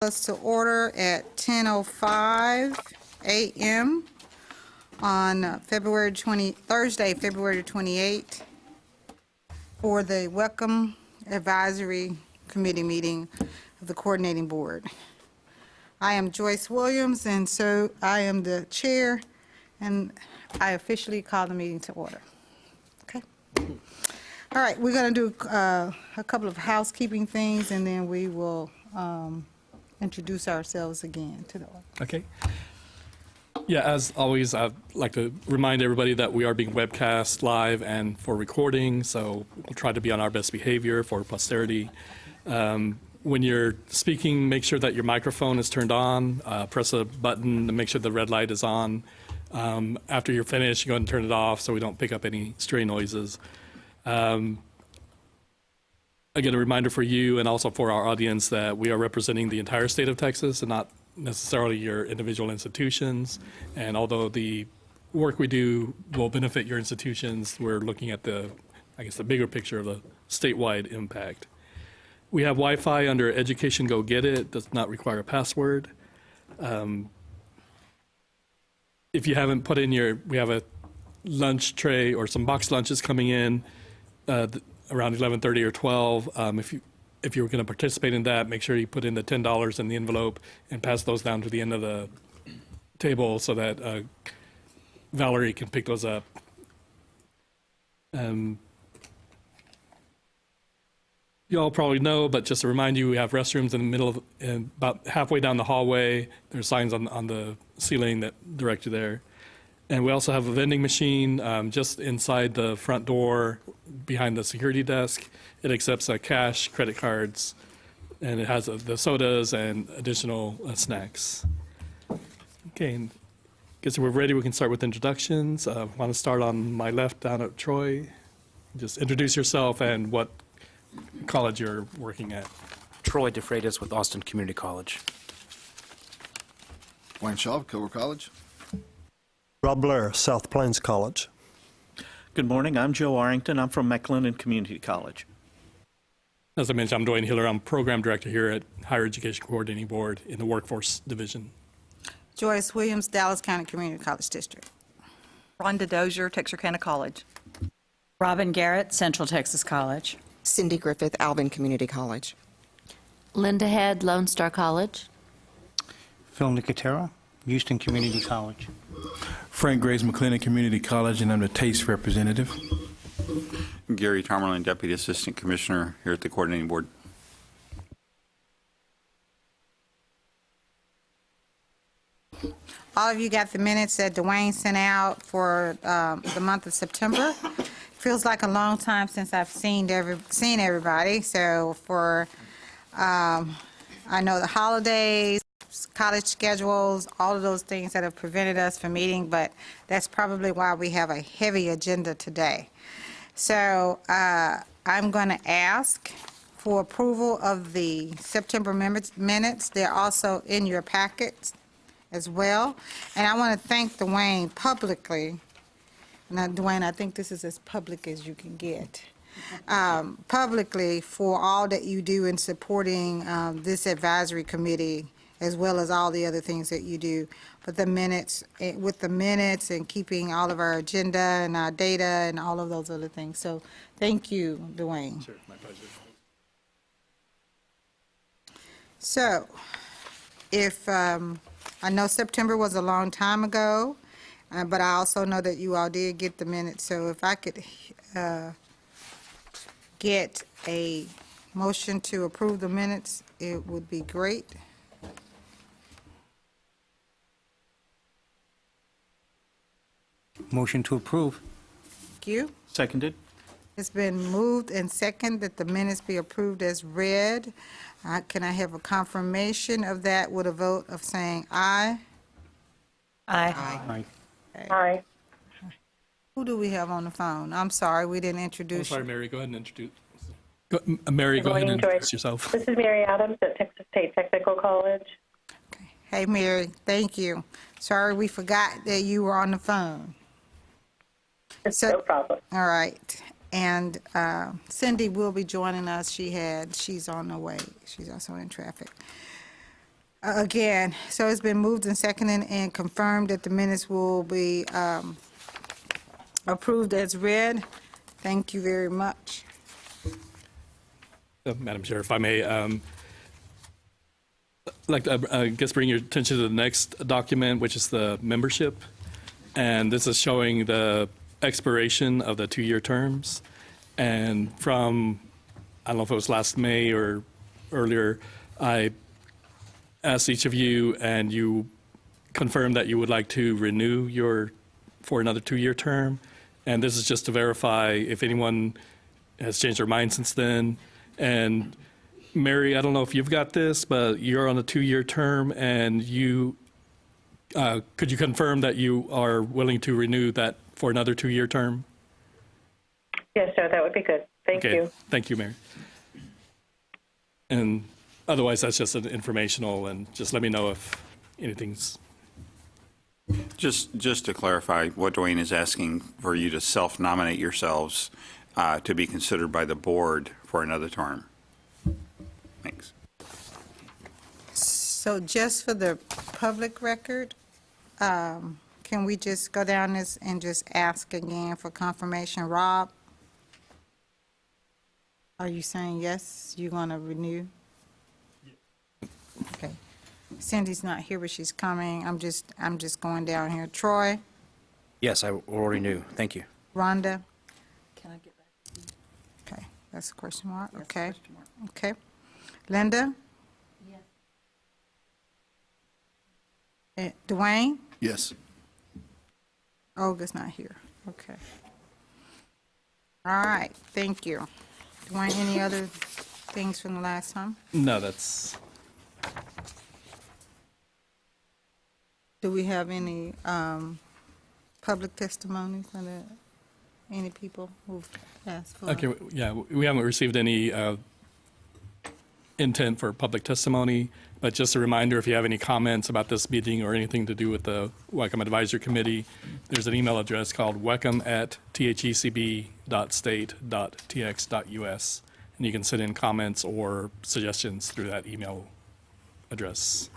Us to order at 10:05 a.m. on Thursday, February 28th, for the WECM Advisory Committee meeting of the Coordinating Board. I am Joyce Williams, and so I am the chair, and I officially call the meeting to order. Okay. All right, we're going to do a couple of housekeeping things, and then we will introduce ourselves again to the order. Okay. Yeah, as always, I'd like to remind everybody that we are being webcast live and for recording, so we'll try to be on our best behavior for posterity. When you're speaking, make sure that your microphone is turned on. Press a button to make sure the red light is on. After you're finished, go ahead and turn it off so we don't pick up any stray noises. Again, a reminder for you and also for our audience that we are representing the entire state of Texas and not necessarily your individual institutions. And although the work we do will benefit your institutions, we're looking at the bigger picture of the statewide impact. We have Wi-Fi under Education Go Get It, does not require a password. If you haven't put in we have a lunch tray or some box lunches coming in around 11:30 or 12. If you're going to participate in that, make sure you put in the $10 in the envelope and pass those down to the end of the table so that Valerie can pick those up. You all probably know, but just to remind you, we have restrooms in the middle of, about halfway down the hallway. There's signs on the ceiling that direct you there. And we also have a vending machine just inside the front door behind the security desk. It accepts cash, credit cards, and it has the sodas and additional snacks. Okay, and guess we're ready. We can start with introductions. I want to start on my left down at Troy. Just introduce yourself and what college you're working at. Troy DeFreitas with Austin Community College. Wayne Shaw, Kilgore College. Rob Blair, South Plains College. Good morning. I'm Joe Arrington. I'm from McLennan Community College. As I mentioned, I'm Dwayne Hiller. I'm Program Director here at Higher Education Coordinating Board in the Workforce Division. Joyce Williams, Dallas County Community College District. Rhonda Dozier, Texarkana College. Robin Garrett, Central Texas College. Cindy Griffith, Alvin Community College. Linda Head, Lone Star College. Phil Nicotero, Houston Community College. Frank Graves, McLennan Community College, and I'm the TASTE representative. Gary Tomerlin, Deputy Assistant Commissioner here at the Coordinating Board. All of you got the minutes that Dwayne sent out for the month of September. Feels like a long time since I've seen everybody. So for, I know the holidays, college schedules, all of those things that have prevented us from meeting, but that's probably why we have a heavy agenda today. So I'm going to ask for approval of the September minutes. They're also in your packets as well. And I want to thank Dwayne publicly. Now, Dwayne, I think this is as public as you can get. Publicly for all that you do in supporting this advisory committee, as well as all the other things that you do. But the minutes, with the minutes and keeping all of our agenda and our data and all of those other things. So thank you, Dwayne. Sure, my pleasure. So if, I know September was a long time ago, but I also know that you all did get the minutes. So if I could get a motion to approve the minutes, it would be great. Motion to approve. Thank you. Seconded. It's been moved and seconded that the minutes be approved as read. Can I have a confirmation of that with a vote of saying aye? Aye. Aye. Okay. Aye. Who do we have on the phone? I'm sorry, we didn't introduce I'm sorry, you. Mary, go ahead and introduce. Mary, go ahead and introduce yourself. This is Mary Adams at Texas State Technical College. Okay. Hey, Mary, thank you. Sorry, we forgot that you were on the phone. No problem. All right. And Cindy will be joining us. She's on the way. She's also in traffic. Again, so it's been moved and seconded and confirmed that the minutes will be approved as read. Thank you very much. Madam Chair, if I may, like to, I guess, bring your attention to the next document, which is the membership. And this is showing the expiration of the 2-year terms. And from, I don't know if it was last May or earlier, I asked each of you, and you confirmed that you would like to renew for another 2-year term. And this is just to verify if anyone has changed their mind since then. And Mary, I don't know if you've got this, but you're on a 2-year term, and could you confirm that you are willing to renew that for another 2-year term? Yes, sir, that would be good. Thank you. Thank you, Mary. And otherwise, that's just an informational, and just let me know if anything's... Just to clarify, what Dwayne is asking for you to self-nominate yourselves to be considered by the board for another term. Thanks. So just for the public record, can we just go down this and just ask again for confirmation? Rob, are you saying yes, you're going to renew? Okay. Cindy's not here, but she's coming. I'm just going down here. Troy, Yes, I already knew. Thank you. Rhonda? Can I get back? Okay, that's a question mark. Okay. Okay. Linda? Yes. Dwayne? Yes. Olga's not here. Okay. All right, thank you. Dwayne, any other things from the last time? No, that's... Do we have any public testimony from any people who've asked for? Okay, yeah, we haven't received any intent for public testimony, but just a reminder, if you have any comments about this meeting or anything to do with the WECM Advisory Committee, there's an email address called wecm@thecb.state.tx.us, and you can send in comments or suggestions through that email address.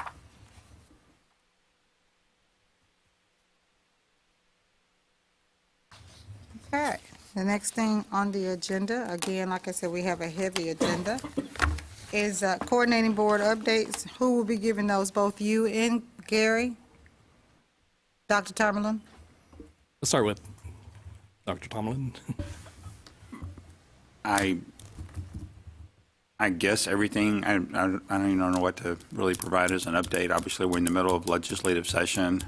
Okay, the next thing on the agenda, again, like I said, we have a heavy agenda, is coordinating board updates. Who will be giving those, both you and Gary? Dr. Tomlin? Let's start with Dr. Tomlin. I guess everything, I don't even know what to really provide as an update. Obviously, we're in the middle of legislative session.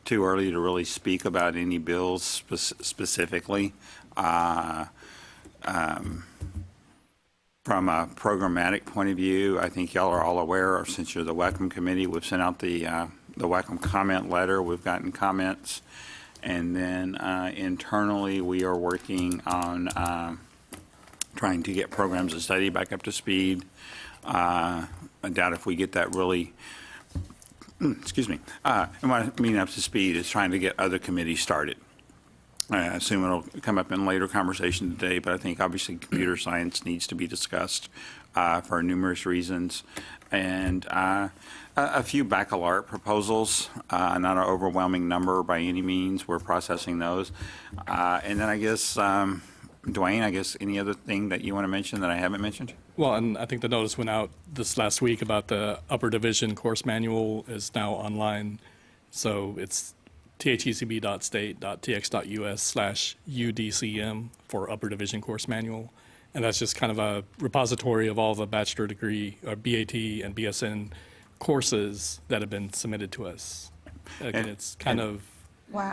Too early to really speak about any bills specifically. From a programmatic point of view, I think y'all are all aware, or since you're the WECM committee, we've sent out the WECM comment letter. We've gotten comments. And then internally, we are working on trying to get programs of study back up to speed. I doubt if we get that really, excuse me, and what I mean up to speed is trying to get other committees started. I assume it'll come up in later conversation today, but I think obviously computer science needs to be discussed for numerous reasons. And a few baccalaureate proposals, not an overwhelming number by any means. We're processing those. And then I guess, Dwayne, any other thing that you want to mention that I haven't mentioned? Well, and I think the notice went out this last week about the upper division course manual is now online. So it's thecb.state.tx.us/UDCM for upper division course manual. And that's just kind of a repository of all the bachelor degree, or BAT and BSN courses that have been submitted to us. Again, it's kind of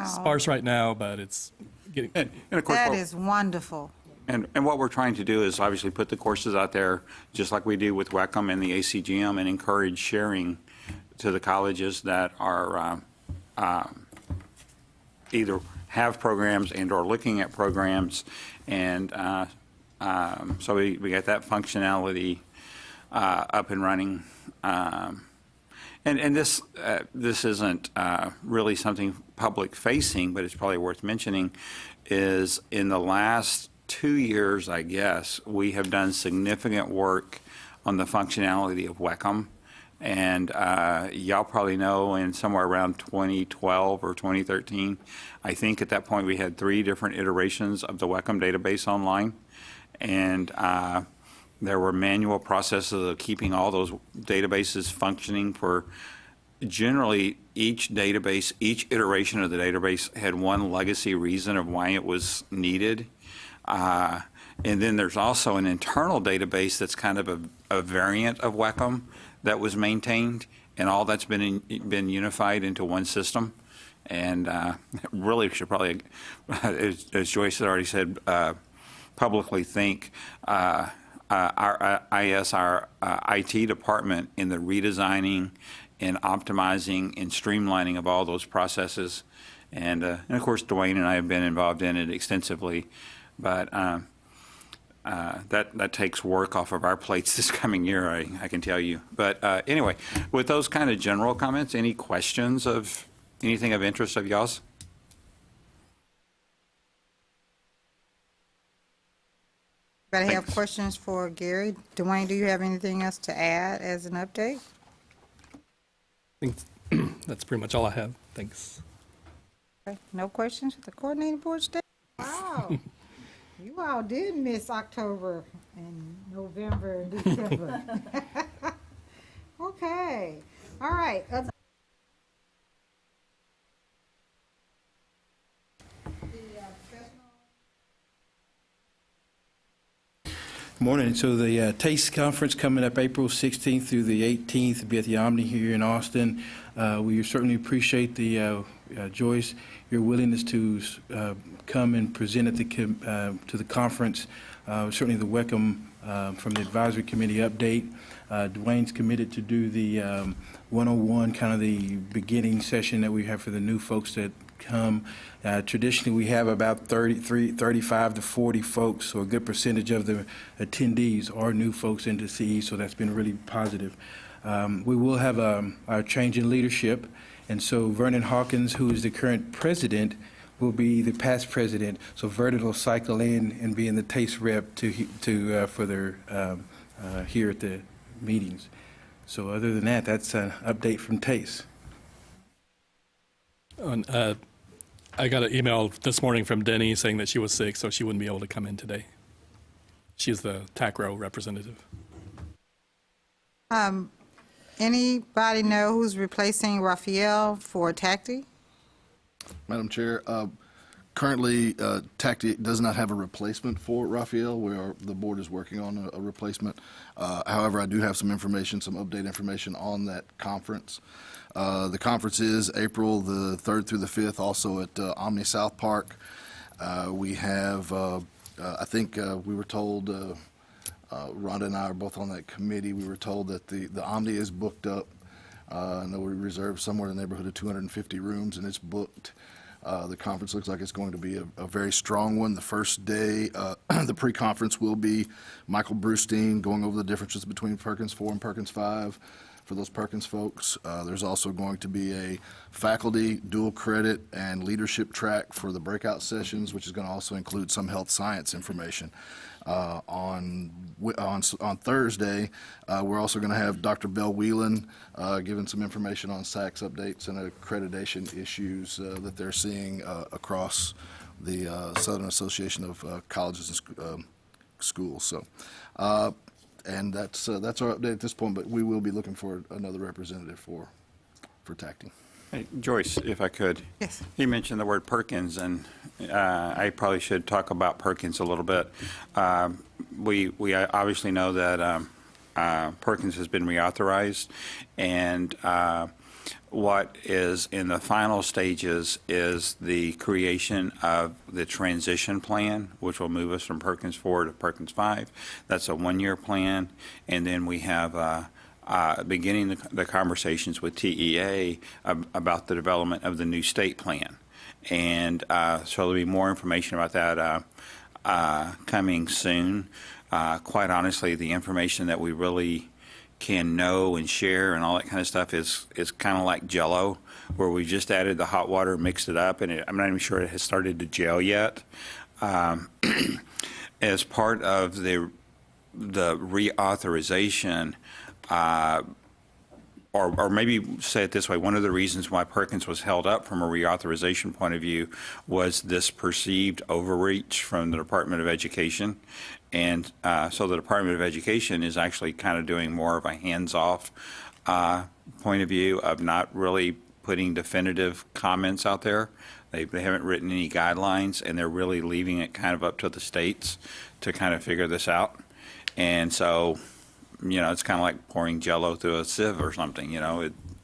sparse right now, but it's getting... And of course, That is wonderful. And what we're trying to do is obviously put the courses out there, just like we do with WECM and the ACGM, and encourage sharing to the colleges that are either have programs and or looking at programs. And so we got that functionality up and running. And this isn't really something public facing, but it's probably worth mentioning, is in the last 2 years, I guess, we have done significant work on the functionality of WECM. And y'all probably know in somewhere around 2012 or 2013, I think at that point we had 3 different iterations of the WECM database online. And there were manual processes of keeping all those databases functioning for generally each database, each iteration of the database had one legacy reason of why it was needed. And then there's also an internal database that's kind of a variant of WECM that was maintained, and all that's been unified into one system. And really should probably, as Joyce had already said, publicly thank our IT department in the redesigning and optimizing and streamlining of all those processes. And of course, Dwayne and I have been involved in it extensively, but that takes work off of our plates this coming year, I can tell you. But anyway, with those kind of general comments, any questions of anything of interest of y'all's? Anybody have questions for Gary? Dwayne, do you have anything else to add as an update? I think that's pretty much all I have. Thanks. Okay, no questions for the coordinating board today? Wow. You all did miss October and November and December. Okay, all right. Morning. So the Tstc conference coming up April 16th through the 18th will be at the Omni here in Austin. We certainly appreciate the Joyce, your willingness to come and present at to the conference. Certainly the WECM from the advisory committee update. Dwayne's committed to do the 101, kind of the beginning session that we have for the new folks that come. Traditionally, we have about 35 to 40 folks, so a good percentage of the attendees are new folks into CE, so that's been really positive. We will have our change in leadership, and so Vernon Hawkins, who is the current president, will be the past president. So Vernon will cycle in and be in the Tstc rep for their here at the meetings. So other than that, that's an update from Tstc. I got an email this morning from Denny saying that she was sick, so she wouldn't be able to come in today. She's the TACRO representative. Anybody know who's replacing Raphael for TACTI? Madam Chair, currently TACTI does not have a replacement for Raphael. The board is working on a replacement. However, I do have some information, some update information on that conference. The conference is April the 3rd through the 5th, also at Omni South Park. We have, I think we were told, Rhonda and I are both on that committee, we were told that the Omni is booked up. And we reserved somewhere in the neighborhood of 250 rooms, and it's booked. The conference looks like it's going to be a very strong one. The first day, the pre-conference will be Michael Brustein going over the differences between Perkins 4 and Perkins 5 for those Perkins folks. There's also going to be a faculty, dual credit, and leadership track for the breakout sessions, which is going to also include some health science information. On Thursday, we're also going to have Dr. Bell Whelan giving some information on SACS updates and accreditation issues that they're seeing across the Southern Association of Colleges and Schools. So, and that's our update at this point, but we will be looking for another representative for TACTI. Hey, Joyce, if I could. Yes. You mentioned the word Perkins, and I probably should talk about Perkins a little bit. We obviously know that Perkins has been reauthorized, and what is in the final stages is the creation of the transition plan, which will move us from Perkins 4 to Perkins 5. That's a one-year plan, and then we have beginning the conversations with TEA about the development of the new state plan. And so there'll be more information about that coming soon. Quite honestly, the information that we really can know and share and all that kind of stuff is kind of like Jell-O, where we just added the hot water, mixed it up, and I'm not even sure it has started to gel yet. As part of the reauthorization, or maybe say it this way, one of the reasons why Perkins was held up from a reauthorization point of view was this perceived overreach from the Department of Education. And so the Department of Education is actually kind of doing more of a hands-off point of view of not really putting definitive comments out there. They haven't written any guidelines, and they're really leaving it kind of up to the states to kind of figure this out. And so, it's kind of like pouring Jell-O through a sieve or something.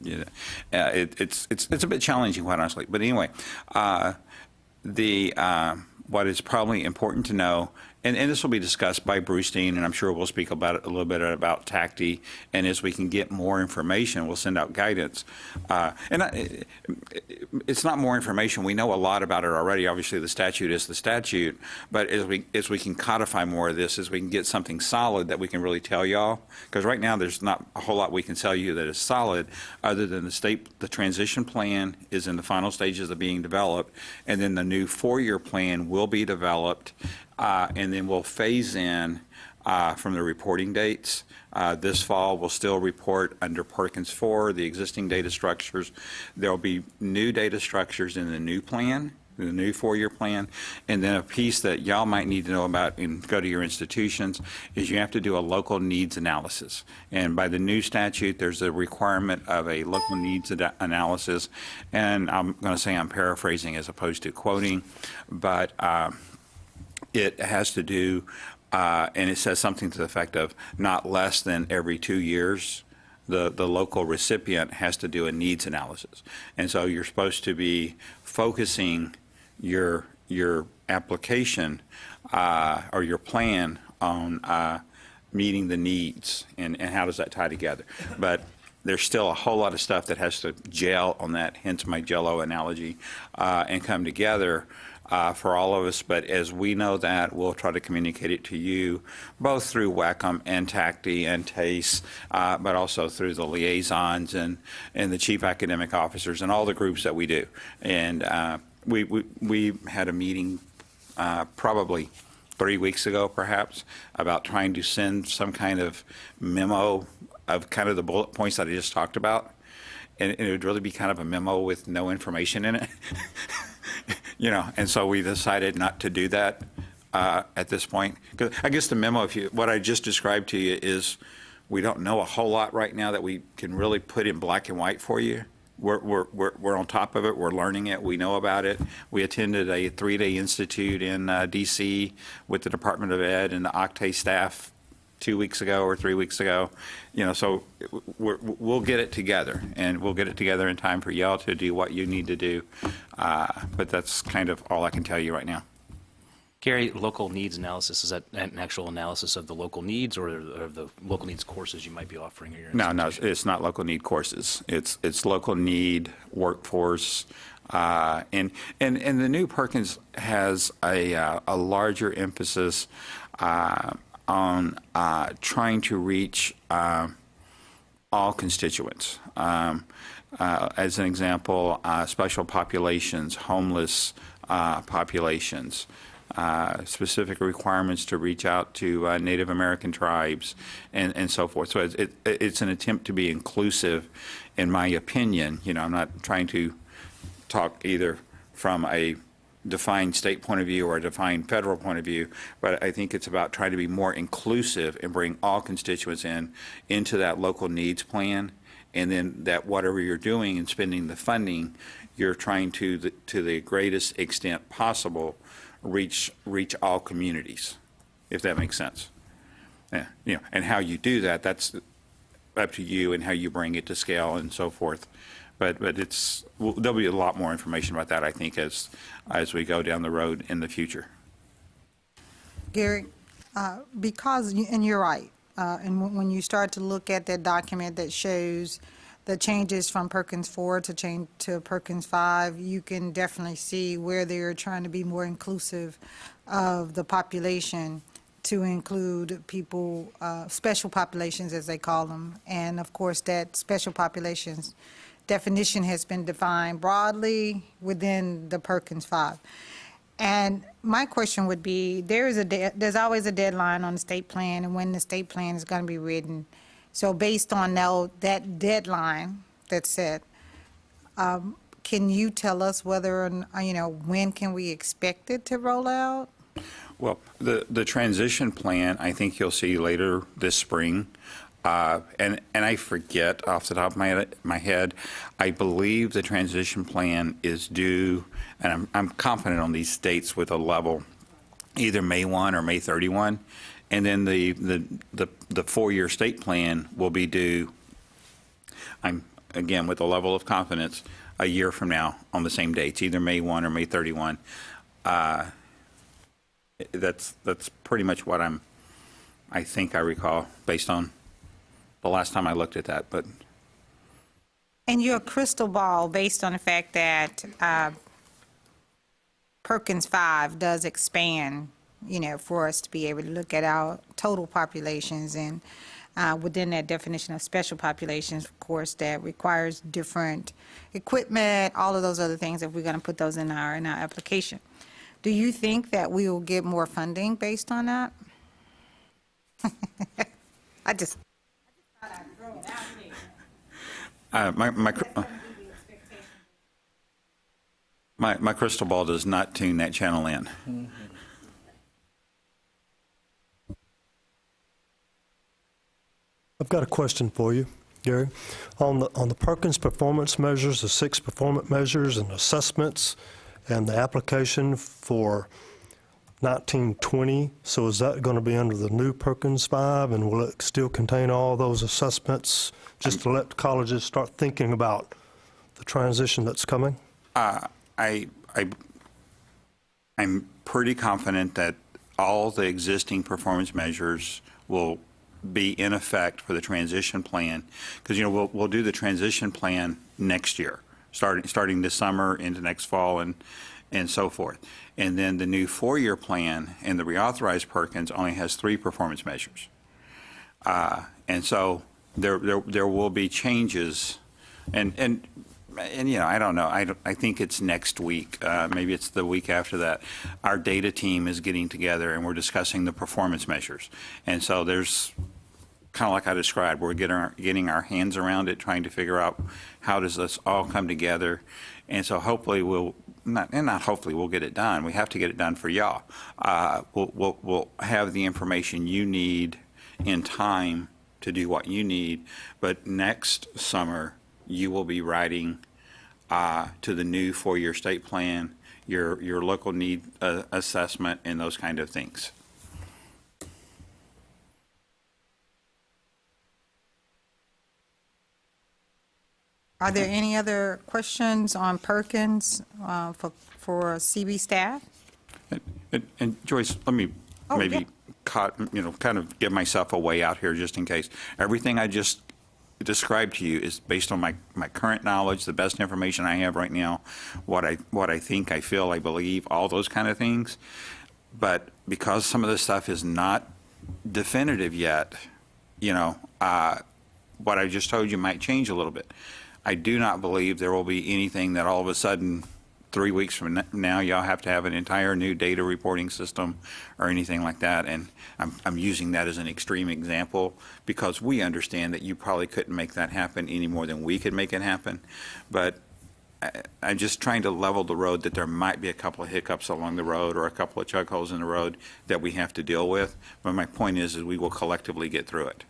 It's a bit challenging, quite honestly. But anyway, what is probably important to know, and this will be discussed by Bruce Dean, and I'm sure we'll speak about it a little bit about TACTI, and as we can get more information, we'll send out guidance. It's not more information. We know a lot about it already. Obviously, the statute is the statute, but as we can codify more of this, as we can get something solid that we can really tell y'all, because right now there's not a whole lot we can tell you that is solid, other than the transition plan is in the final stages of being developed, and then the new 4-year plan will be developed, and then we'll phase in from the reporting dates. This fall, we'll still report under Perkins 4, the existing data structures. There'll be new data structures in the new plan, the new 4-year plan. And then a piece that y'all might need to know about and go to your institutions is you have to do a local needs analysis. And by the new statute, there's a requirement of a local needs analysis. And I'm going to say I'm paraphrasing as opposed to quoting, but it has to do, and it says something to the effect of not less than every 2 years, the local recipient has to do a needs analysis. And so you're supposed to be focusing your application or your plan on meeting the needs, and how does that tie together. But there's still a whole lot of stuff that has to gel on that, hence my Jell-O analogy, and come together for all of us. But as we know that, we'll try to communicate it to you, both through WECM and TACTI and TACE, but also through the liaisons and the chief academic officers and all the groups that we do. And we had a meeting probably 3 weeks ago, perhaps, about trying to send some kind of memo of kind of the bullet points that I just talked about. And it would really be kind of a memo with no information in it. And so we decided not to do that at this point. 'Cause I guess the memo, what I just described to you is we don't know a whole lot right now that we can really put in black and white for you. We're on top of it. We're learning it. We know about it. We attended a 3-day institute in D.C. with the Department of Ed and the Octay staff 2 weeks ago or 3 weeks ago. So we'll get it together, and we'll get it together in time for y'all to do what you need to do. But that's kind of all I can tell you right now. Gary, local needs analysis, is that an actual analysis of the local needs or of the local needs courses you might be offering at your institution? No, it's not local need courses. It's local need workforce. And the new Perkins has a larger emphasis on trying to reach all constituents. As an example, special populations, homeless populations, specific requirements to reach out to Native American tribes, and so forth. So it's an attempt to be inclusive, in my opinion. I'm not trying to talk either from a defined state point of view or a defined federal point of view, but I think it's about trying to be more inclusive and bring all constituents into that local needs plan, and then that whatever you're doing and spending the funding, you're trying to the greatest extent possible reach all communities, if that makes sense. Yeah, and how you do that, that's up to you, and how you bring it to scale and so forth. But there'll be a lot more information about that, I think, as we go down the road in the future. Gary, and you're right, and when you start to look at that document that shows the changes from Perkins 4 to Perkins 5, you can definitely see where they're trying to be more inclusive of the population, to include people, special populations as they call them. And of course, that special populations definition has been defined broadly within the Perkins 5. And my question would be, there's always a deadline on the state plan and when the state plan is going to be written. So based on that deadline that's set, can you tell us whether, when can we expect it to roll out? Well, the transition plan, I think you'll see later this spring. And I forget off the top of my head, I believe the transition plan is due, and I'm confident on these dates with a level, either May 1 or May 31. And then the four-year state plan will be due, I'm, again, with a level of confidence, a year from now on the same dates, either May 1 or May 31. That's pretty much what I think I recall based on the last time I looked at that. But And your crystal ball, based on the fact that Perkins 5 does expand, for us to be able to look at our total populations, and within that definition of special populations, of course, that requires different equipment, all of those other things, if we're going to put those in our application. Do you think that we will get more funding based on that? I just thought I'd throw it out there. my crystal ball does not tune that channel in. Mm-hmm. I've got a question for you, Gary. On the Perkins performance measures, the 6 performance measures and assessments, and the application for 1920, so is that going to be under the new Perkins 5, and will it still contain all those assessments, just to let colleges start thinking about the transition that's coming? I'm pretty confident that all the existing performance measures will be in effect for the transition plan, because we'll do the transition plan next year, starting this summer into next fall and so forth. And then the new 4-year plan and the reauthorized Perkins only has 3 performance measures. And so there will be changes, and I don't know. I think it's next week. Maybe it's the week after that. Our data team is getting together and we're discussing the performance measures. And so there's kind of like I described, we're getting our hands around it, trying to figure out how does this all come together. And so hopefully we'll get it done. We have to get it done for y'all. We'll have the information you need in time to do what you need. But next summer, you will be writing to the new 4-year state plan, your local need assessment, and those kind of things. Are there any other questions on Perkins for CB staff? And Joyce, let me maybe kind of give myself a way out here just in case. Everything I just described to you is based on my current knowledge, the best information I have right now, what I think, I feel, I believe, all those kind of things. But because some of this stuff is not definitive yet, what I just told you might change a little bit. I do not believe there will be anything that all of a sudden 3 weeks from now y'all have to have an entire new data reporting system or anything like that. And I'm using that as an extreme example because we understand that you probably couldn't make that happen any more than we could make it happen. But I'm just trying to level the road that there might be a couple of hiccups along the road or a couple of chug holes in the road that we have to deal with. But my point is we will collectively get through it.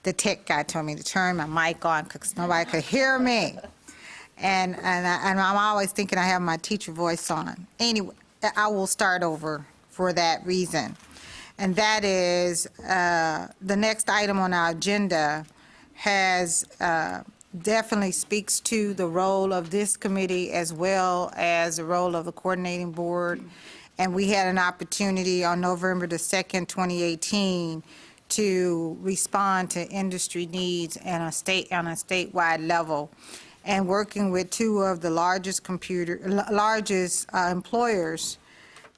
The tech guy told me to turn my mic on because nobody could hear me. And I'm always thinking I have my teacher voice on. Anyway, I will start over for that reason. And that is the next item on our agenda has definitely speaks to the role of this committee as well as the role of the coordinating board. And we had an opportunity on November the 2nd, 2018, to respond to industry needs on a statewide level. And working with two of the largest employers,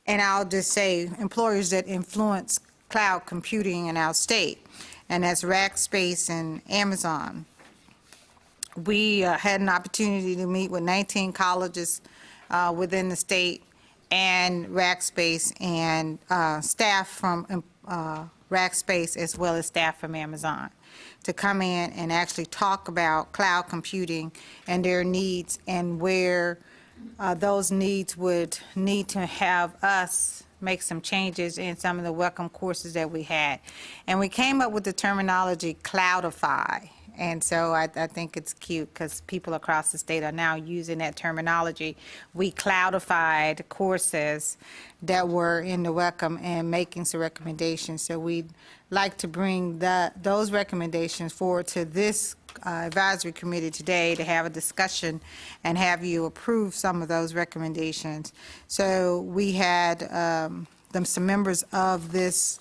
and I'll just say employers that influence cloud computing in our state, and that's Rackspace and Amazon. We had an opportunity to meet with 19 colleges within the state and Rackspace, and staff from Rackspace as well as staff from Amazon to come in and actually talk about cloud computing and their needs, and where those needs would need to have us make some changes in some of the WECM courses that we had. And we came up with the terminology cloudify. And so I think it's cute because people across the state are now using that terminology. We cloudified courses that were in the WECM and making some recommendations. So we'd like to bring those recommendations forward to this advisory committee today to have a discussion and have you approve some of those recommendations. So we had some members of this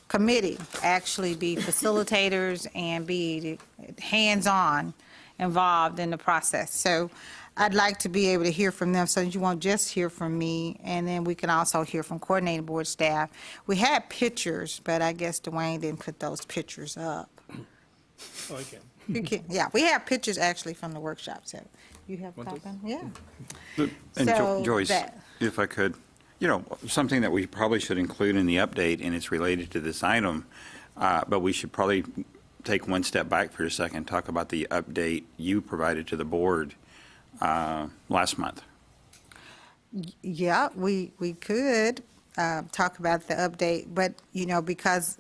committee actually be facilitators and be hands-on involved in the process. So I'd like to be able to hear from them so you won't just hear from me, and then we can also hear from coordinating board staff. We had pictures, but I guess Dwayne didn't put those pictures up. Oh, I can. You can, yeah, we have pictures actually from the workshop, so you have a copy? Yeah. And So Joyce, that- if I could, something that we probably should include in the update, and it's related to this item, but we should probably take one step back for a second, talk about the update you provided to the board last month. Yeah, we could talk about the update, but, because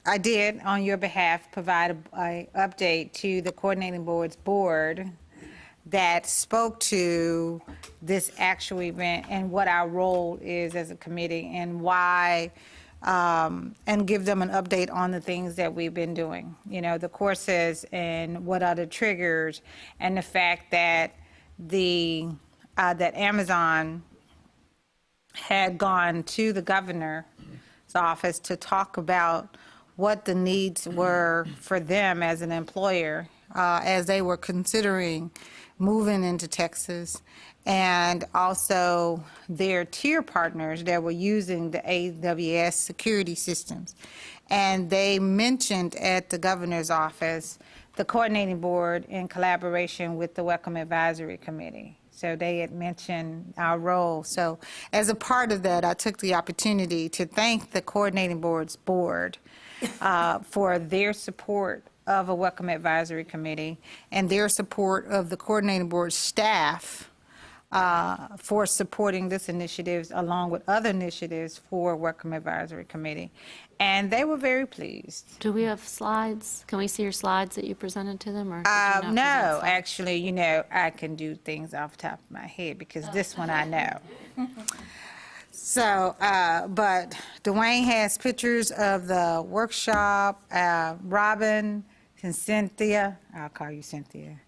I did, on your behalf, provide a update to the coordinating board's board that spoke to this actual event and what our role is as a committee and why, and give them an update on the things that we've been doing, the courses and what are the triggers, and the fact that that Amazon had gone to the governor's office to talk about what the needs were for them as an employer as they were considering moving into Texas, and also their tier partners that were using the AWS security systems. And they mentioned at the governor's office the coordinating board in collaboration with the WECM Advisory Committee. So they had mentioned our role. So as a part of that, I took the opportunity to thank the coordinating board's board for their support of a WECM Advisory Committee and their support of the coordinating board staff for supporting this initiative along with other initiatives for WECM Advisory Committee. And they were very pleased. Do we have slides? Can we see your slides that you presented to them? Or did you not present No, slides? actually, I can do things off the top of my head because this one I know. So, but Dwayne has pictures of the workshop. Robin and Cynthia, I'll call you Cynthia,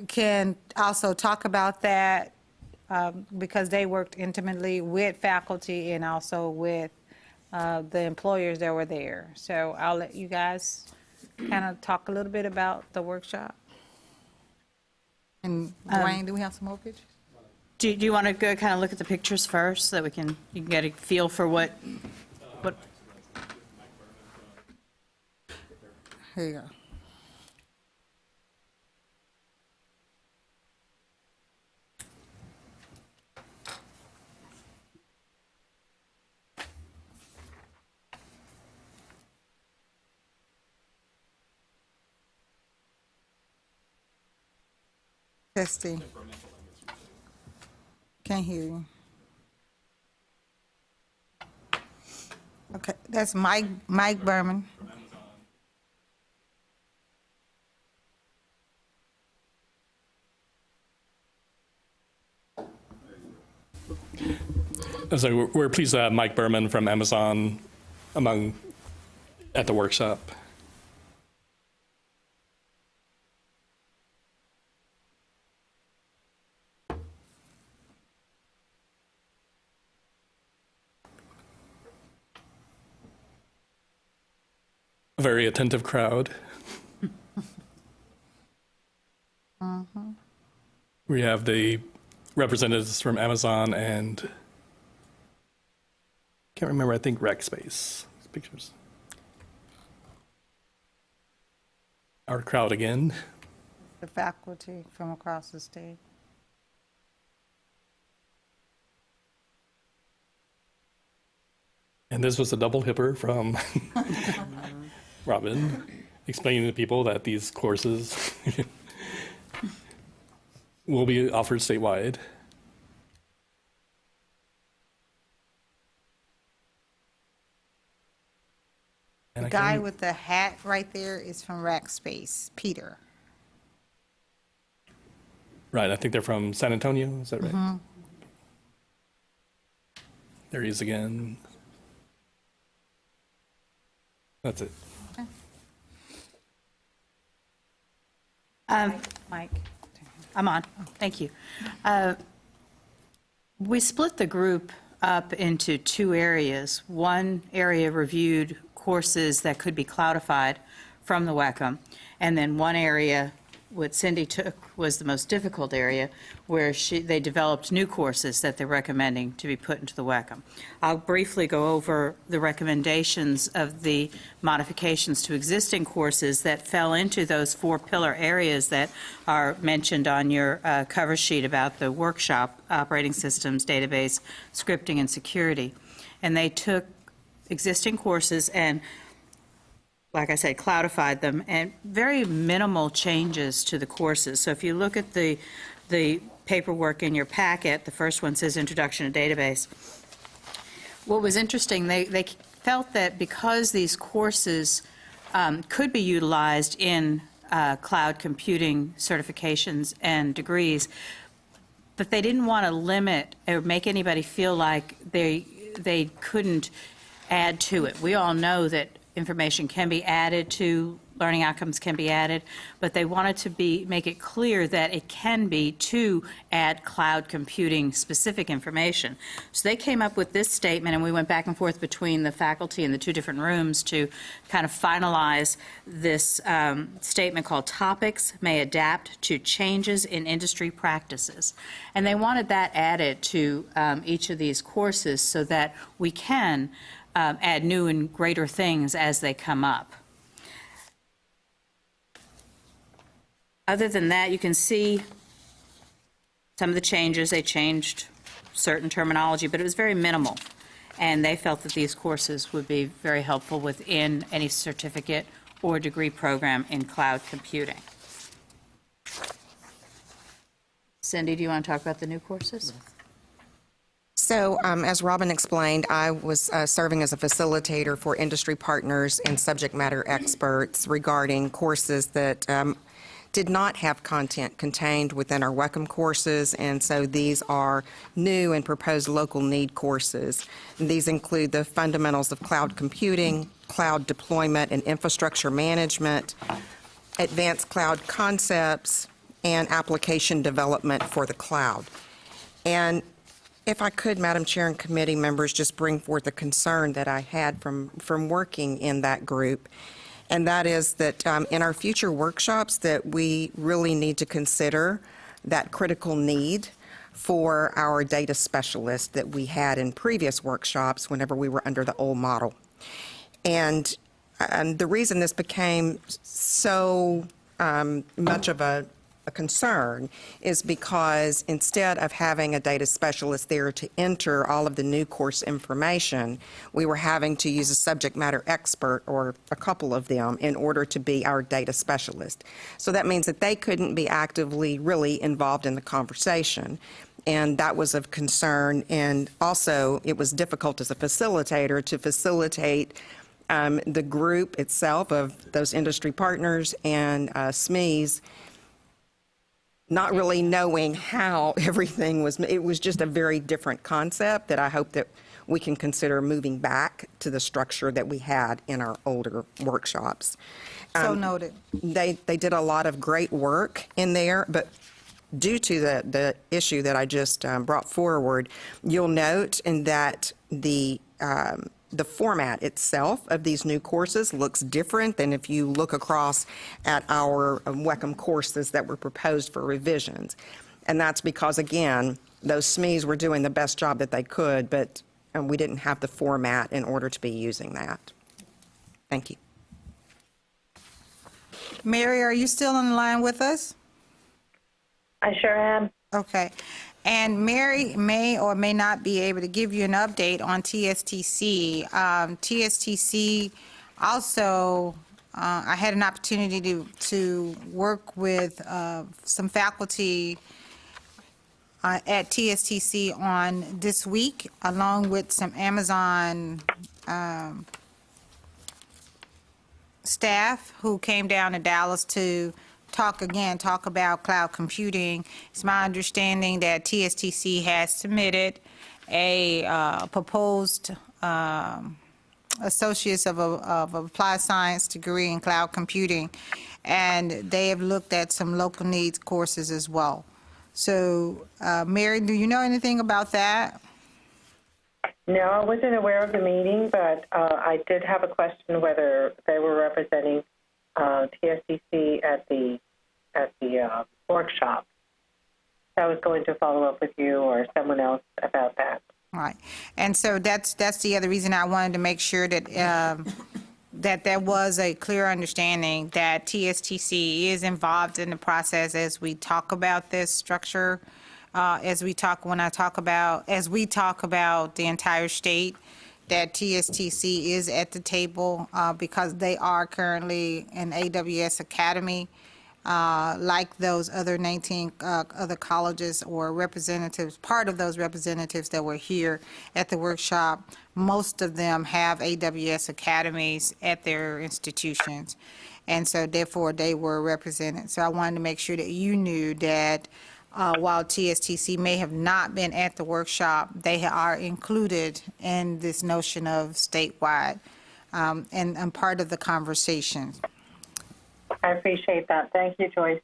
can also talk about that because they worked intimately with faculty and also with the employers that were there. So I'll let you guys kind of talk a little bit about the workshop. And Dwayne, do we have some more pictures? Do you want to go kind of look at the pictures first so that you can get a feel for what? Here you go. Testing. Can't hear you. Okay, that's Mike Berman. So we're pleased to have Mike Berman from Amazon at the workshop. a very attentive crowd. We have the representatives from Amazon and can't remember, I think Rackspace pictures. Our crowd again. The faculty from across the state. And this was a double hipper from Robin, explaining to people that these courses will be offered statewide. And The guy with the hat right there is from Rackspace, Peter. Right, I think they're from San Antonio, is that right? There he is again. That's it. Mike. I'm on. Thank you. We split the group up into two areas. One area reviewed courses that could be cloudified from the WECM, and then one area, what Cindy took was the most difficult area, where they developed new courses that they're recommending to be put into the WECM. I'll briefly go over the recommendations of the modifications to existing courses that fell into those four pillar areas that are mentioned on your cover sheet about the workshop, operating systems, database, scripting, and security. And they took existing courses and, like I said, cloudified them, and very minimal changes to the courses. So if you look at the paperwork in your packet, the first one says Introduction to Database. What was interesting, they felt that because these courses could be utilized in cloud computing certifications and degrees, but they didn't want to limit or make anybody feel like they couldn't add to it. We all know that information can be added to, learning outcomes can be added, but they wanted to make it clear that it can be to add cloud computing specific information. So they came up with this statement, and we went back and forth between the faculty in the two different rooms to kind of finalize this statement called Topics May Adapt to Changes in Industry Practices. And they wanted that added to each of these courses so that we can add new and greater things as they come up. Other than that, you can see some of the changes. They changed certain terminology, but it was very minimal. And they felt that these courses would be very helpful within any certificate or degree program in cloud computing. Cindy, do you want to talk about the new courses? So, as Robin explained, I was serving as a facilitator for industry partners and subject matter experts regarding courses that did not have content contained within our WECM courses, and so these are new and proposed local need courses. And these include the fundamentals of cloud computing, cloud deployment and infrastructure management, advanced cloud concepts, and application development for the cloud. And if I could, Madam Chair and committee members, just bring forth a concern that I had from working in that group, and that is that in our future workshops that we really need to consider that critical need for our data specialists that we had in previous workshops whenever we were under the old model. And the reason this became so much of a concern is because instead of having a data specialist there to enter all of the new course information, we were having to use a subject matter expert or a couple of them in order to be our data specialist. So that means that they couldn't be actively really involved in the conversation. And that was of concern. And also, it was difficult as a facilitator to facilitate the group itself of those industry partners and SMEs not really knowing how everything was. It was just a very different concept that I hope that we can consider moving back to the structure that we had in our older workshops. So noted. They did a lot of great work in there, but due to the issue that I just brought forward, you'll note in that the the format itself of these new courses looks different than if you look across at our WECM courses that were proposed for revisions. And that's because, again, those SMEs were doing the best job that they could, but we didn't have the format in order to be using that. Thank you. Mary, are you still on the line with us? I sure am. Okay. And Mary may or may not be able to give you an update on TSTC. TSTC also, I had an opportunity to work with some faculty at TSTC on this week, along with some Amazon staff who came down to Dallas to talk about cloud computing. It's my understanding that TSTC has submitted a proposed Associates of Applied Science degree in cloud computing, and they have looked at some local needs courses as well. So, Mary, do you know anything about that? No, I wasn't aware of the meeting, but I did have a question whether they were representing TSCC at the workshop. So I was going to follow up with you or someone else about that. Right, and so that's the other reason I wanted to make sure that that there was a clear understanding that TSTC is involved in the process as we talk about this structure. As we talk about the entire state, that TSTC is at the table because they are currently an AWS Academy, like those other 19 other colleges or representatives, part of those representatives that were here at the workshop. Most of them have AWS Academies at their institutions, and so therefore they were represented. So I wanted to make sure that you knew that while TSTC may have not been at the workshop, they are included in this notion of statewide and part of the conversation. I appreciate that. Thank you, Joyce.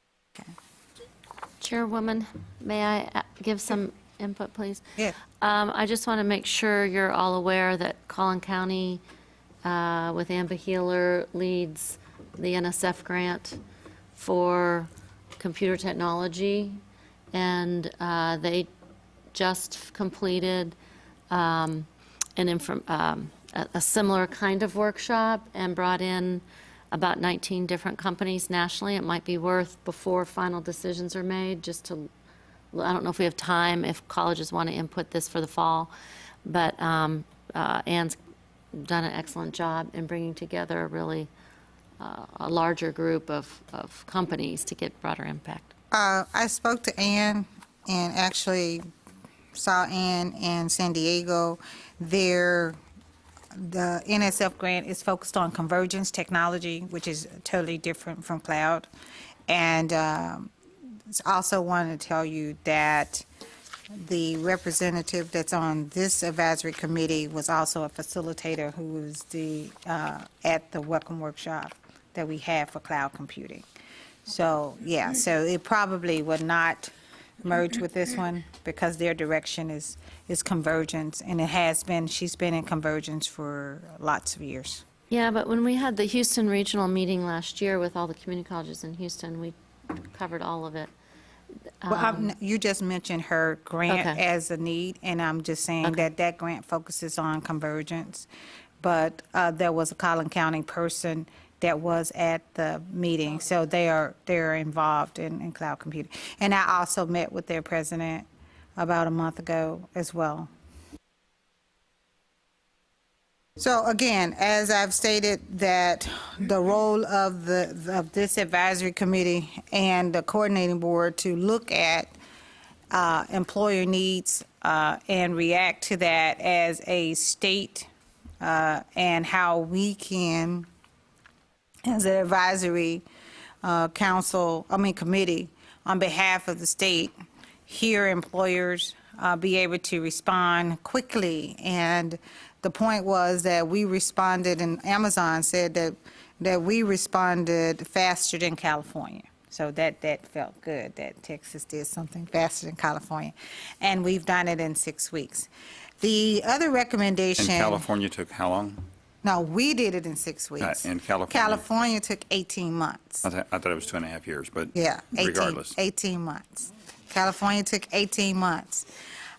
Chairwoman, may I give some input, please? Yeah. I just want to make sure you're all aware that Collin County, with Amber Healer, leads the NSF grant for computer technology, and they just completed a similar kind of workshop and brought in about 19 different companies nationally. It might be worth, before final decisions are made, just to, I don't know if we have time, if colleges want to input this for the fall, but Ann's done an excellent job in bringing together a really a larger group of companies to get broader impact. I spoke to Ann and actually saw Ann in San Diego. The NSF grant is focused on convergence technology, which is totally different from cloud. And also wanted to tell you that the representative that's on this advisory committee was also a facilitator who was at the WECM workshop that we had for cloud computing. So, yeah, so it probably would not merge with this one because their direction is convergence, and it has been, she's been in convergence for lots of years. Yeah, but when we had the Houston regional meeting last year with all the community colleges in Houston, we covered all of it. Well, you just mentioned her grant Okay. as a need, and I'm just saying Okay. that grant focuses on convergence. But there was a Collin County person that was at the meeting, so they're involved in cloud computing. And I also met with their president about a month ago as well. So again, as I've stated, that the role of this advisory committee and the coordinating board to look at employer needs and react to that as a state and how we can, as an advisory committee on behalf of the state, hear employers be able to respond quickly. And the point was that we responded, and Amazon said that we responded faster than California. So that felt good, that Texas did something faster than California. And we've done it in 6 weeks. The other recommendation. And California took how long? No, we did it in 6 weeks. In California? California took 18 months. I thought it was 2.5 years, but Yeah, 18, regardless. 18 months. California took 18 months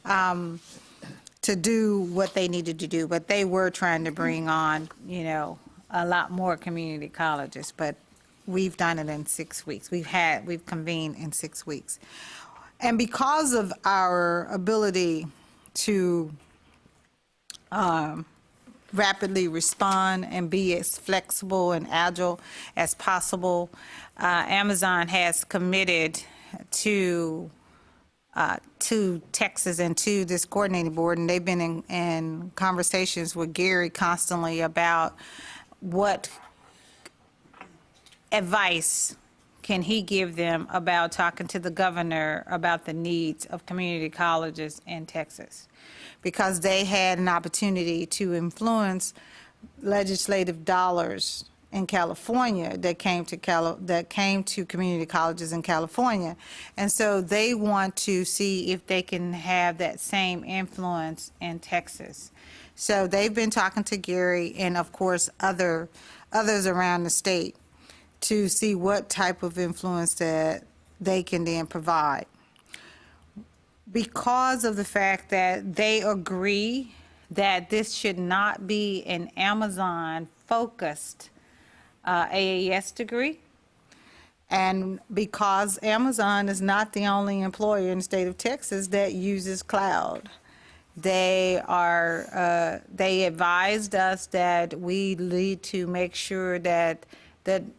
to do what they needed to do, but they were trying to bring on, a lot more community colleges, but we've done it in 6 weeks. We've convened in 6 weeks. And because of our ability to rapidly respond and be as flexible and agile as possible, Amazon has committed to Texas and to this coordinating board, and they've been in conversations with Gary constantly about what advice can he give them about talking to the governor about the needs of community colleges in Texas, because they had an opportunity to influence legislative dollars in California that came to community colleges in California. And so they want to see if they can have that same influence in Texas. So they've been talking to Gary and, of course, others around the state to see what type of influence that they can then provide. Because of the fact that they agree that this should not be an Amazon-focused AAS degree, and because Amazon is not the only employer in the state of Texas that uses cloud, they advised us that we need to make sure that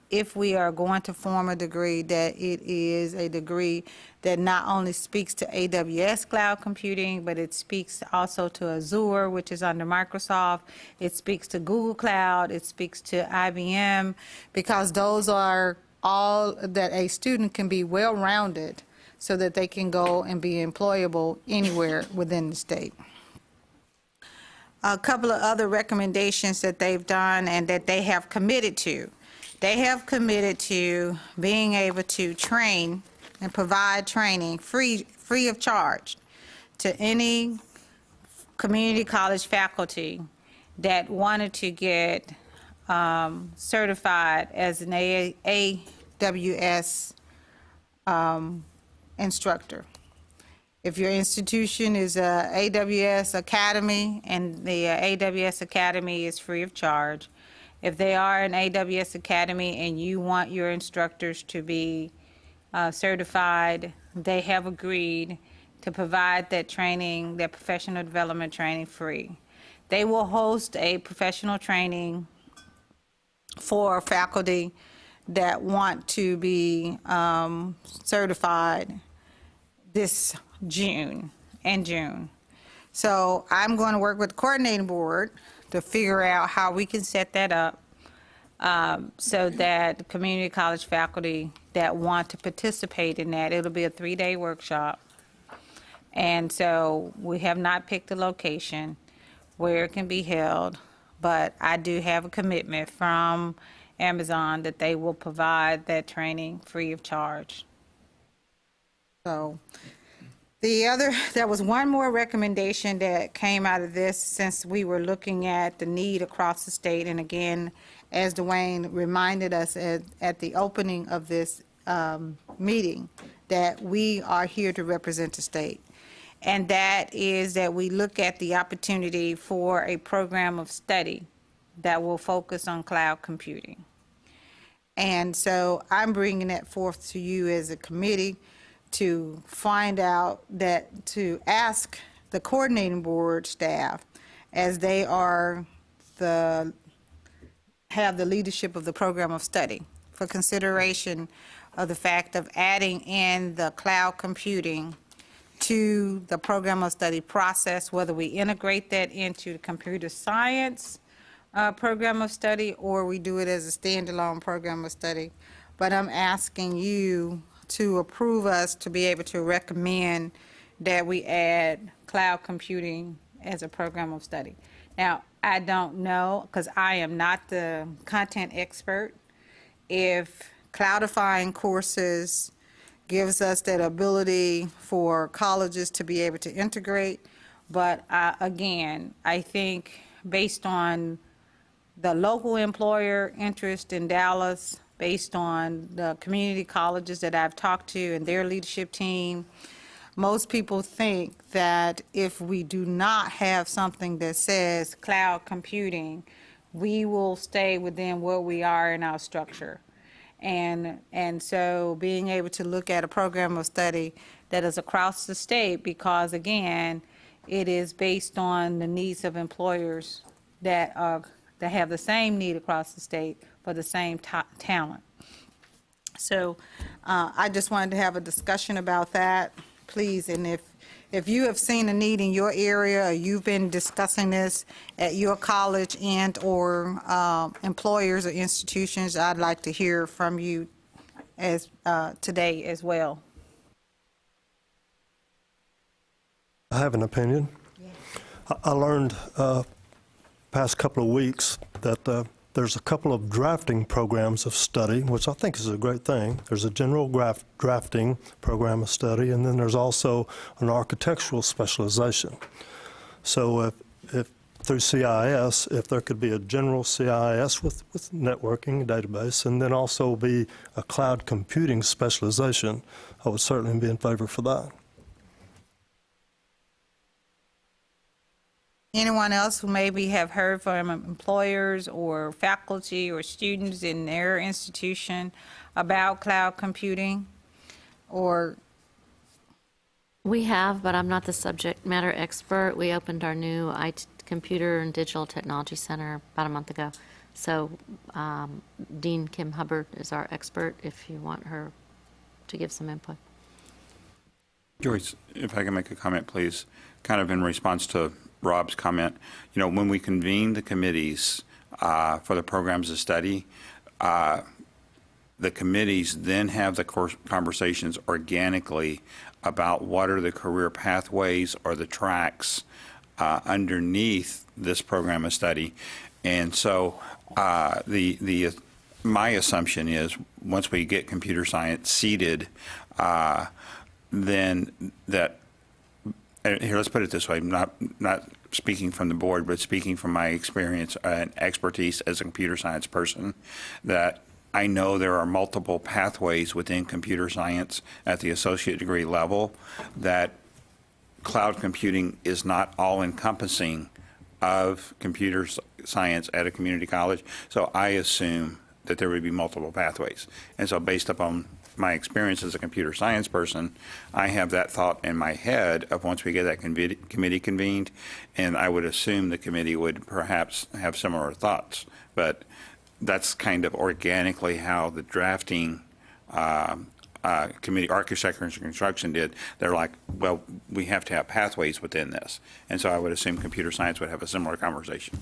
if we are going to form a degree, that it is a degree that not only speaks to AWS cloud computing, but it speaks also to Azure, which is under Microsoft. It speaks to Google Cloud. It speaks to IBM, because those are all that a student can be well-rounded so that they can go and be employable anywhere within the state. A couple of other recommendations that they've done and that they have committed to. They have committed to being able to train and provide training free of charge to any community college faculty that wanted to get certified as an AWS instructor. If your institution is a AWS Academy, and the AWS Academy is free of charge, if they are an AWS Academy and you want your instructors to be certified, they have agreed to provide that training, that professional development training, free. They will host a professional training for faculty that want to be certified this June. So I'm going to work with the coordinating board to figure out how we can set that up so that community college faculty that want to participate in that, it'll be a 3-day workshop. And so we have not picked a location where it can be held, but I do have a commitment from Amazon that they will provide that training free of charge. So there was one more recommendation that came out of this, since we were looking at the need across the state. And again, as Dwayne reminded us at the opening of this meeting, that we are here to represent the state. And that is that we look at the opportunity for a program of study that will focus on cloud computing. And so I'm bringing that forth to you as a committee to find out to ask the coordinating board staff, as they have the leadership of the program of study, for consideration of the fact of adding in the cloud computing to the program of study process, whether we integrate that into the computer science program of study, or we do it as a standalone program of study. But I'm asking you to approve us to be able to recommend that we add cloud computing as a program of study. Now, I don't know, because I am not the content expert, if cloudifying courses gives us that ability for colleges to be able to integrate. But again, I think based on the local employer interest in Dallas, based on the community colleges that I've talked to and their leadership team, most people think that if we do not have something that says cloud computing, we will stay within where we are in our structure. And so being able to look at a program of study that is across the state, because again, it is based on the needs of employers that have the same need across the state for the same talent. So I just wanted to have a discussion about that, please. And if you have seen a need in your area, or you've been discussing this at your college and/or employers or institutions, I'd like to hear from you as today as well. I have an opinion. I learned past couple of weeks that there's a couple of drafting programs of study, which I think is a great thing. There's a general drafting program of study, and then there's also an architectural specialization. So if through CIS, if there could be a general CIS with networking database, and then also be a cloud computing specialization, I would certainly be in favor for that. Anyone else who maybe have heard from employers or faculty or students in their institution about cloud computing? Or We have, but I'm not the subject matter expert. We opened our new Computer and Digital Technology Center about a month ago. So Dean Kim Hubbard is our expert if you want her to give some input. Joyce, if I can make a comment, please, kind of in response to Rob's comment. You know, when we convene the committees for the programs of study, the committees then have the conversations organically about what are the career pathways or the tracks underneath this program of study. And so my assumption is once we get computer science seated, then that, here, let's put it this way, not speaking from the board, but speaking from my experience and expertise as a computer science person, that I know there are multiple pathways within computer science at the associate degree level, that cloud computing is not all-encompassing of computer science at a community college. So I assume that there would be multiple pathways. And so based upon my experience as a computer science person, I have that thought in my head of once we get that committee convened, and I would assume the committee would perhaps have similar thoughts. But that's kind of organically how the drafting committee, architecture and construction did. They're like, well, we have to have pathways within this. And so I would assume computer science would have a similar conversation.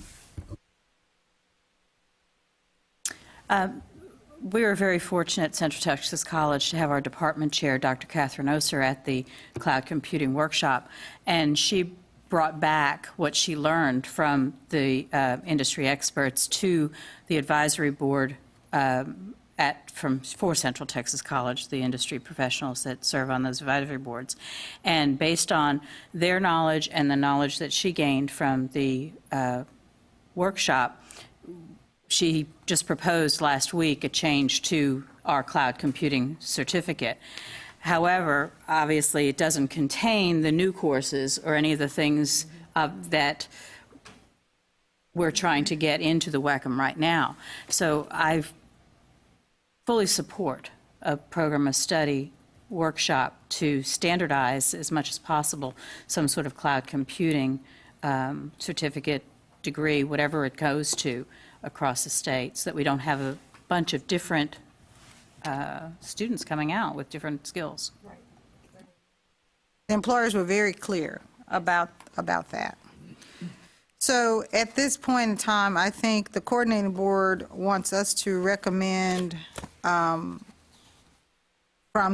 We were very fortunate at Central Texas College to have our department chair, Dr. Catherine Oser, at the cloud computing workshop, and she brought back what she learned from the industry experts to the advisory board for Central Texas College, the industry professionals that serve on those advisory boards. And based on their knowledge and the knowledge that she gained from the workshop, she just proposed last week a change to our cloud computing certificate. However, obviously, it doesn't contain the new courses or any of the things that we're trying to get into the WECM right now. So I fully support a program of study workshop to standardize as much as possible some sort of cloud computing certificate, degree, whatever it goes to, across the state, so that we don't have a bunch of different students coming out with different skills. the employers were very clear about that. So at this point in time, I think the coordinating board wants us to recommend from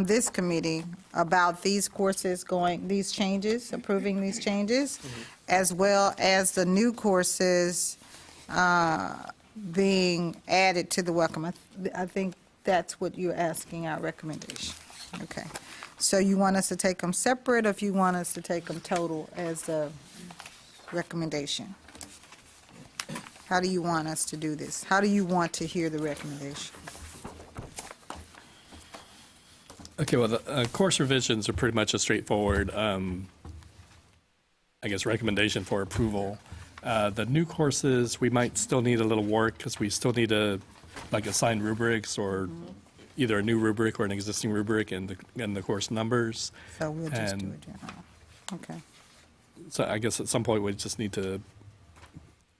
this committee about these courses these changes, approving these changes, as well as the new courses being added to the WECM. I think That's what you're asking our recommendation. Okay. So you want us to take them separate, or if you want us to take them total as a recommendation? How do you want us to do this? How do you want to hear the recommendation? Okay, well, the course revisions are pretty much a straightforward, I guess, recommendation for approval. The new courses, we might still need a little work because we still need to, like, assign rubrics or either a new rubric or an existing rubric and the course numbers. So we'll just do And it general. Okay. so I guess at some point we just need to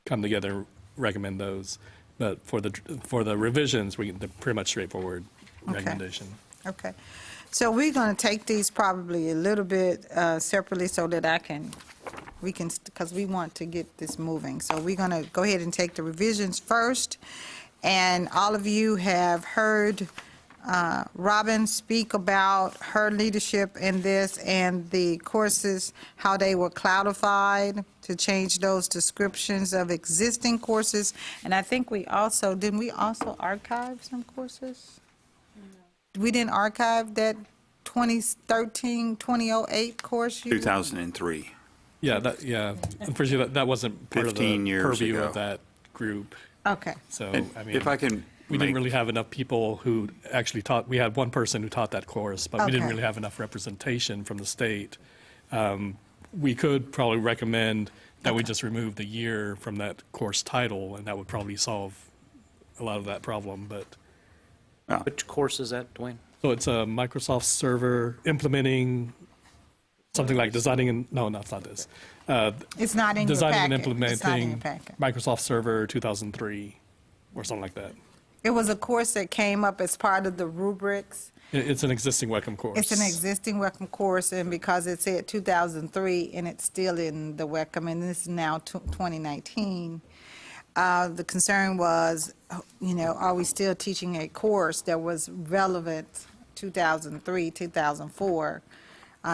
come together and recommend those. But for the revisions, they're pretty much straightforward Okay. recommendation. Okay. So we're going to take these probably a little bit separately so that because we want to get this moving. So we're going to go ahead and take the revisions first. And all of you have heard Robin speak about her leadership in this and the courses, how they were cloudified to change those descriptions of existing courses. And I think didn't we also archive some courses? We didn't archive that 2013, 2008 course? 2003. Yeah, unfortunately, that wasn't part of 15 the years purview ago. of that group. Okay. So, And I mean, if I can we didn't make- really have enough people who actually taught. We had one person who taught that course, but we didn't Okay. really have enough representation from the state. We could probably recommend that we just remove the year from that course title, and that would probably solve a lot of that problem. But Which course is that, Dwayne? so it's a Microsoft server implementing something like designing and no, it's not this. It's not in your Designing and packet. It's not in your implementing packet. Microsoft Server 2003 or something like that. It was a course that came up as part of the rubrics. It's an existing WECM course. It's an existing WECM course, and because it said 2003, and it's still in the WECM, and this is now 2019, the concern was, are we still teaching a course that was relevant 2003, 2004,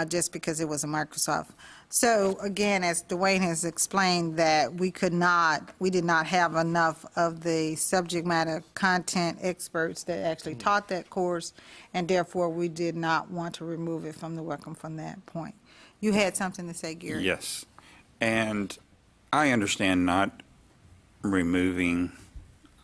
just because it was a Microsoft? So again, as Dwayne has explained, that we did not have enough of the subject matter content experts that actually taught that course, and therefore we did not want to remove it from the WECM from that point. You had something to say, Gary? Yes. And I understand not removing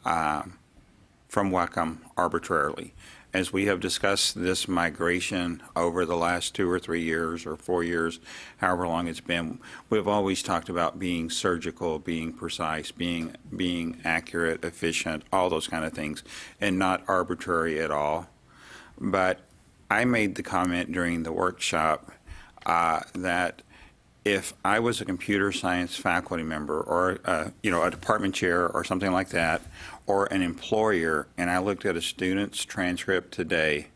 from WECM arbitrarily. As we have discussed this migration over the last 2 or 3 years or 4 years, however long it's been, we've always talked about being surgical, being precise, being accurate, efficient, all those kind of things, and not arbitrary at all. But I made the comment during the workshop that if I was a computer science faculty member or, a department chair or something like that, or an employer, and I looked at a student's transcript today,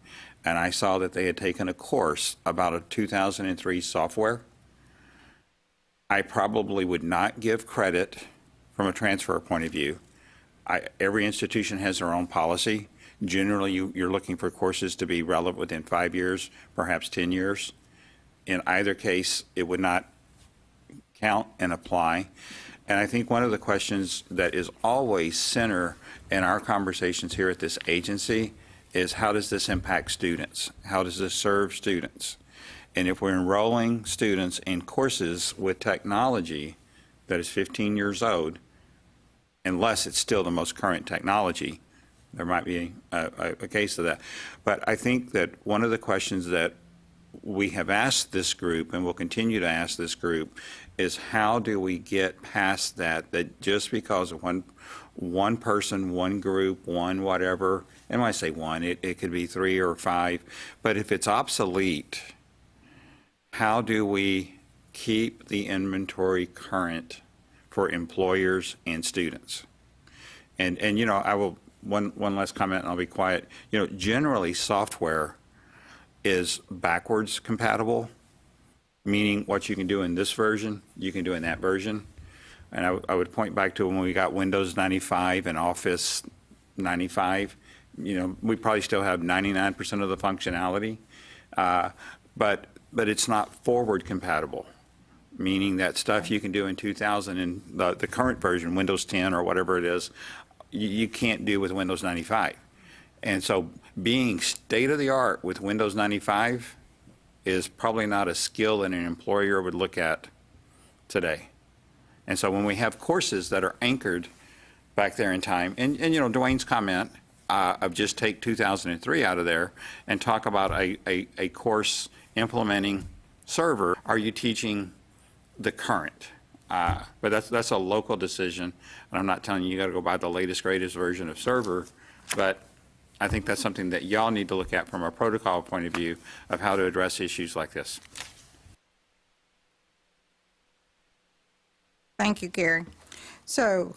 and I saw that they had taken a course about a 2003 software, I probably would not give credit from a transfer point of view. Every institution has their own policy. Generally, you're looking for courses to be relevant within 5 years, perhaps 10 years. In either case, it would not count and apply. And I think one of the questions that is always center in our conversations here at this agency is, how does this impact students? How does this serve students? And if we're enrolling students in courses with technology that is 15 years old, unless it's still the most current technology, there might be a case of that. But I think that one of the questions that we have asked this group and will continue to ask this group is, how do we get past that just because of one person, one group, one whatever, and when I say one, it could be 3 or 5, but if it's obsolete, how do we keep the inventory current for employers and students? And I will, one last comment and I'll be quiet. Generally software is backwards compatible, meaning what you can do in this version, you can do in that version. And I would point back to when we got Windows 95 and Office 95, we probably still have 99% of the functionality, but it's not forward compatible, meaning that stuff you can do in 2000 and the current version, Windows 10 or whatever it is, you can't do with Windows 95. And so being state-of-the-art with Windows 95 is probably not a skill that an employer would look at today. And so when we have courses that are anchored back there in time, and you know, Dwayne's comment of just take 2003 out of there and talk about a course implementing server, are you teaching the current? But that's a local decision, and I'm not telling you got to go buy the latest, greatest version of server, but I think that's something that y'all need to look at from a protocol point of view of how to address issues like this. Thank you, Gary. So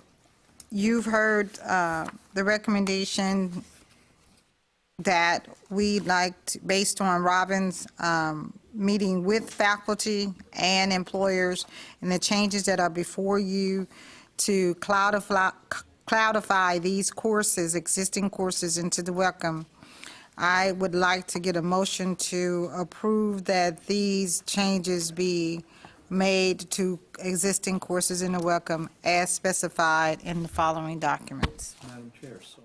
you've heard the recommendation that we liked based on Robin's meeting with faculty and employers and the changes that are before you to cloudify these courses, existing courses, into the WECM. I would like to get a motion to approve that these changes be made to existing courses in the WECM as specified in the following documents. Madam Chair, so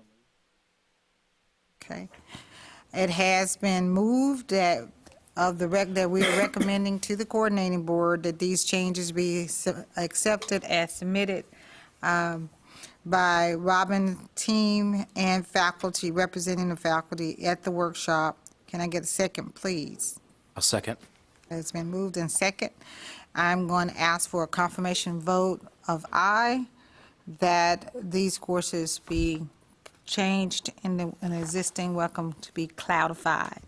Okay. It has been moved that that we are recommending to the coordinating board that these changes be accepted as submitted by Robin team and faculty, representing the faculty at the workshop. Can I get a second, please? A second. It's been moved and second. I'm going to ask for a confirmation vote of aye, that these courses be changed in the existing WECM to be cloudified.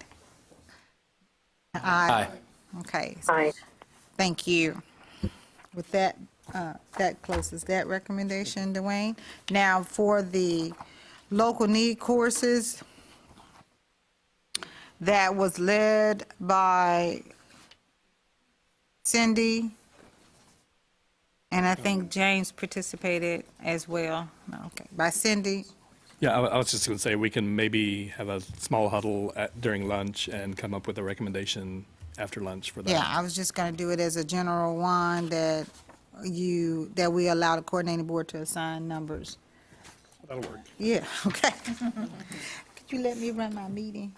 Aye. Okay. Aye. Thank you. With that, that closes that recommendation, Dwayne. Now, for the local need courses, that was led by Cindy, and I think James participated as well. No, okay, by Cindy. Yeah, I was just going to say, we can maybe have a small huddle during lunch and come up with a recommendation after lunch for that. Yeah, I was just going to do it as a general one that we allow the coordinating board to assign numbers. That'll work. Yeah, okay. Could you let me run my meeting?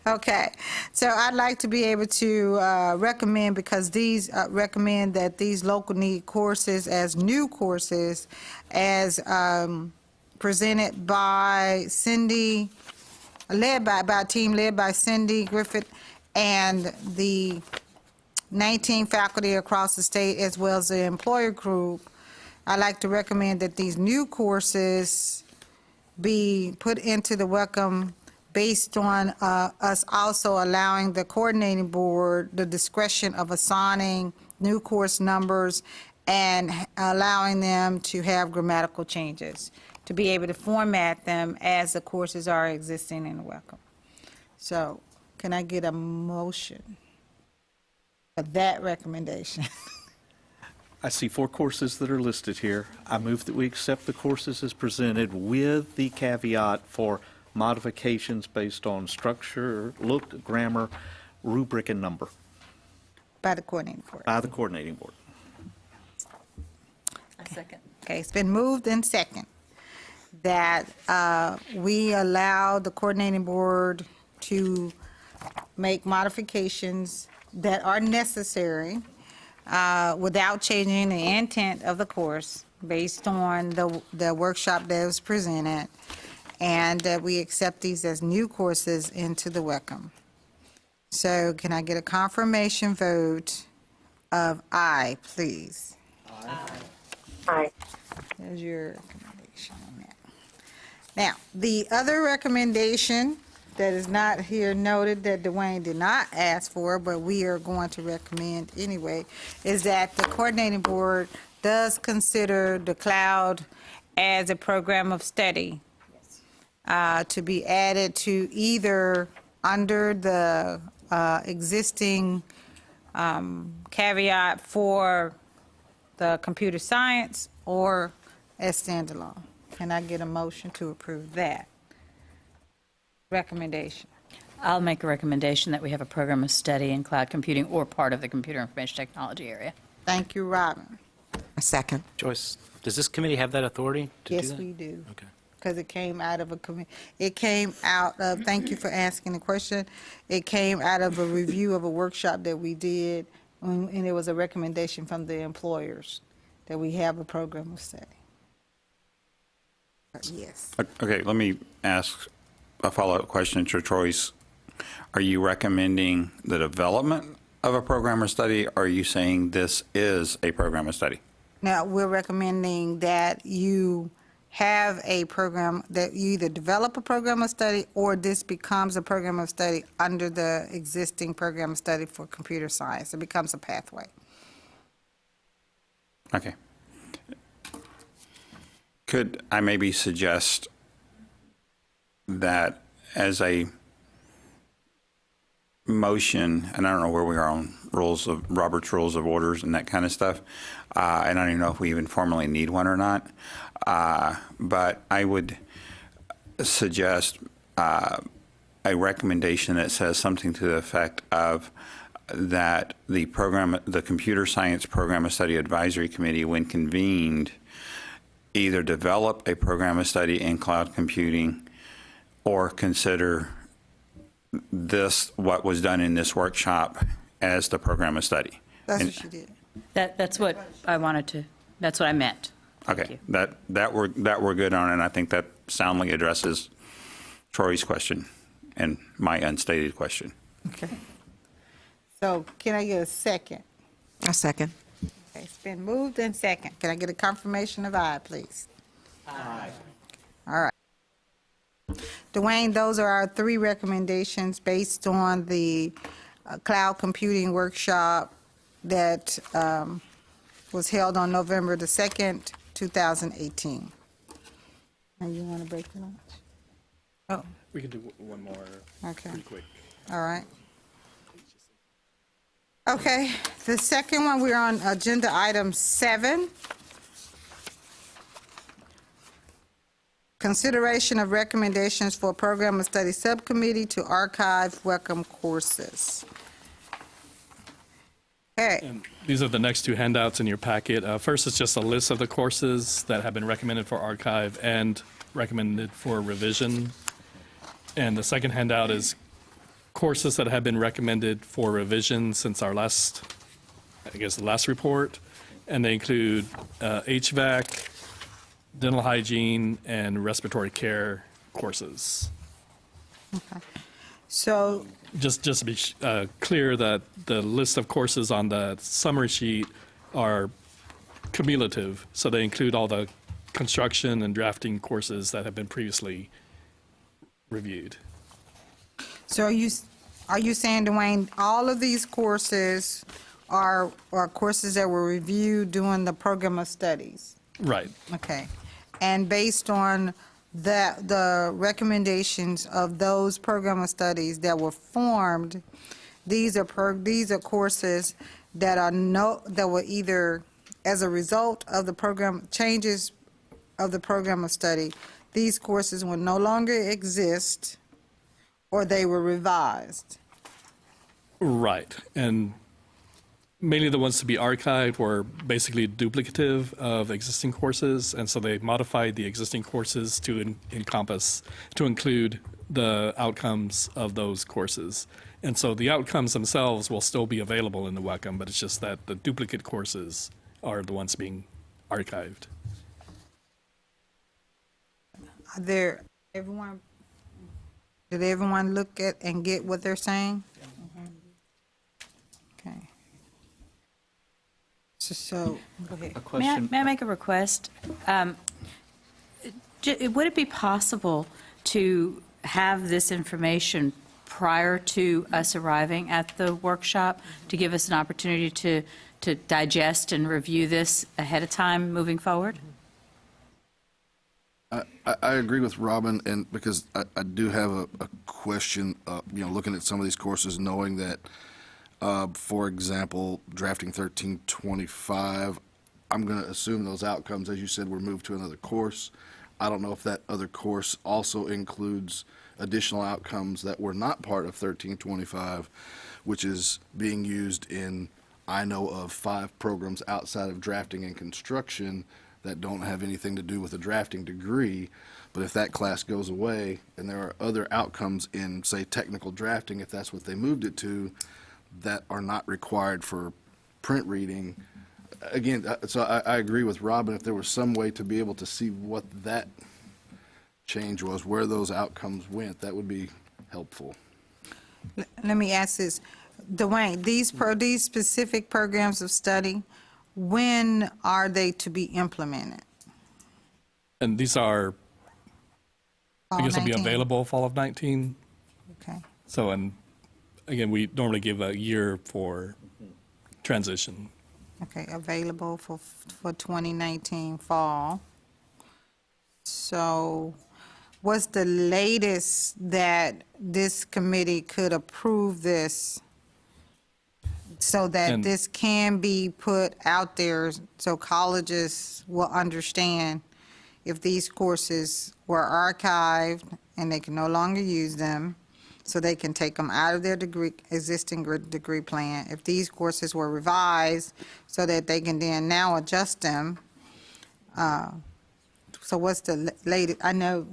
Okay, so I'd like to be able to recommend, because these recommend that these local need courses as new courses as presented by Cindy, led by a team led by Cindy Griffith and the 19 faculty across the state, as well as the employer group. I'd like to recommend that these new courses be put into the WECM based on us also allowing the coordinating board the discretion of assigning new course numbers and allowing them to have grammatical changes, to be able to format them as the courses are existing in the WECM. So can I get a motion for that recommendation? I see 4 courses that are listed here. I move that we accept the courses as presented with the caveat for modifications based on structure, look, grammar, rubric, and number By the coordinating board. by the coordinating board. A second. Okay, it's been moved and second that we allow the coordinating board to make modifications that are necessary without changing the intent of the course based on the workshop that was presented, and that we accept these as new courses into the WECM. So can I get a confirmation vote of aye, please? Aye. There's your recommendation on that. Now, the other recommendation that is not here noted that Dwayne did not ask for, but we are going to recommend anyway, is that the coordinating board does consider the cloud as a program of study to be added to either under the existing caveat for the computer science or as standalone. Can I get a motion to approve that recommendation? I'll make a recommendation that we have a program of study in cloud computing or part of the computer information technology area. Thank you, Robin. A second. Joyce, does this committee have that authority to do Yes, that? we do. Okay. because it came out of it came out of, thank you for asking the question. It came out of a review of a workshop that we did, and it was a recommendation from the employers that we have a program of study. Yes. Okay, let me ask a follow-up question to Troy's. Are you recommending the development of a program or study, or are you saying this is a program or study? Now, we're recommending that you have a program, that you either develop a program of study or this becomes a program of study under the existing program of study for computer science. It becomes a pathway. Okay. Could I maybe suggest that as a motion, and I don't know where we are on Robert's Rules of Orders and that kind of stuff, and I don't even know if we even formally need one or not, but I would suggest a recommendation that says something to the effect of that the Computer Science Program of Study Advisory Committee, when convened, either develop a program of study in cloud computing or consider this, what was done in this workshop, as the program of study. That's what she did. That's what I wanted to, that's what I meant. Okay, that we're good on, and I think that soundly addresses Troy's question and my unstated question. Okay. So can I get a second? A second. Okay, it's been moved and second. Can I get a confirmation of aye, please? Aye. All right. Dwayne, those are our three recommendations based on the cloud computing workshop that was held on November the 2nd, 2018. And you want to break the lunch? Oh, We can do one more okay. pretty quick. All right. Okay, the second one, we're on agenda item 7. Consideration of recommendations for program of study subcommittee to archive WECM courses. Okay, And these are the next two handouts in your packet. First is just a list of the courses that have been recommended for archive and recommended for revision. And the second handout is courses that have been recommended for revision since our last, the last report. And they include HVAC, dental hygiene, and respiratory care courses. so, Just to be clear, that the list of courses on the summary sheet are cumulative, so they include all the construction and drafting courses that have been previously reviewed. so are you saying, Dwayne, all of these courses are courses that were reviewed during the program of studies? Right. Okay. And based on the recommendations of those program of studies that were formed, these are courses that were either as a result of the program changes of the program of study, these courses will no longer exist, or they were revised. Right. And mainly the ones to be archived were basically duplicative of existing courses, and so they modified the existing courses to include the outcomes of those courses. And so the outcomes themselves will still be available in the WECM, but it's just that the duplicate courses are the ones being archived. Did everyone look at and get what they're saying? Okay. So, go ahead. A question. May I make a request? Would it be possible to have this information prior to us arriving at the workshop, to give us an opportunity to digest and review this ahead of time moving forward? I agree with Robin, and because I do have a question, looking at some of these courses, knowing that, for example, drafting 1325, I'm going to assume those outcomes, as you said, were moved to another course. I don't know if that other course also includes additional outcomes that were not part of 1325, which is being used in, I know of 5 programs outside of drafting and construction that don't have anything to do with a drafting degree. But if that class goes away and there are other outcomes in, say, technical drafting, if that's what they moved it to, that are not required for print reading. Again, so I agree with Robin, if there was some way to be able to see what that change was, where those outcomes went, that would be helpful. Let me ask this, Dwayne, these specific programs of study, when are they to be implemented? And these are, I Fall guess they'll be 19? available fall of 19. Okay, So, and again, we normally give a year for transition. okay, available for 2019 fall. So what's the latest that this committee could approve this so that And- this can be put out there so colleges will understand if these courses were archived and they can no longer use them, so they can take them out of their existing degree plan. If these courses were revised, so that they can then now adjust them. So what's the latest? I know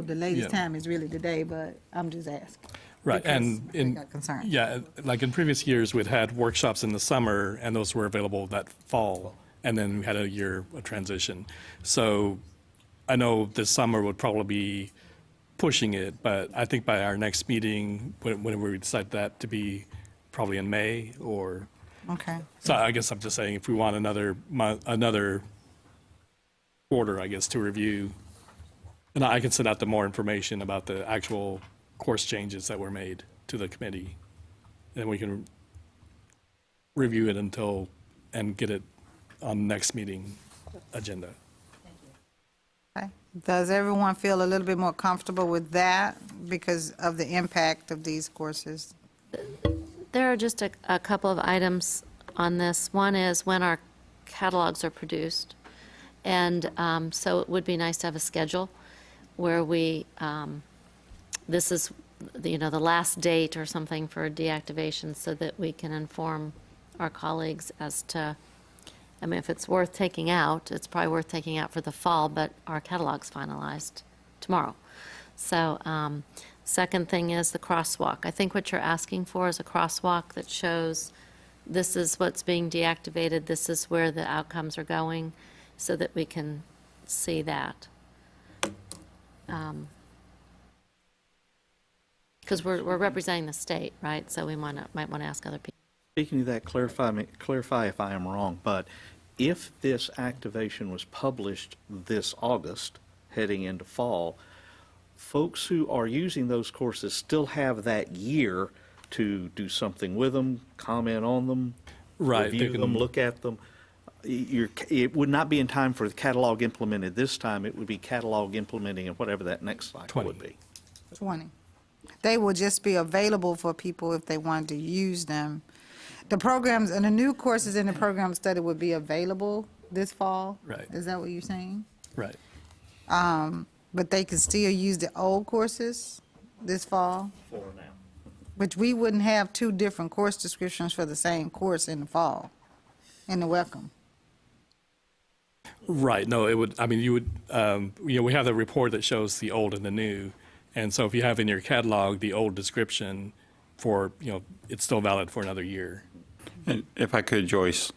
the latest Yeah. time is really today, but I'm just asking. Right, because and I in, got concerned. yeah, like in previous years, we'd had workshops in the summer, and those were available that fall, and then we had a year of transition. So I know this summer would probably be pushing it, but I think by our next meeting, when we decide that to be probably in May, or, Okay, so I guess I'm just saying, if we want another another quarter, I guess, to review, and I can send out the more information about the actual course changes that were made to the committee. And we can review it and get it on next meeting agenda. okay. Does everyone feel a little bit more comfortable with that because of the impact of these courses? There are just a couple of items on this. One is when our catalogs are produced. And so it would be nice to have a schedule where we, this is, the last date or something for deactivation so that we can inform our colleagues as to, I mean, if it's worth taking out, it's probably worth taking out for the fall, but our catalog's finalized tomorrow. So, second thing is the crosswalk. I think what you're asking for is a crosswalk that shows this is what's being deactivated, this is where the outcomes are going, so that we can see that. Because we're representing the state, right? So we might want to ask other people. Speaking of that, clarify if I am wrong, but if this activation was published this August, heading into fall, folks who are using those courses still have that year to do something with them, comment on them, Right, they review them, can- look at them. It would not be in time for the catalog implemented this time. It would be catalog implementing and whatever that next cycle would 20. be. 20. They will just be available for people if they wanted to use them. The programs and the new courses in the program study would be available this fall? Right. Is that what you're saying? Right. But they can still use the old courses this fall? For now. Which we wouldn't have two different course descriptions for the same course in the fall, in the welcome. Right, no, it would, I mean, you would, we have the report that shows the old and the new. And so if you have in your catalog the old description for, it's still valid for another year. And if I could, Joyce,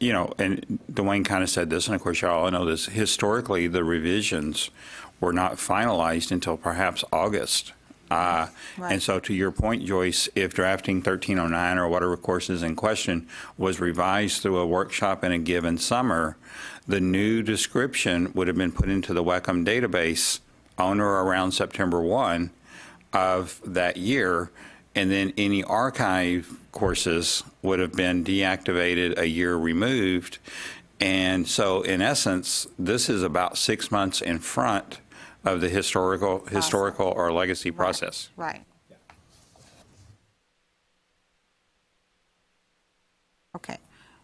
and Dwayne kind of said this, and of course y'all all know this, historically, the revisions were not finalized until perhaps August. And so to your point, Joyce, if drafting 1309 or whatever course is in question was revised through a workshop in a given summer, the new description would have been put into the WECM database on or around September 1 of that year, and then any archive courses would have been deactivated a year removed. And so in essence, this is about 6 months in front of the historical or legacy process. Right. Okay.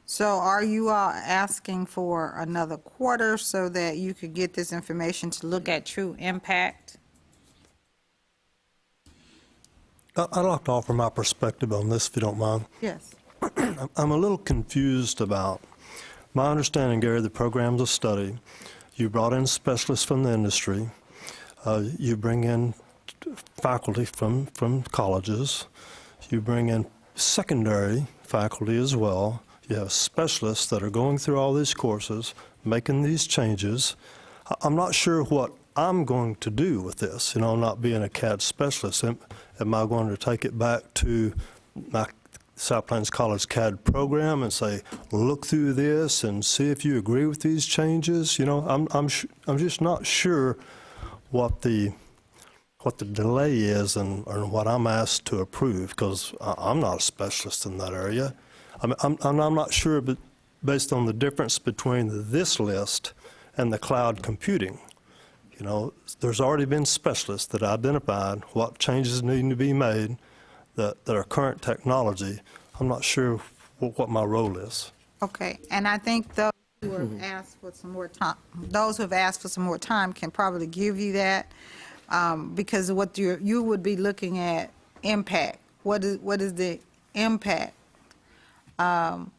So are you all asking for another quarter so that you could get this information to look at true impact? I'd like to offer my perspective on this, if you don't mind. Yes. I'm a little confused about My understanding, Gary, the programs of study, you brought in specialists from the industry, you bring in faculty from colleges, you bring in secondary faculty as well, you have specialists that are going through all these courses, making these changes. I'm not sure what I'm going to do with this, not being a CAD specialist. Am I going to take it back to my South Plains College CAD program and say, look through this and see if you agree with these changes? I'm just not sure what the delay is and what I'm asked to approve, because I'm not a specialist in that area. I'm not sure, but based on the difference between this list and the cloud computing. There's already been specialists that identified what changes need to be made that are current technology. I'm not sure what my role is. Okay, and I think those who have asked for some more time, can probably give you that, because what you would be looking at impact. What is the impact on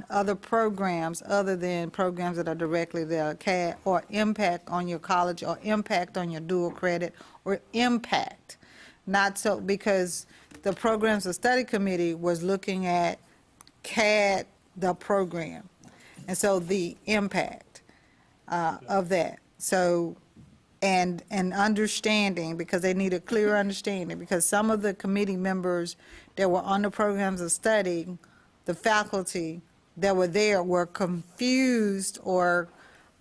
other programs other than programs that are directly there, CAD, or impact on your college, or impact on your dual credit, or impact. Not so, because the Programs of Study Committee was looking at CAD, the program, and so the impact of that. So, and understanding, because they need a clear understanding, because some of the committee members that were on the Programs of Study, the faculty that were there, were confused or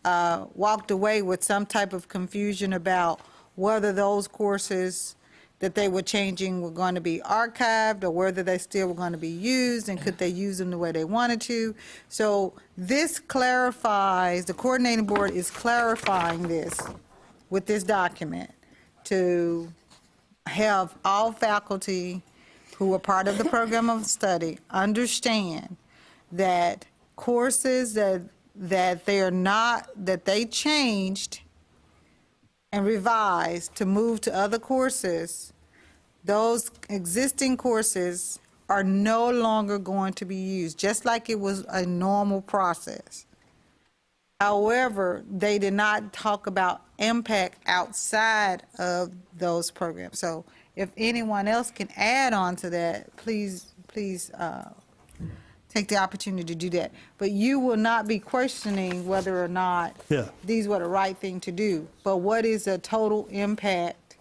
walked away with some type of confusion about whether those courses that they were changing were going to be archived, or whether they still were going to be used, and could they use them the way they wanted to. So this clarifies, the coordinating board is clarifying this with this document to have all faculty who are part of the program of study understand that courses that they changed and revised to move to other courses, those existing courses are no longer going to be used, just like it was a normal process. However, they did not talk about impact outside of those programs. So if anyone else can add on to that, please take the opportunity to do that. But you will not be questioning whether or not these were the right thing to do. But what is the total impact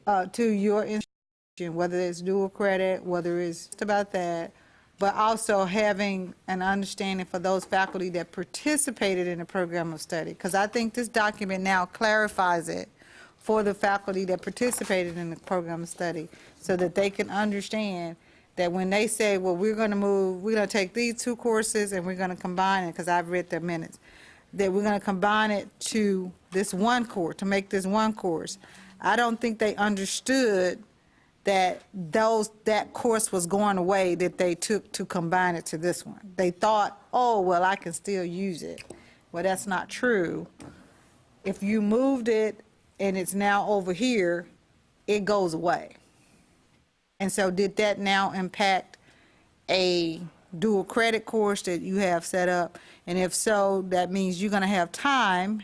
to your institution, whether it's dual credit, whether it's just about that, but also having an understanding for those faculty that participated in the program of study. Because I think this document now clarifies it for the faculty that participated in the program of study, so that they can understand that when they say, well, we're going to take these two courses and we're going to combine it, because I've read their minutes, that we're going to combine it to this one course, to make this one course. I don't think they understood that that course was going away that they took to combine it to this one. They thought, oh, well, I can still use it. Well, that's not true. If you moved it and it's now over here, it goes away. And so did that now impact a dual credit course that you have set up? And if so, that means you're going to have time,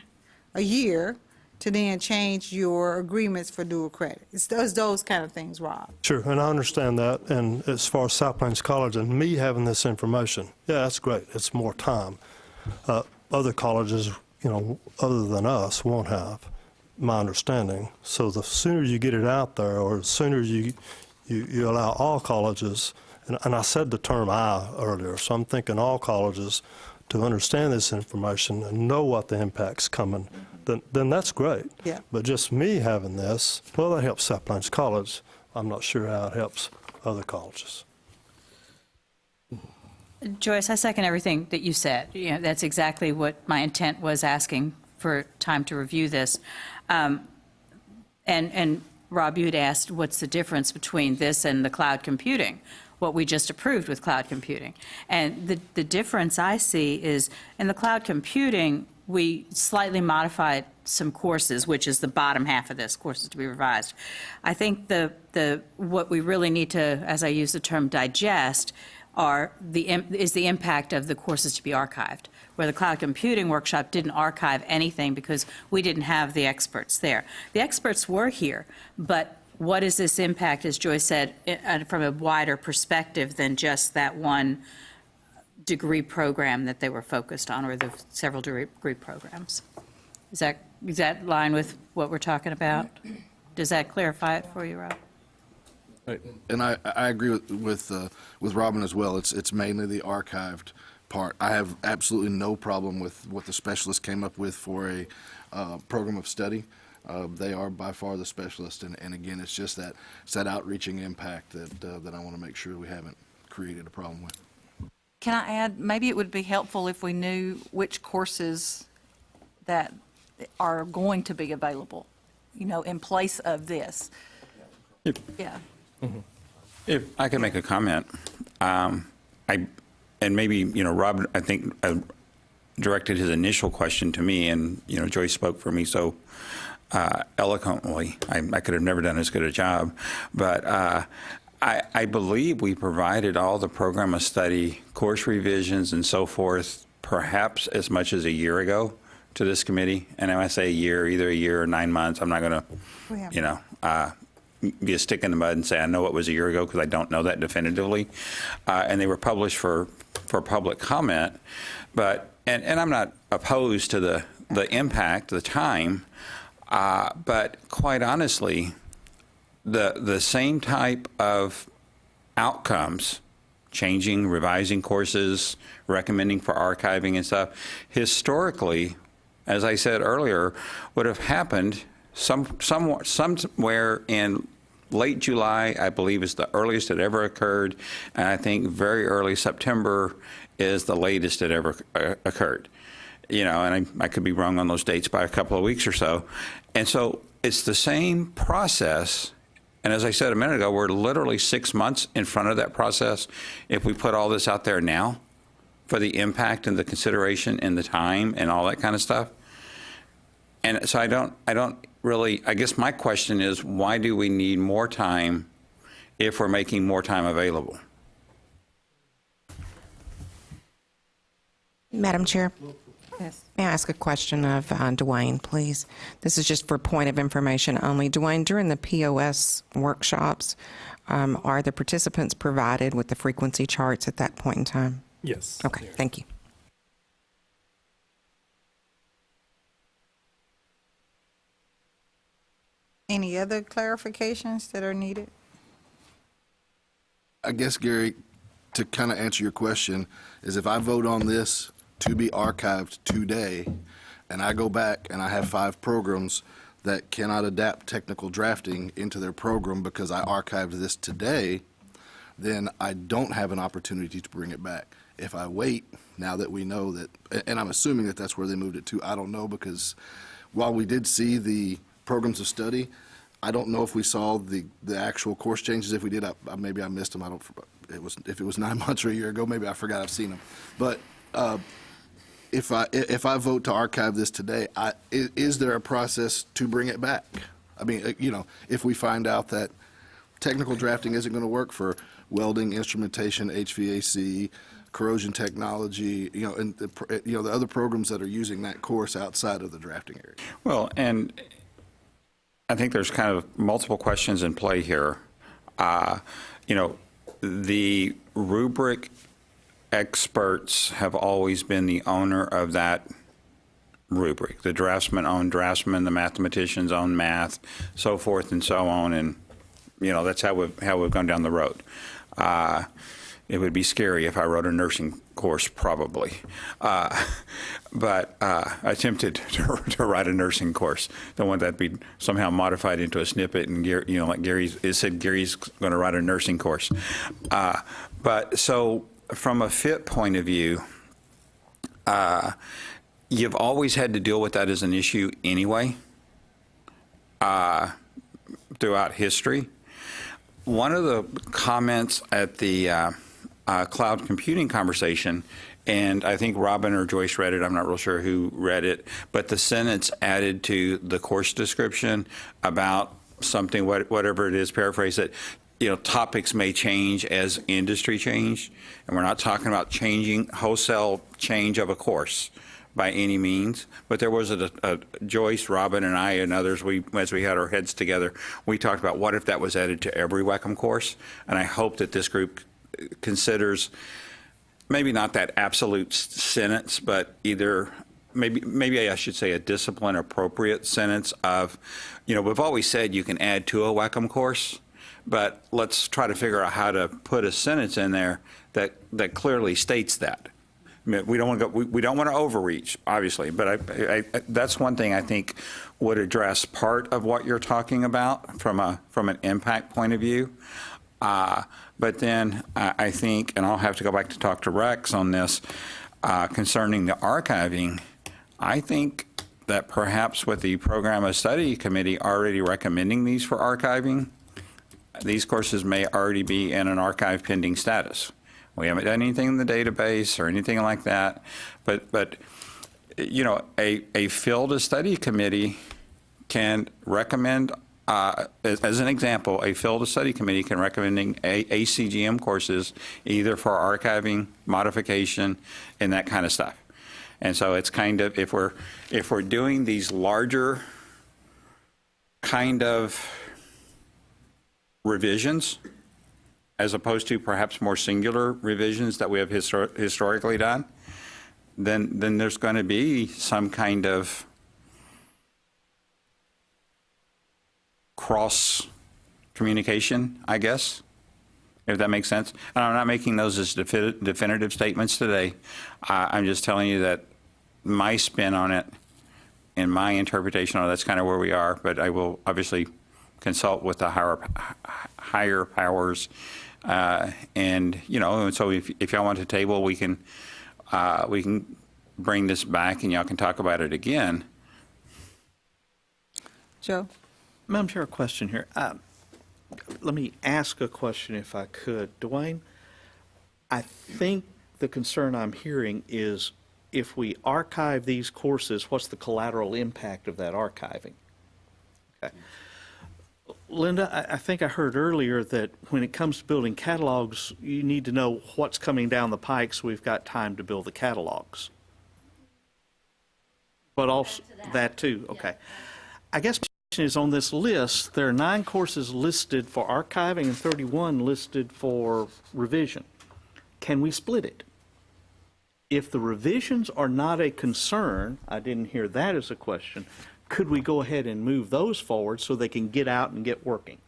a year, to then change your agreements for dual credit. It's those kind of things, Rob. Sure, and I understand that. And as far as South Plains College and me having this information, yeah, that's great. It's more time. Other colleges, other than us, won't have, my understanding. So the sooner you get it out there, or the sooner you allow all colleges, and I said the term "I" earlier, so I'm thinking all colleges, to understand this information and know what the impact's coming, then that's great. Yeah. But just me having this, well, that helps South Plains College. I'm not sure how it helps other colleges. Joyce, I second everything that you said. That's exactly what my intent was, asking for time to review this. And Rob, you had asked what's the difference between this and the cloud computing, what we just approved with cloud computing. And the difference I see is in the cloud computing, we slightly modified some courses, which is the bottom half of this, courses to be revised. I think what we really need to, as I use the term, digest, is the impact of the courses to be archived, where the cloud computing workshop didn't archive anything because we didn't have the experts there. The experts were here, but what is this impact, as Joyce said, from a wider perspective than just that one degree program that they were focused on, or the several degree programs? Is that line with what we're talking about? Does that clarify it for you, Rob? Right. And I agree with Robin as well. It's mainly the archived part. I have absolutely no problem with what the specialist came up with for a program of study. They are by far the specialist, and again, it's just that outreaching impact that I want to make sure we haven't created a problem with. Can I add, maybe it would be helpful if we knew which courses that are going to be available, in place of this. Yeah. If I could make a comment, and maybe, Rob, I think, directed his initial question to me, and, Joyce spoke for me so eloquently. I could have never done as good a job. But I believe we provided all the program of study, course revisions, and so forth, perhaps as much as a year ago to this committee. And when I say a year, either a year or 9 months, I'm not going to, be a stick in the mud and say I know it was a year ago, because I don't know that definitively. And they were published for public comment. But and I'm not opposed to the impact, the time, but quite honestly, the same type of outcomes, changing, revising courses, recommending for archiving and stuff, historically, as I said earlier, would have happened somewhere in late July, I believe, is the earliest it ever occurred, and I think very early September is the latest it ever occurred. And I could be wrong on those dates by a couple of weeks or so. And so it's the same process. And as I said a minute ago, we're literally 6 months in front of that process if we put all this out there now for the impact and the consideration and the time and all that kind of stuff. And so I don't really, I guess my question is, why do we need more time if we're making more time available? Madam Chair, Yes. may I ask a question of Dwayne, please? This is just for point of information only. Dwayne, during the POS workshops, are the participants provided with the frequency charts at that point in time? Yes. Okay, thank you. Any other clarifications that are needed? I guess, Gary, to kind of answer your question, is if I vote on this to be archived today, and I go back and I have 5 programs that cannot adapt technical drafting into their program because I archived this today, then I don't have an opportunity to bring it back. If I wait, now that we know that, and I'm assuming that that's where they moved it to, I don't know, because while we did see the programs of study, I don't know if we saw the actual course changes. If we did, maybe I missed them. If it was 9 months or a year ago, maybe I forgot I've seen them. But if I vote to archive this today, is there a process to bring it back? I mean, if we find out that technical drafting isn't going to work for welding, instrumentation, HVAC, corrosion technology, and the other programs that are using that course outside of the drafting area. Well, and I think there's kind of multiple questions in play here. The rubric experts have always been the owner of that rubric. The draftsmen own draftsmen, the mathematicians own math, so forth and so on, and that's how we've gone down the road. It would be scary if I wrote a nursing course, probably. But I attempted to write a nursing course, the one that'd be somehow modified into a snippet, and like Gary's going to write a nursing course. But so from a fit point of view, you've always had to deal with that as an issue anyway, throughout history. One of the comments at the cloud computing conversation, and I think Robin or Joyce read it, I'm not real sure who read it, but the sentence added to the course description about something, whatever it is, paraphrase it, topics may change as industry change, and we're not talking about wholesale change of a course by any means. But there was a Joyce, Robin, and I, and others, as we had our heads together, we talked about what if that was added to every WECM course, and I hope that this group considers maybe not that absolute sentence, but either maybe I should say a discipline appropriate sentence of, we've always said you can add to a WECM course, but let's try to figure out how to put a sentence in there that clearly states that. I mean, we don't want to we don't want to overreach, obviously, but that's one thing I think would address part of what you're talking about from an impact point of view. But then I think, and I'll have to go back to talk to Rex on this, concerning the archiving, I think that perhaps with the Program of Study Committee already recommending these for archiving, these courses may already be in an archive pending status. We haven't done anything in the database or anything like that, but a field of study committee can recommend, as an example, a field of study committee can recommend ACGM courses either for archiving, modification, and that kind of stuff. And so it's kind of, if we're doing these larger kind of revisions, as opposed to perhaps more singular revisions that we have historically done, then there's going to be some kind of cross communication, I guess, if that makes sense. And I'm not making those as definitive statements today. I'm just telling you that my spin on it and my interpretation of that's kind of where we are, but I will obviously consult with the higher powers. And so if y'all want to table, we can bring this back and y'all can talk about it again. Joe? Madam Chair, a question here. Let me ask a question if I could. Dwayne, I think the concern I'm hearing is if we archive these courses, what's the collateral impact of that archiving? Okay. Linda, I think I heard earlier that when it comes to building catalogs, you need to know what's coming down the pike so we've got time to build the catalogs. But also that too, okay. I guess my question is on this list, there are 9 courses listed for archiving and 31 listed for revision. Can we split it? If the revisions are not a concern, I didn't hear that as a question, could we go ahead and move those forward so they can get out and get working?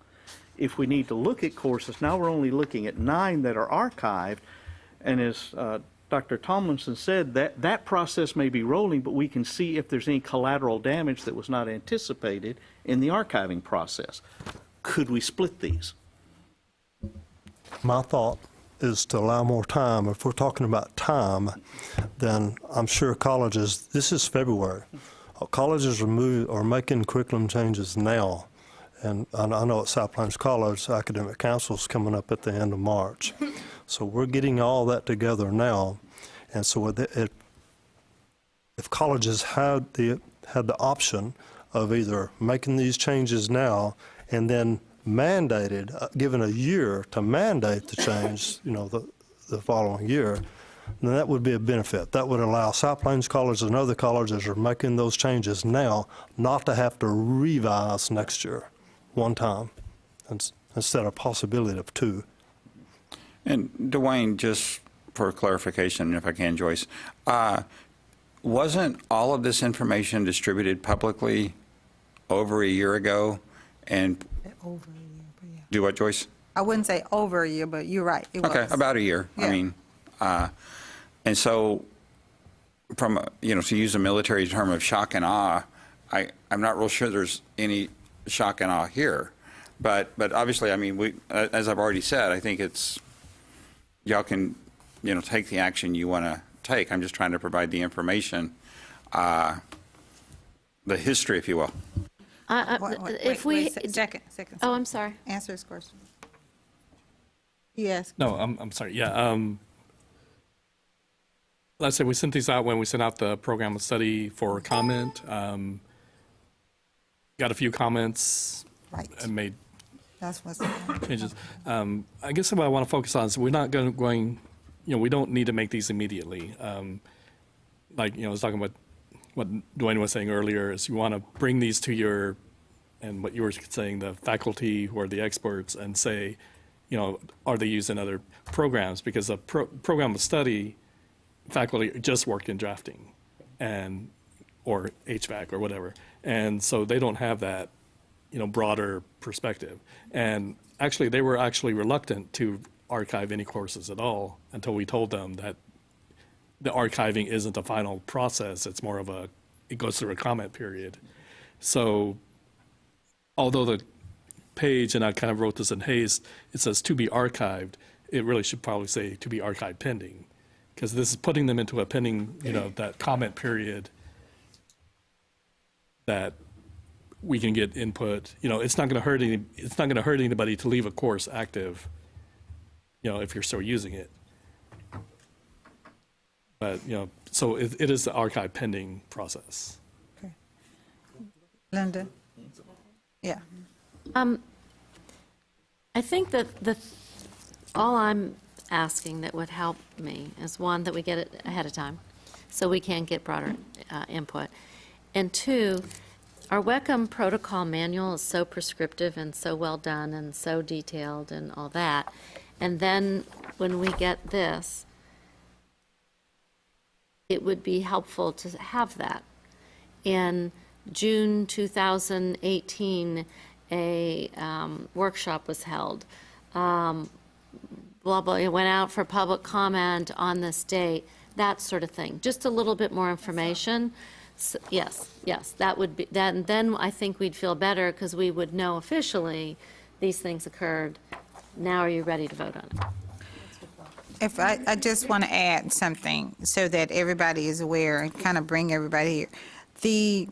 If we need to look at courses, now we're only looking at 9 that are archived, and as Dr. Tomlinson said, that process may be rolling, but we can see if there's any collateral damage that was not anticipated in the archiving process. Could we split these? My thought is to allow more time. If we're talking about time, then I'm sure colleges, this is February. Colleges are making curriculum changes now. And I know at South Plains College, Academic Council is coming up at the end of March. So we're getting all that together now. And so if colleges had the option of either making these changes now and then mandated, given a year to mandate the change, the following year, then that would be a benefit. That would allow South Plains College and other colleges that are making those changes now not to have to revise next year one time instead of possibility of 2. And Dwayne, just for clarification, if I can, Joyce, wasn't all of this information distributed publicly over a year ago? And Over a year, but yeah. do what, Joyce? I wouldn't say over a year, but you're right. It Okay, was. about a year. Yeah. I mean, and so from, to use a military term of shock and awe, I'm not real sure there's any shock and awe here. But obviously, I mean, as I've already said, I think y'all can, take the action you want to take. I'm just trying to provide the information, the history, if you will. Second. Oh, I'm sorry. Answer his question. Yes. No, I'm sorry. Yeah. Let's say we sent these out when we sent out the program of study for comment. Got a few comments. Right. And made That's what's. changes. I guess what I want to focus on is we're not going, we don't need to make these immediately. Like, I was talking about what Dwayne was saying earlier, is you want to bring these to your, and what you were saying, the faculty who are the experts, and say, are they used in other programs? Because a program of study, faculty just worked in drafting or HVAC or whatever. And so they don't have that, broader perspective. And actually, they were actually reluctant to archive any courses at all until we told them that the archiving isn't a final process. It's more of it goes through a comment period. So although the page, and I kind of wrote this in haste, it says to be archived, it really should probably say to be archived pending, because this is putting them into a pending, that comment period that we can get input. It's not going to hurt anybody to leave a course active, if you're still using it. But, so it is the archive pending process. Okay. Linda? Yeah. I think that all I'm asking that would help me is, one, that we get it ahead of time so we can get broader input. And two, our WECM protocol manual is so prescriptive and so well done and so detailed and all that. And then when we get this, it would be helpful to have that. In June 2018, a workshop was held. Blah, blah, it went out for public comment on this date, that sort of thing. Just a little bit more information. So, yes, that would be, that, and then I think we'd feel better because we would know officially these things occurred. Now are you ready to vote on it? If I just want to add something so that everybody is aware and kind of bring everybody here.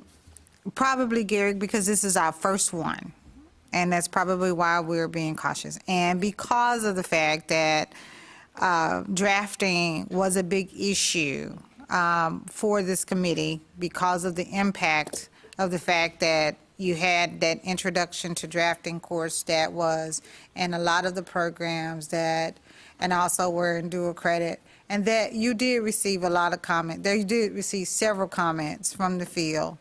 Probably, Gary, because this is our first one, and that's probably why we're being cautious. And because of the fact that drafting was a big issue for this committee, because of the impact of the fact that you had that introduction to drafting course that was in a lot of the programs that, and also were in dual credit, and that you did receive a lot of comment. There you did receive several comments from the field.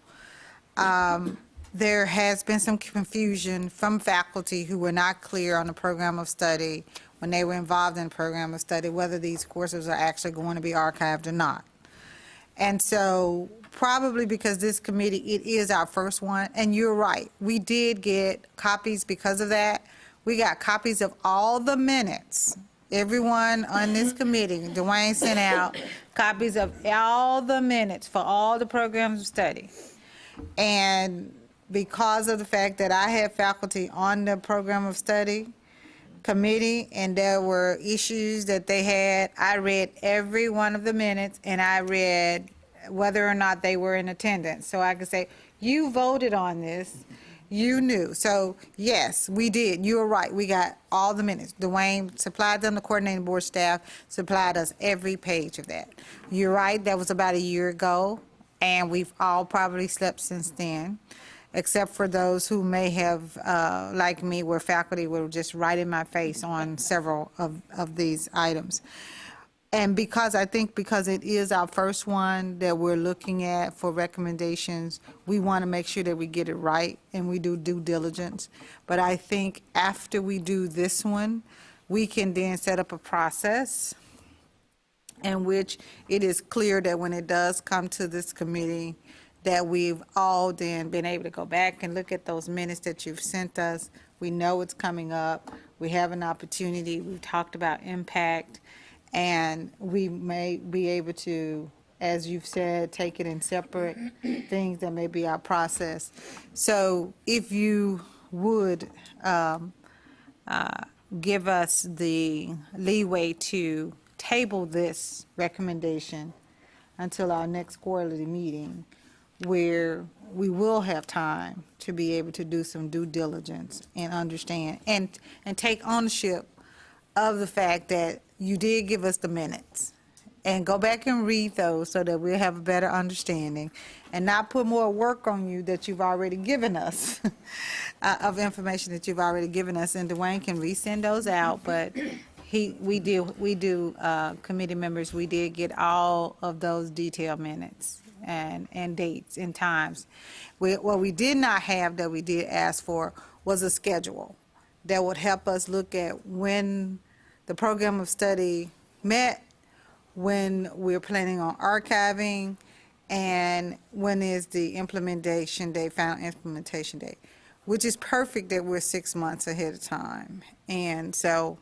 There has been some confusion from faculty who were not clear on the program of study when they were involved in the program of study, whether these courses are actually going to be archived or not. And so probably because this committee, it is our first one, and you're right, we did get copies because of that. We got copies of all the minutes. Everyone on this committee, Dwayne sent out copies of all the minutes for all the programs of study. And because of the fact that I had faculty on the program of study committee and there were issues that they had, I read every one of the minutes and I read whether or not they were in attendance. So I could say, you voted on this, you knew. So yes, we did. You were right. We got all the minutes. Dwayne supplied them, the coordinating board staff supplied us every page of that. You're right, that was about a year ago. And we've all probably slept since then, except for those who may have, like me, where faculty were just right in my face on several of these items. And because it is our first one that we're looking at for recommendations, we want to make sure that we get it right and we do due diligence. But I think after we do this one, we can then set up a process in which it is clear that when it does come to this committee, that we've all then been able to go back and look at those minutes that you've sent us. We know it's coming up. We have an opportunity. We've talked about impact, and we may be able to, as you've said, take it in separate things that may be our process. So if you would give us the leeway to table this recommendation until our next quarterly meeting, where we will have time to be able to do some due diligence and understand and take ownership of the fact that you did give us the minutes and go back and read those so that we'll have a better understanding and not put more work on you that you've already given us, of information that you've already given us. And Dwayne can resend those out, but committee members, we did get all of those detailed minutes and dates and times. What we did not have that we did ask for was a schedule that would help us look at when the program of study met, when we're planning on archiving, and when is the implementation date, final implementation date, which is perfect that we're 6 months ahead of time. And so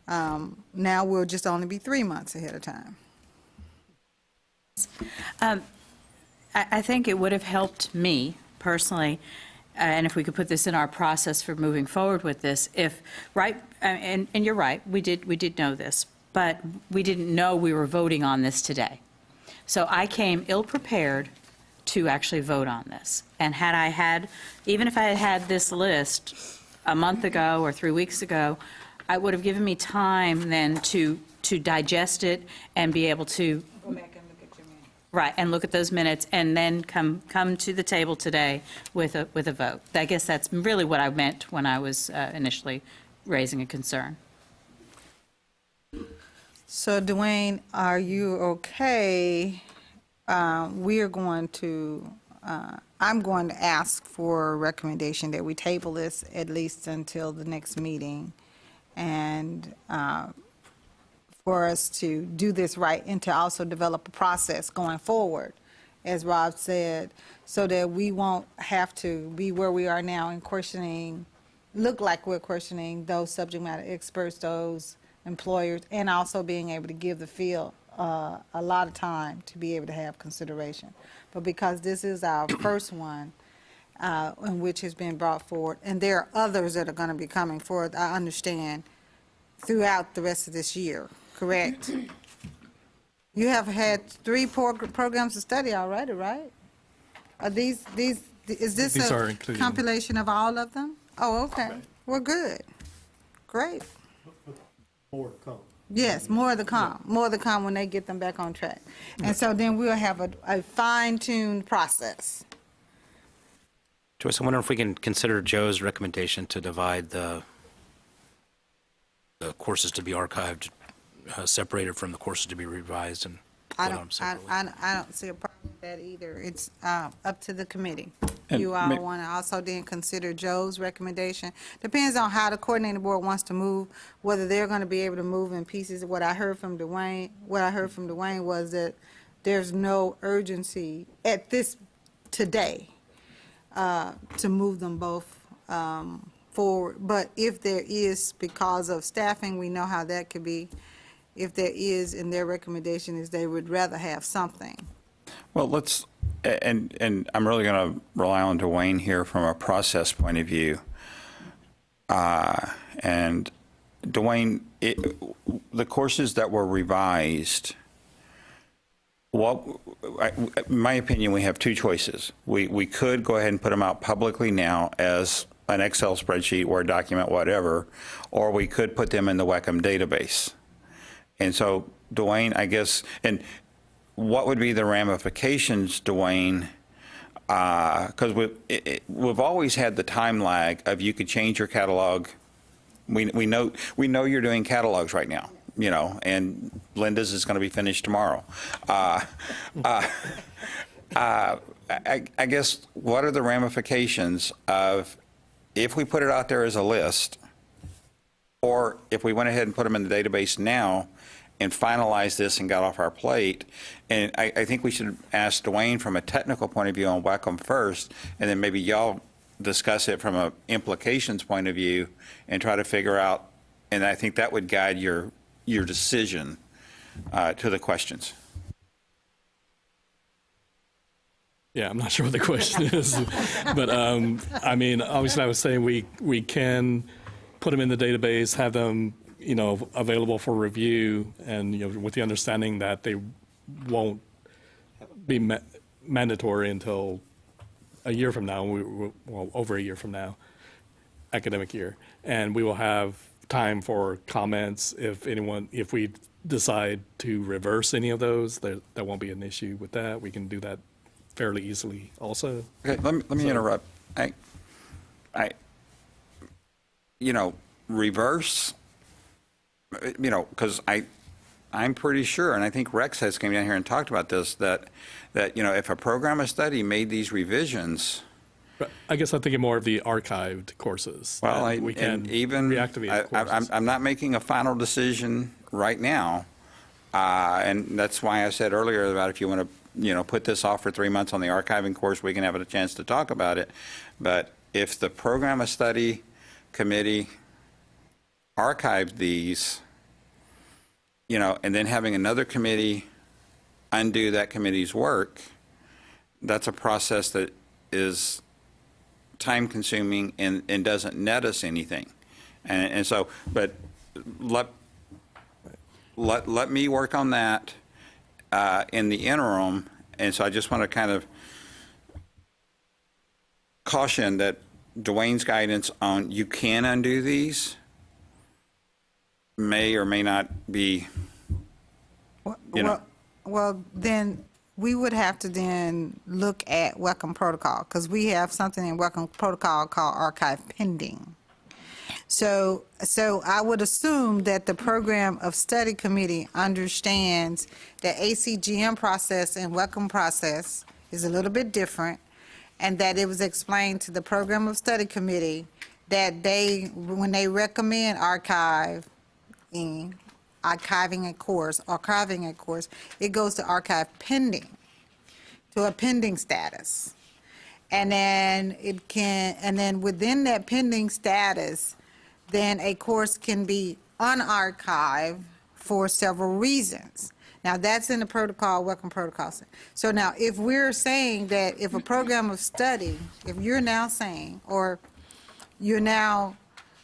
now we'll just only be 3 months ahead of time. I think it would have helped me personally, and if we could put this in our process for moving forward with this, if, right, and you're right, we did know this, but we didn't know we were voting on this today. So I came ill-prepared to actually vote on this. And had I had, even if I had had this list a month ago or 3 weeks ago, I would have given me time then to digest it and be able to Go back and look at your minutes. right, and look at those minutes, and then come to the table today with a vote. I guess that's really what I meant when I was initially raising a concern. So Dwayne, are you okay? We are going to, I'm going to ask for a recommendation that we table this at least until the next meeting, and for us to do this right and to also develop a process going forward, as Rob said, so that we won't have to be where we are now and look like we're questioning those subject matter experts, those employers, and also being able to give the field a lot of time to be able to have consideration. But because this is our first one, in which has been brought forward, and there are others that are going to be coming forward, I understand, throughout the rest of this year, correct? You have had 3 programs of study already, right? Are is this These are a including- compilation of all of them? Oh, okay. Well, good. Great. More to come. Yes, more to come when they get them back on track. And so then we'll have a fine-tuned process. Joyce, I wonder if we can consider Joe's recommendation to divide the courses to be archived, separated from the courses to be revised and I put on don't see a problem with that either. It's up to the committee. And You may- all want to also then consider Joe's recommendation. Depends on how the coordinating board wants to move, whether they're going to be able to move in pieces. What I heard from Dwayne was that there's no urgency at this, today, to move them both forward. But if there is, because of staffing, we know how that could be. If there is, and their recommendation is they would rather have something. Well, let's, and I'm really going to rely on Dwayne here from a process point of view. And Dwayne, the courses that were revised, well, in my opinion, we have 2 choices. We could go ahead and put them out publicly now as an Excel spreadsheet, Word document, whatever, or we could put them in the WECM database. And so, Dwayne, I guess, and what would be the ramifications, Dwayne? Because we've always had the time lag of you could change your catalog. We know you're doing catalogs right now, and Linda's is going to be finished tomorrow. I guess, what are the ramifications of if we put it out there as a list, or if we went ahead and put them in the database now and finalized this and got off our plate? And I think we should ask Dwayne from a technical point of view on WECM first, and then maybe y'all discuss it from an implications point of view and try to figure out, and I think that would guide your decision to the questions. Yeah, I'm not sure what the question is, but I mean, obviously I was saying we can put them in the database, have them, available for review, and, with the understanding that they won't be mandatory until a year from now, well, over a year from now, academic year. And we will have time for comments if we decide to reverse any of those, there won't be an issue with that. We can do that fairly easily also. Okay, let me interrupt. Reverse, because I'm pretty sure, and I think Rex has came down here and talked about this, that if a program of study made these revisions, But I guess I'm thinking more of the archived courses. well, that we can reactivate courses. I'm not making a final decision right now, and that's why I said earlier about if you want to, put this off for 3 months on the archiving course, we can have a chance to talk about it. But if the program of study committee archived these, and then having another committee undo that committee's work, that's a process that is time-consuming and doesn't net us anything. And so, but let me work on that in the interim. And so I just want to kind of caution that Dwayne's guidance on you can undo these may or may not be, Well, then we would have to then look at WECM protocol, because we have something in WECM protocol called archive pending. So I would assume that the program of study committee understands that ACGM process and WECM process is a little bit different, and that it was explained to the program of study committee that when they recommend archiving a course, it goes to archive pending, to a pending status. And then within that pending status, then a course can be unarchived for several reasons. Now, that's in the protocol, WECM protocol. So now, if we're saying that if a program of study, if you're now saying, or you're now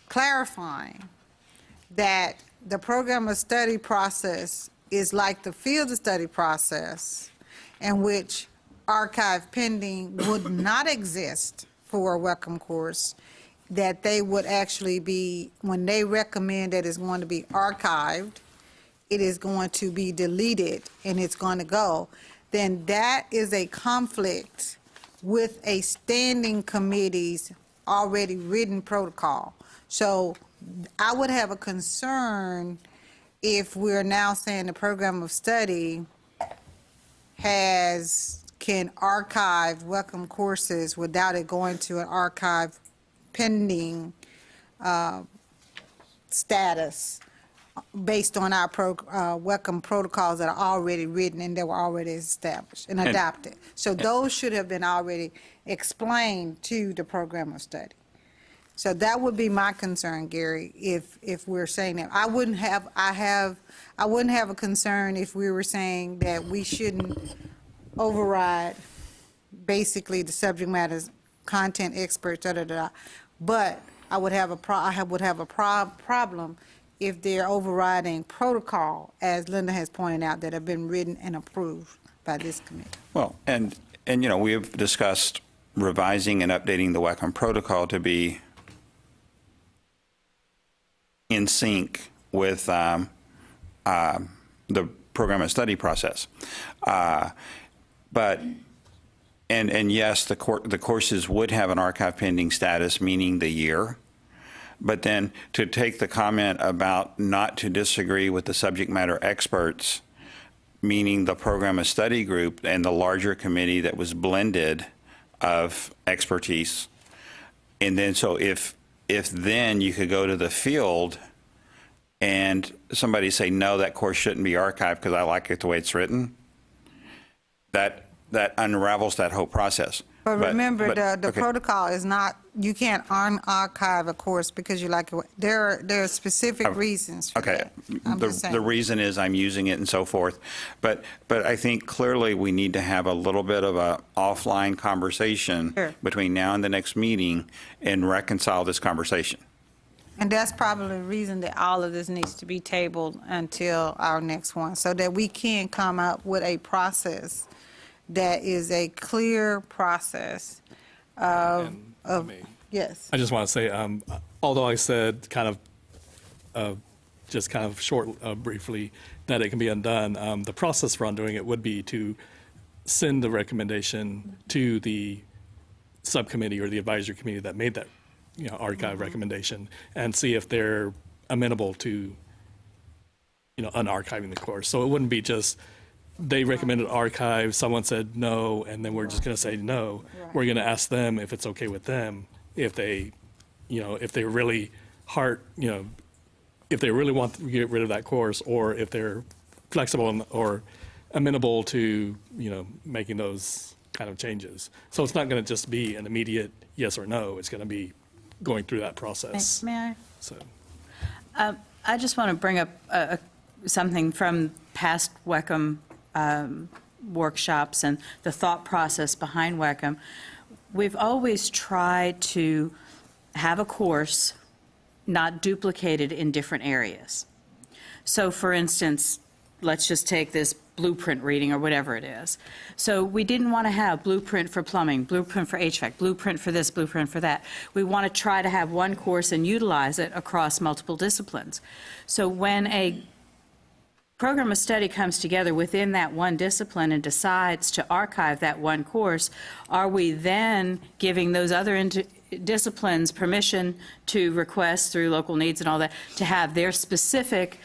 clarifying that the program of study process is like the field study process, in which archive pending would not exist for a WECM course, that they would actually be, when they recommend that it's going to be archived, it is going to be deleted and it's going to go, then that is a conflict with a standing committee's already written protocol. So I would have a concern if we're now saying the program of study can archive WECM courses without it going to an archive pending status based on our WECM protocols that are already written and that were already established and adopted. So those should have been already explained to the program of study. So that would be my concern, Gary, if we're saying that. I wouldn't have a concern if we were saying that we shouldn't override basically the subject matters, content experts, But I would have a problem if they're overriding protocol, as Linda has pointed out, that have been written and approved by this committee. well, and we have discussed revising and updating the WECM protocol to be in sync with the program of study process. But yes, the courses would have an archive pending status, meaning the year. But then to take the comment about not to disagree with the subject matter experts, meaning the program of study group and the larger committee that was blended of expertise. And then so if then you could go to the field and somebody say, no, that course shouldn't be archived because I like it the way it's written, that unravels that whole process. But remember, the okay. protocol is not, you can't unarchive a course because you like it. There are specific reasons for Okay, that. I'm just saying. the reason is I'm using it and so forth. But I think clearly we need to have a little bit of a offline conversation Sure. between now and the next meeting and reconcile this conversation. And that's probably the reason that all of this needs to be tabled until our next one, so that we can come up with a process that is a clear process of, yes. I just want to say, although I said kind of, just kind of short, briefly, that it can be undone. The process for undoing it would be to send the recommendation to the subcommittee or the advisory committee that made that, archive recommendation, and see if they're amenable to, unarchiving the course. So it wouldn't be just they recommended archive, someone said no, and then we're just going to say no. We're going to ask them if it's okay with them, if they, if they're really if they really want to get rid of that course, or if they're flexible or amenable to, making those kind of changes. So it's not going to just be an immediate yes or no. It's going to be going through that process. May I? So. I just want to bring up something from past WECM workshops and the thought process behind WECM. We've always tried to have a course not duplicated in different areas. So for instance, let's just take this blueprint reading or whatever it is. So we didn't want to have blueprint for plumbing, blueprint for HVAC, blueprint for this, blueprint for that. We want to try to have one course and utilize it across multiple disciplines. So when a program of study comes together within that one discipline and decides to archive that one course, are we then giving those other disciplines permission to request through local needs and all that to have their specific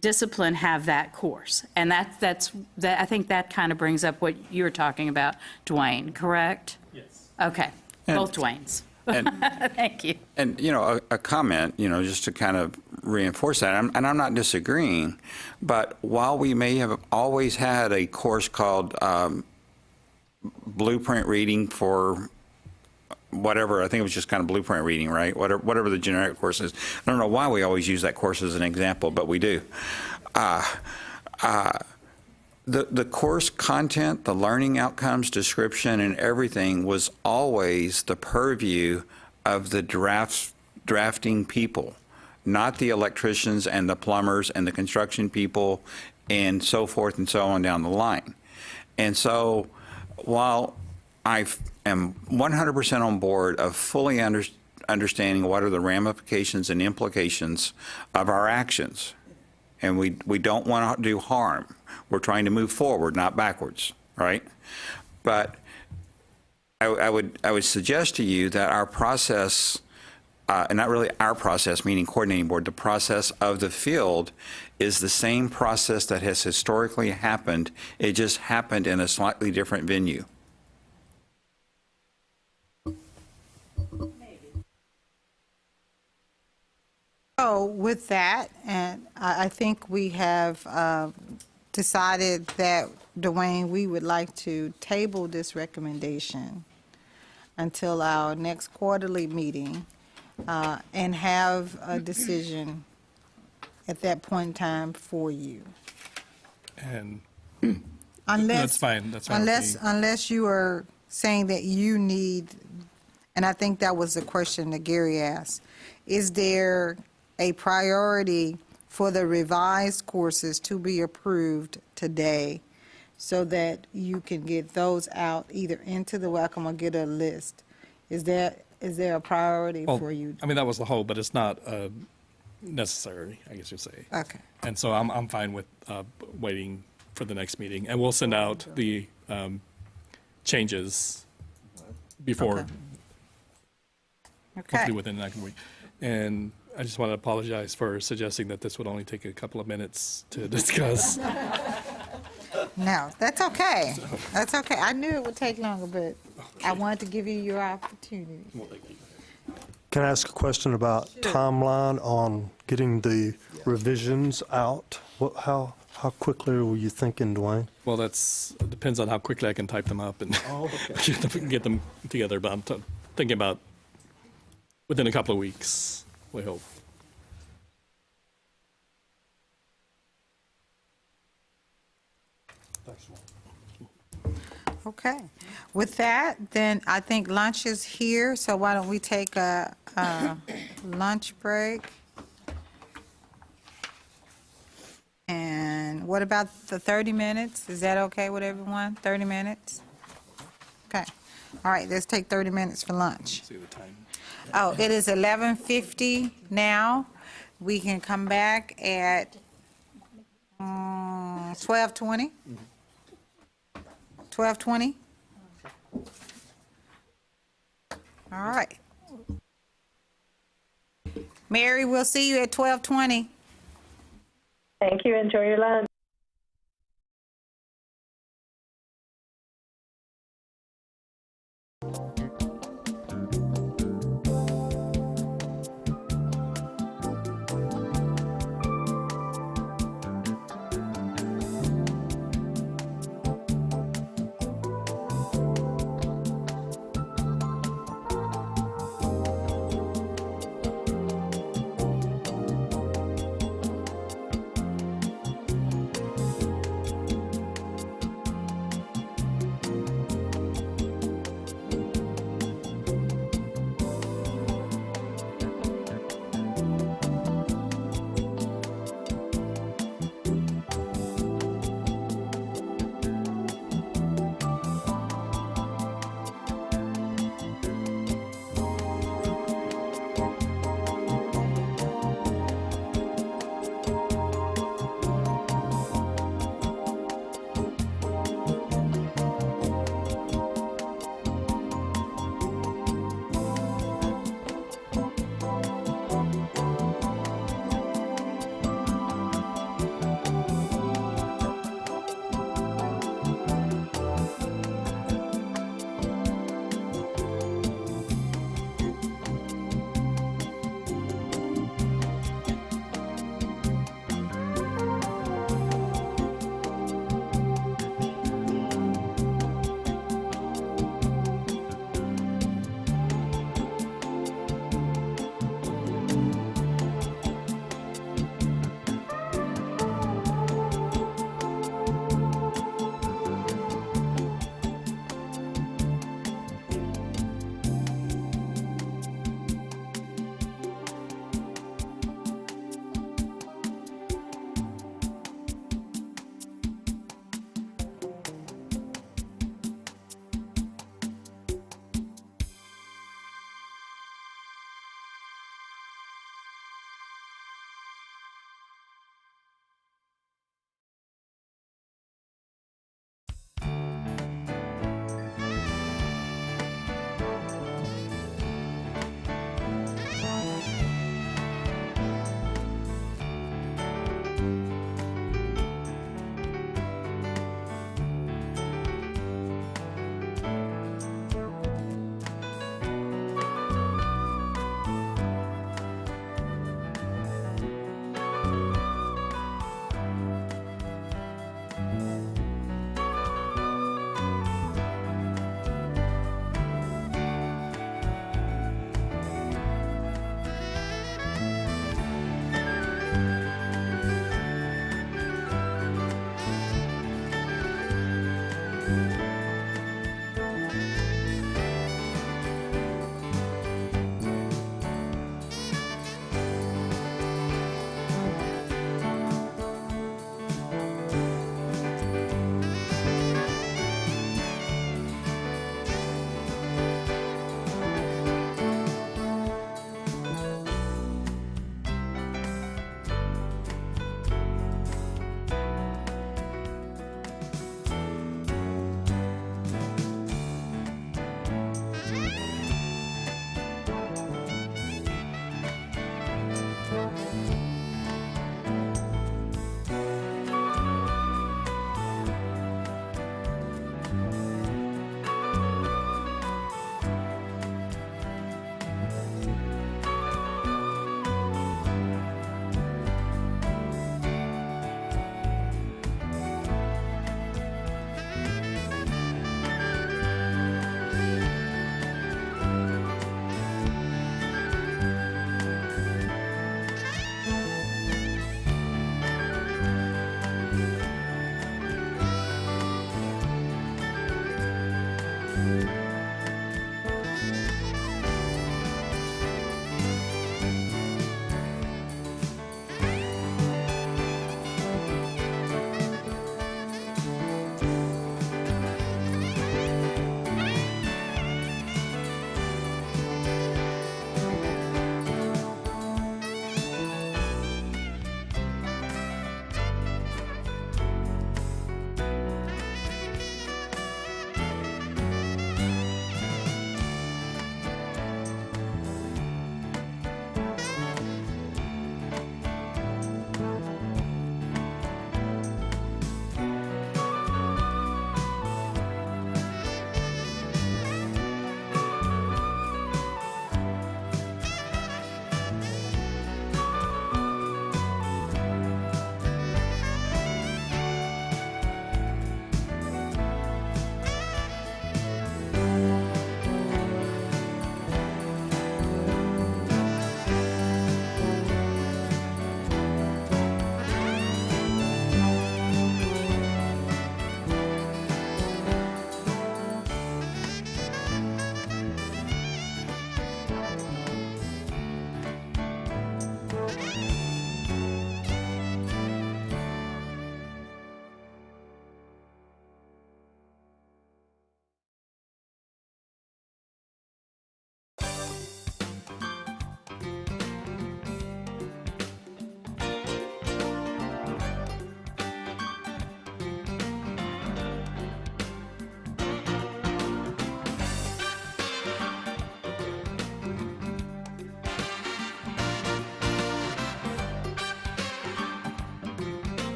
discipline have that course? And that's I think that kind of brings up what you were talking about, Dwayne, correct? Yes. Okay, both Dwaynes. Thank you. And, a comment, just to kind of reinforce that, and I'm not disagreeing, but while we may have always had a course called blueprint reading for whatever, I think it was just kind of blueprint reading, right? Whatever the generic course is. I don't know why we always use that course as an example, but we do. The course content, the learning outcomes, description, and everything was always the purview of the drafting people, not the electricians and the plumbers and the construction people and so forth and so on down the line. And so while I am 100% on board of fully understanding what are the ramifications and implications of our actions, and we don't want to do harm. We're trying to move forward, not backwards, right? But I would suggest to you that our process, and not really our process, meaning coordinating board, the process of the field is the same process that has historically happened. It just happened in a slightly different venue. So with that, and I think we have decided that, Dwayne, we would like to table this recommendation until our next quarterly meeting and have a decision at that point in time for you. And Unless, that's fine. That's fine. with me. Unless you are saying that you need, and I think that was the question that Gary asked, is there a priority for the revised courses to be approved today so that you can get those out either into the WECM or get a list? Is there a priority Well, for you? I mean, that was the hope, but it's not necessary, I guess you'd say. Okay. And so I'm fine with waiting for the next meeting, and we'll send out the changes before, Okay. hopefully within the next week. And I just want to apologize for suggesting that this would only take a couple of minutes to discuss. No, that's okay. That's okay. I knew it would take longer, but I wanted to give you your opportunity. Can I ask a question about timeline on getting the revisions out? How quickly were you thinking, Dwayne? Well, depends on how quickly I can type them up and get them together, but I'm thinking about within a couple of weeks, we hope. Okay. With that, then I think lunch is here, so why don't we take a lunch break? And what about the 30 minutes? Is that okay with everyone? 30 minutes? Okay. All right, let's take 30 minutes for lunch. See the time. Oh, it is 11:50 now. We can come back at 12:20? 12:20? All right. Mary, we'll see you at 12:20. Thank you. Enjoy your lunch.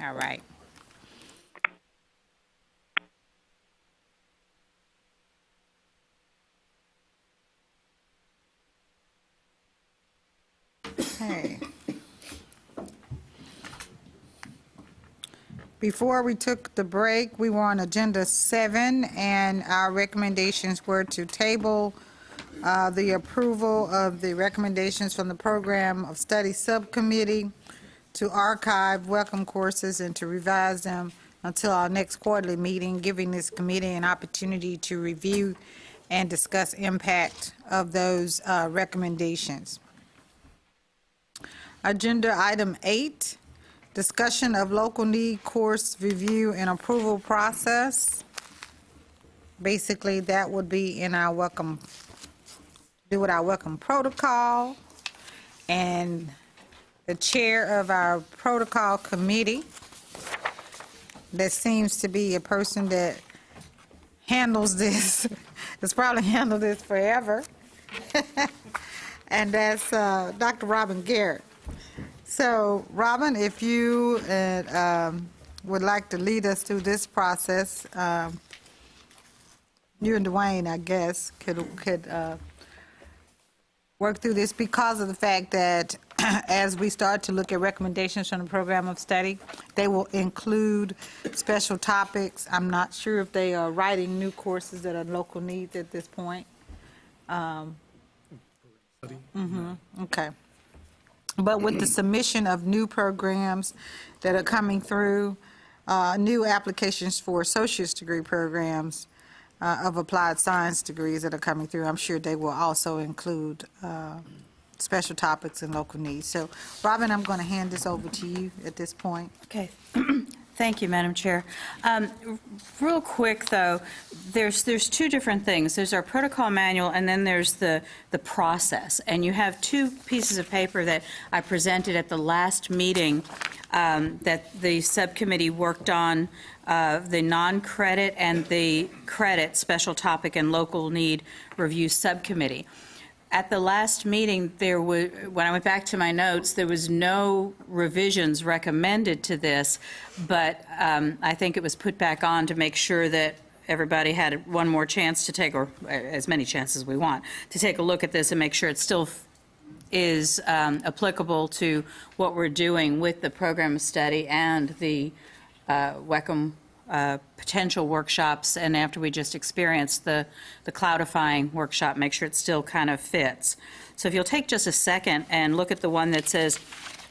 All right. Okay. Before we took the break, we were on Agenda 7, and our recommendations were to table the approval of the recommendations from the Program of Study Subcommittee, to archive welcome courses and to revise them until our next quarterly meeting, giving this committee an opportunity to review and discuss impact of those recommendations. Agenda item 8, discussion of local need course review and approval process. Basically, that would be in our welcome, do with our welcome protocol, and the chair of our protocol committee, that seems to be a person that handles this, has probably handled this forever, and that's Dr. Robin Garrett. So, Robin, if you would like to lead us through this process, you and Dwayne, I guess, could work through this, because of the fact that as we start to look at recommendations from the program of study, they will include special topics. I'm not sure if they are writing new courses that are local needs at this point. Okay. But with the submission of new programs that are coming through, new applications for associate's degree programs of applied science degrees that are coming through, I'm sure they will also include special topics and local needs. So, Robin, I'm going to hand this over to you at this point. Okay. Thank you, Madam Chair. Real quick, though, there's two different things. There's our protocol manual, and then there's the process. And you have two pieces of paper that I presented at the last meeting that the subcommittee worked on, the non-credit and the credit special topic and local need review subcommittee. At the last meeting, when I went back to my notes, there was no revisions recommended to this, but I think it was put back on to make sure that everybody had one more chance to take, or as many chances as we want, to take a look at this and make sure it still is applicable to what we're doing with the program study and the WECM potential workshops, and after we just experienced the cloudifying workshop, make sure it still kind of fits. So if you'll take just a second and look at the one that says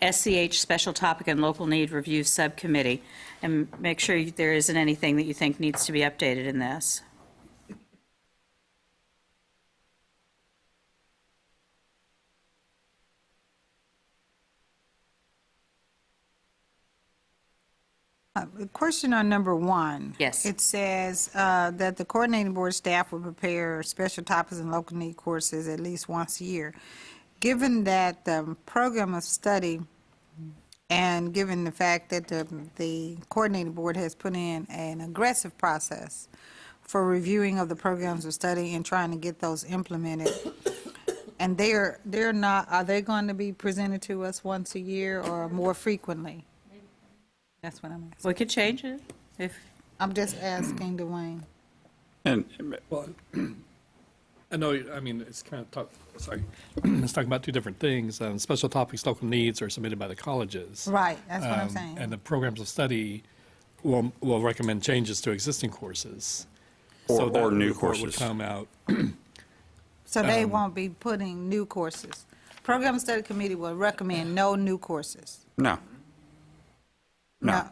SCH Special Topic and Local Need Review Subcommittee, and make sure there isn't anything that you think needs to be updated in this. Question on number 1. Yes. It says that the coordinating board staff will prepare special topics and local need courses at least once a year. Given that the program of study and given the fact that the coordinating board has put in an aggressive process for reviewing of the programs of study and trying to get those implemented, and they're not, are they going to be presented to us once a year or more frequently? That's what I'm asking. We could change it if. I'm just asking Dwayne. And Well, I know, I mean, it's kind of it's talking about two different things. Special topics, local needs are submitted by the colleges. Right, that's what I'm saying. And the programs of study will recommend changes to existing courses. Or- So that or new report would courses. come out. So they won't be putting new courses. Program Study Committee will recommend no new courses. no. No.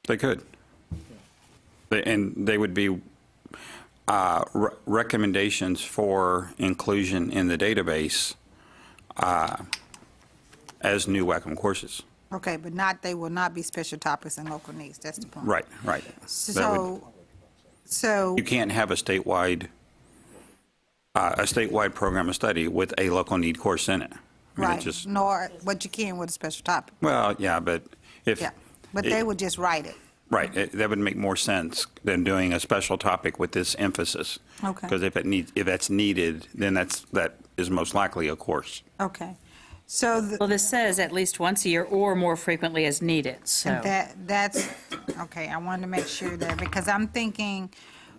They could. And they would be recommendations for inclusion in the database as new WECM courses. Okay, but they will not be special topics and local needs, that's the point. Right, right. That would- So, You can't have a statewide program of study with a local need course in it. I mean, it right, just- but you can with a special topic, Well, yeah, but if. yeah. But they would just write it. Right, that would make more sense than doing a special topic with this emphasis. Okay. Because if that's needed, then that is most likely a course. Okay. So, Well, this says at least once a year or more frequently as needed, so. that's, okay, I wanted to make sure that, because I'm thinking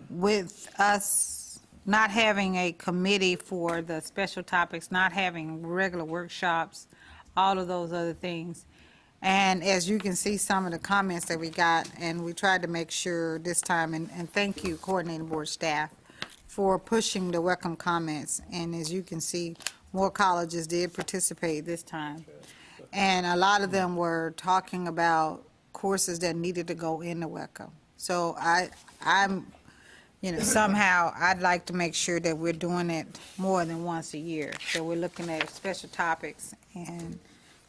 with us not having a committee for the special topics, not having regular workshops, all of those other things. And as you can see, some of the comments that we got, and we tried to make sure this time, and thank you, coordinating board staff, for pushing the WECM comments. And as you can see, more colleges did participate this time. And a lot of them were talking about courses that needed to go into WECM. So I'm, somehow I'd like to make sure that we're doing it more than once a year. So we're looking at special topics and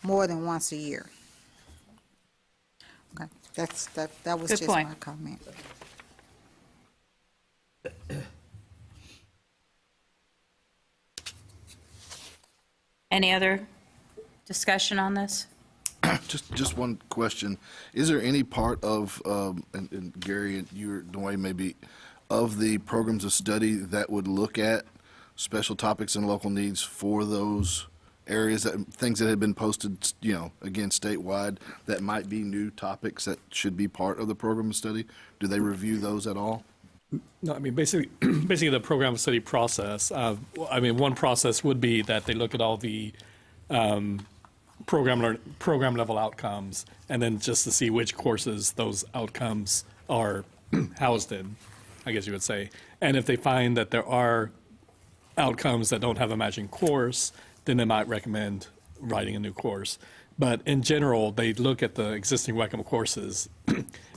more than once a year. Okay, that was Good just point. my comment. Any other discussion on this? Just one question. Is there any part of, and Gary, and you or Dwayne maybe, of the programs of study that would look at special topics and local needs for those areas, things that had been posted, again, statewide, that might be new topics that should be part of the program of study? Do they review those at all? No, I mean, basically the program study process, one process would be that they look at all the program level outcomes, and then just to see which courses those outcomes are housed in, I guess you would say. And if they find that there are outcomes that don't have a matching course, then they might recommend writing a new course. But in general, they look at the existing WECM courses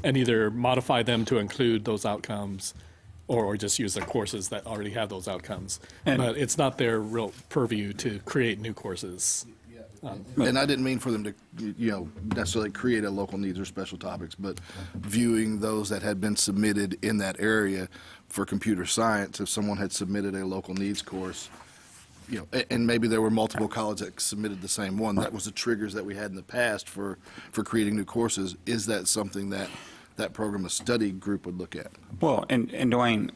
and either modify them to include those outcomes or just use the courses that already have those outcomes. But it's not their real purview to create new courses. And I didn't mean for them to, necessarily create a local needs or special topics, but viewing those that had been submitted in that area for computer science, if someone had submitted a local needs course, and maybe there were multiple colleges that submitted the same one, that was the triggers that we had in the past for creating new courses. Is that something that program of study group would look at? Well, and Dwayne,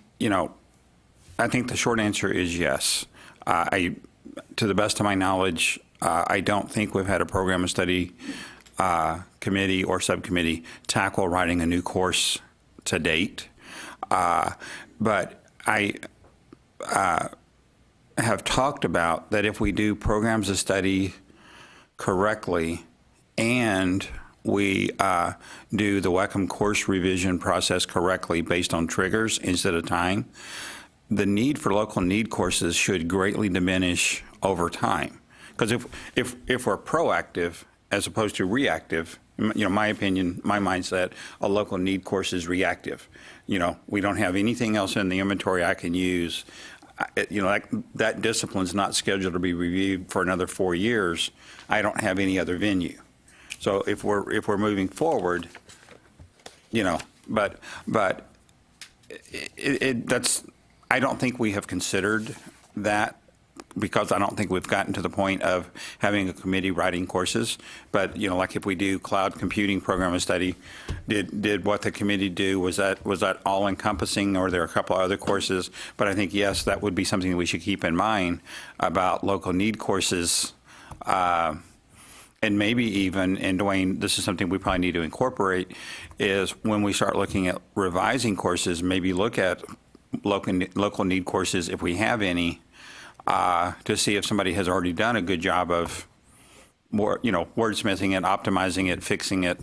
I think the short answer is yes. To the best of my knowledge, I don't think we've had a program of study committee or subcommittee tackle writing a new course to date. But I have talked about that if we do programs of study correctly and we do the WECM course revision process correctly based on triggers instead of time, the need for local need courses should greatly diminish over time. Because if we're proactive as opposed to reactive, my opinion, my mindset, a local need course is reactive. We don't have anything else in the inventory I can use. That discipline's not scheduled to be reviewed for another 4 years. I don't have any other venue. So if we're moving forward, but that's, I don't think we have considered that, because I don't think we've gotten to the point of having a committee writing courses. But, like if we do cloud computing program of study, did what the committee do, was that all encompassing, or are there a couple other courses? But I think, yes, that would be something that we should keep in mind about local need courses. And maybe even, and Dwayne, this is something we probably need to incorporate, is when we start looking at revising courses, maybe look at local need courses, if we have any, to see if somebody has already done a good job of more, wordsmithing it, optimizing it, fixing it,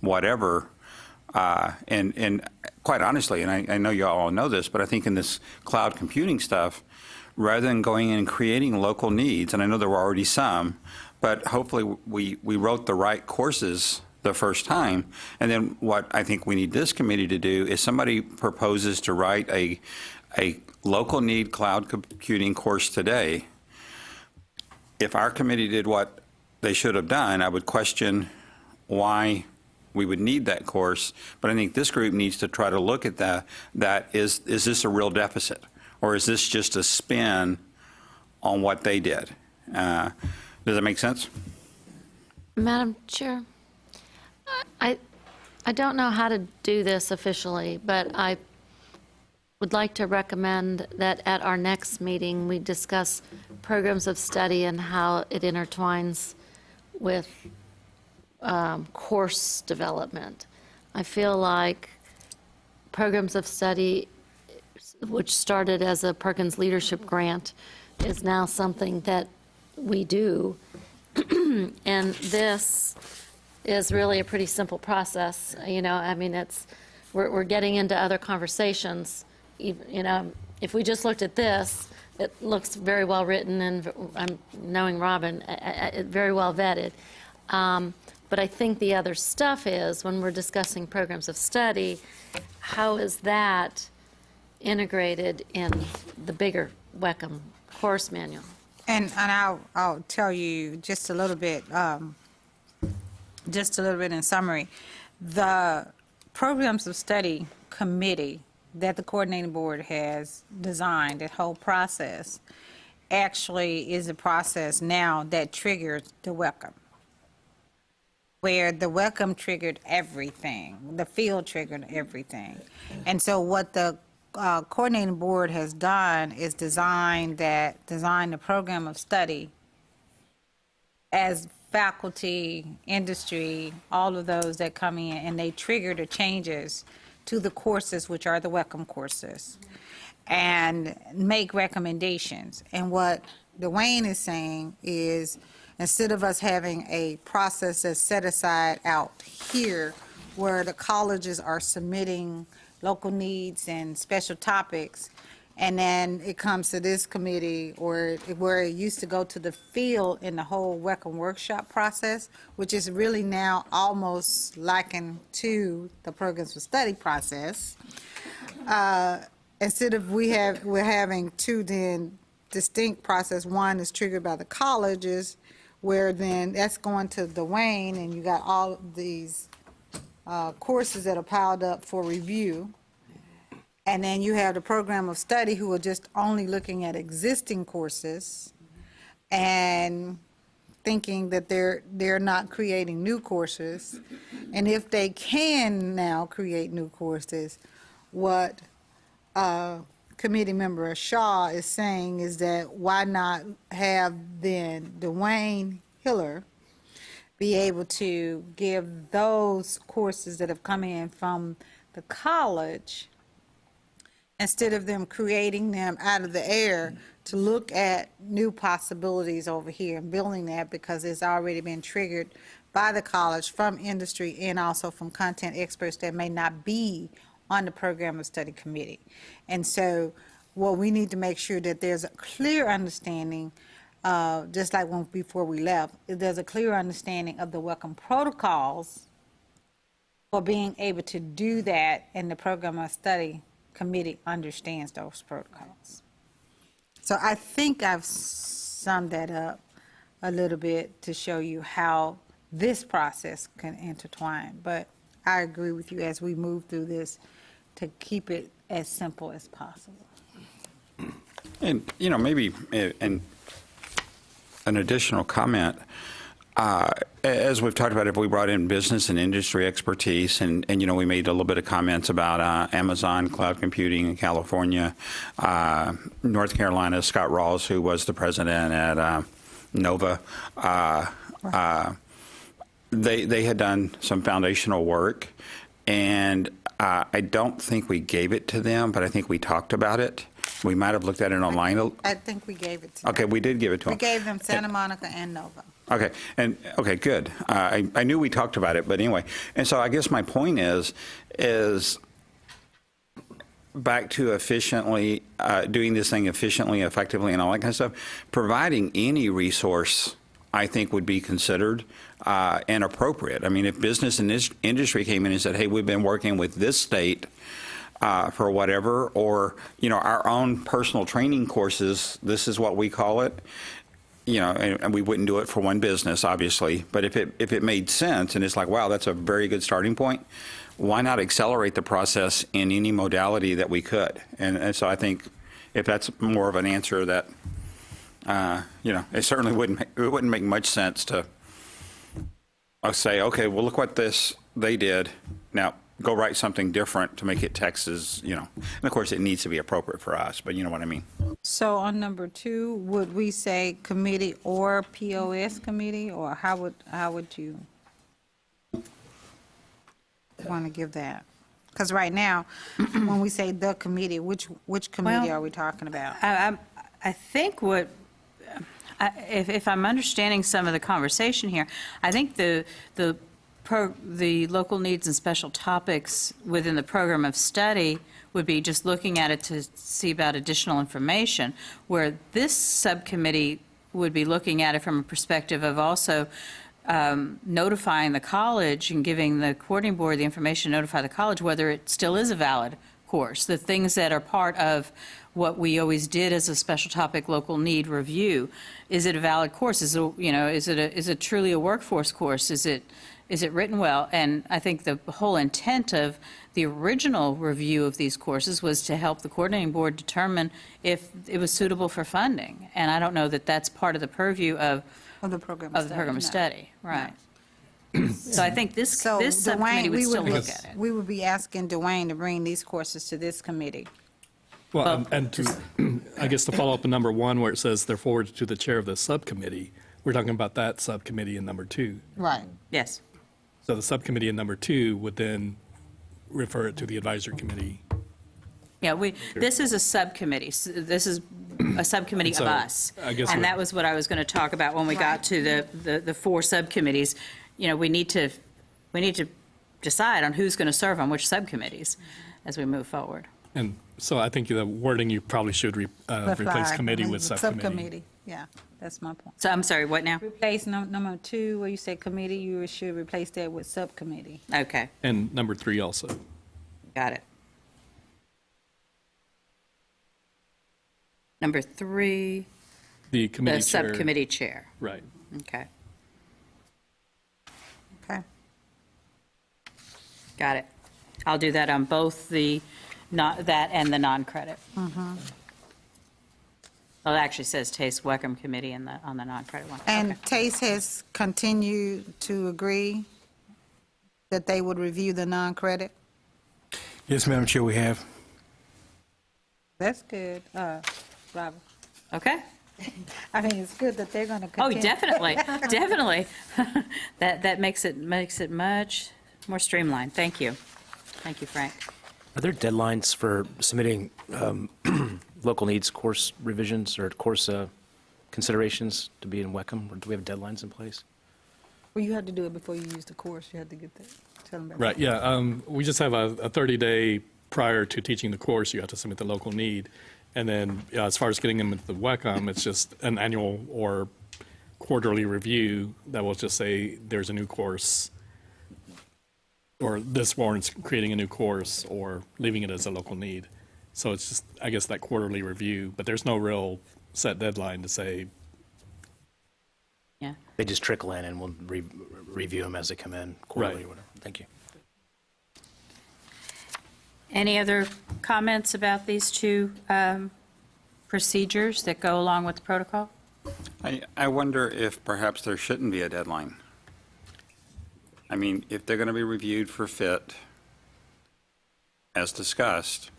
whatever. And quite honestly, and I know you all know this, but I think in this cloud computing stuff, rather than going in and creating local needs, and I know there were already some, but hopefully we wrote the right courses the first time. And then what I think we need this committee to do is somebody proposes to write a local need cloud computing course today. If our committee did what they should have done, I would question why we would need that course. But I think this group needs to try to look at that is this a real deficit? Or is this just a spin on what they did? Does that make sense? Madam Chair, I don't know how to do this officially, but I would like to recommend that at our next meeting, we discuss programs of study and how it intertwines with course development. I feel like programs of study, which started as a Perkins Leadership Grant, is now something that we do. And this is really a pretty simple process. We're getting into other conversations. If we just looked at this, it looks very well written, and I'm knowing Robin, very well vetted. But I think the other stuff is, when we're discussing programs of study, how is that integrated in the bigger WECM course manual? And I'll tell you just a little bit in summary. The Programs of Study Committee that the coordinating board has designed, that whole process, actually is a process now that triggers the WECM, where the WECM triggered everything, the field triggered everything. And so what the coordinating board has done is design the program of study as faculty, industry, all of those that come in, and they trigger the changes to the courses, which are the WECM courses, and make recommendations. And what Dwayne is saying is, instead of us having a process that's set aside out here where the colleges are submitting local needs and special topics, and then it comes to this committee, or where it used to go to the field in the whole WECM workshop process, which is really now almost likened to the programs for study process. Instead of we're having two then distinct process. One is triggered by the colleges, where then that's going to Dwayne, and you got all of these courses that are piled up for review. And then you have the program of study, who are just only looking at existing courses and thinking that they're not creating new courses. And if they can now create new courses, what Committee Member Shaw is saying is that why not have then Dwayne Hiller be able to give those courses that have come in from the college instead of them creating them out of the air, to look at new possibilities over here and building that, because it's already been triggered by the college, from industry, and also from content experts that may not be on the program of study committee. And so what we need to make sure that there's a clear understanding, just like when, before we left, there's a clear understanding of the welcome protocols for being able to do that, and the program of study committee understands those protocols. So I think I've summed that up a little bit to show you how this process can intertwine. But I agree with you as we move through this to keep it as simple as possible. And, maybe an additional comment. As we've talked about, if we brought in business and industry expertise, and we made a little bit of comments about Amazon cloud computing in California, North Carolina, Scott Rawls, who was the president at Nova, they had done some foundational work, and I don't think we gave it to them, but I think we talked about it. We might have looked at it online. I think we gave it to them. Okay, we did give it to them. We gave them Santa Monica and Nova. Okay, okay, good. I knew we talked about it, but anyway. And so I guess my point is back to efficiently, doing this thing efficiently, effectively, and all that kind of stuff. Providing any resource, I think, would be considered and appropriate. I mean, if business and industry came in and said, hey, we've been working with this state for whatever, or, our own personal training courses, this is what we call it, and we wouldn't do it for one business, obviously, but if it made sense, and it's like, wow, that's a very good starting point, why not accelerate the process in any modality that we could? And so I think if that's more of an answer that, it certainly wouldn't make much sense to say, okay, well, look what they did. Now, go write something different to make it Texas, And of course, it needs to be appropriate for us, but you know what I mean. So on number 2, would we say committee or POS committee, or how would you want to give that? Because right now, when we say the committee, which committee Well, are we talking about? I think if I'm understanding some of the conversation here, I think the local needs and special topics within the program of study would be just looking at it to see about additional information, where this subcommittee would be looking at it from a perspective of also notifying the college and giving the coordinating board the information to notify the college whether it still is a valid course, the things that are part of what we always did as a special topic local need review. Is it a valid course? Is it truly a workforce course? Is it written well? And I think the whole intent of the original review of these courses was to help the coordinating board determine if it was suitable for funding. And I don't know that that's part of the purview of the program of study, right? So I think this subcommittee would still look at it. We would be asking Dwayne to bring these courses to this committee. Well, and I guess to follow up on number 1, where it says they're forwarded to the chair of the subcommittee, we're talking about that subcommittee in number 2. Right. Yes. So the subcommittee in number 2 would then refer it to the advisory committee. Yeah, this is a subcommittee. This is a subcommittee of So, us. I guess And what- that was what I was going to talk about when we got to the 4 subcommittees. We need to decide on who's going to serve on which subcommittees as we move forward. And so I think the wording, you probably should replace committee with subcommittee. Yeah, that's my point. So I'm sorry, what now? Replace number 2, where you say committee, you should replace that with subcommittee. Okay, And number 3 also. got it. Number 3, The committee the chair. subcommittee chair. Right. Okay, Okay. got it. I'll do that on both that and the non-credit. Well, it actually says Taste WECM Committee on the non-credit one. And Okay. TASE has continued to agree that they would review the non-credit? Yes, Madam Chair, we have. That's good, Robert. Okay. I mean, it's good that they're going to Oh, continue. definitely, definitely. That makes it much more streamlined. Thank you. Thank you, Frank. Are there deadlines for submitting local needs course revisions or course considerations to be in WECM? Or do we have deadlines in place? Well, you had to do it before you use the course. You had to get that. Tell them about Right, yeah. We just have a 30-day prior to teaching the course, you have to submit the local need. And then as far as getting them into the WECM, it's just an annual or quarterly review that will just say there's a new course, or this warrants creating a new course, or leaving it as a local need. So it's just, I guess, that quarterly review, but there's no real set deadline to say. Yeah. They just trickle in and we'll review them as they come in quarterly Right. or whatever. Thank you. Any other comments about these two procedures that go along with the protocol? I wonder if perhaps there shouldn't be a deadline. I mean, if they're going to be reviewed for fit, as discussed,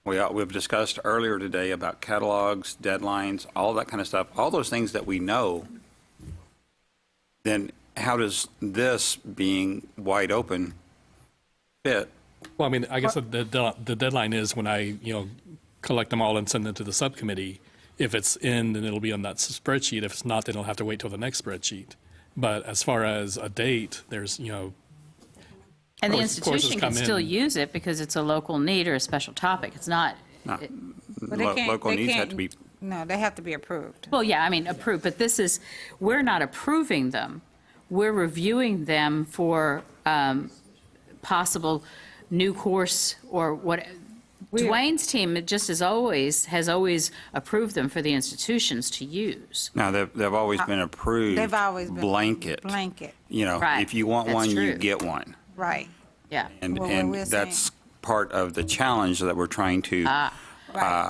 we've discussed earlier today about catalogs, deadlines, all that kind of stuff, all those things that we know, then how does this being wide open fit? Well, I mean, I guess the deadline is when I, collect them all and send them to the subcommittee. If it's in, then it'll be on that spreadsheet. If it's not, then it'll have to wait till the next spreadsheet. But as far as a date, there's, And the courses institution can come still in. use it because it's a local need or a special topic. It's not, No. But they can't- Local they needs have can't- to be, No, they have to be approved. well, yeah, I mean, approved, but this is, we're not approving them. We're reviewing them for possible new course or what. Dwayne's team, it just as always, has always approved them for the institutions to use. now, they've always been approved. They've always been Blanket. Blanket, Right. If you want That's one, you true. get one. right. Yeah. And, Well, and we're that's saying- part of the challenge that we're trying to, Right.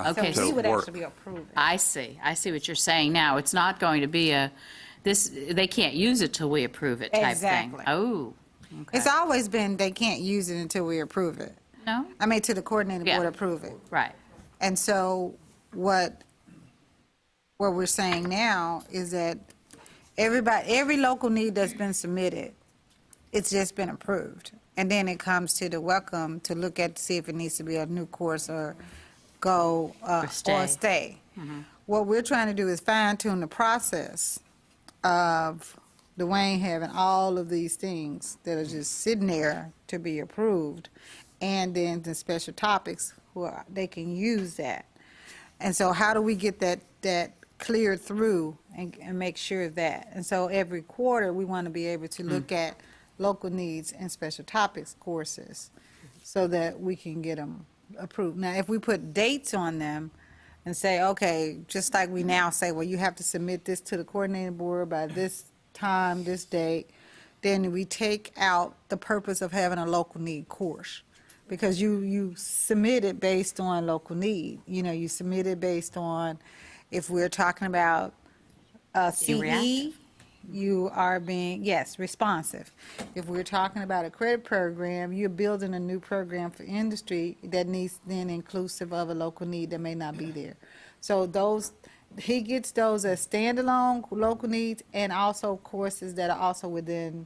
okay, So we would work. actually be approving. I see what you're saying now. It's not going to be they can't use it till we approve it type thing. Exactly. Oh, okay. It's always been, they can't use it until we approve it. No? I mean, to the coordinating Yeah. board approve it. Right. And so what we're saying now is that every local need that's been submitted, it's just been approved. And then it comes to the WECM to look at, to see if it needs to be a new course or go, or stay. stay. What we're trying to do is fine tune the process of Dwayne having all of these things that are just sitting there to be approved, and then the special topics where they can use that. And so how do we get that cleared through and make sure of that? And so every quarter, we want to be able to look at local needs and special topics courses so that we can get them approved. Now, if we put dates on them and say, okay, just like we now say, well, you have to submit this to the coordinating board by this time, this date, then we take out the purpose of having a local need course. Because you submit it based on local need. You submit it based on, if we're talking about CE, reactive. you are being, yes, responsive. If we're talking about a credit program, you're building a new program for industry that needs then inclusive of a local need that may not be there. So he gets those as standalone local needs and also courses that are also within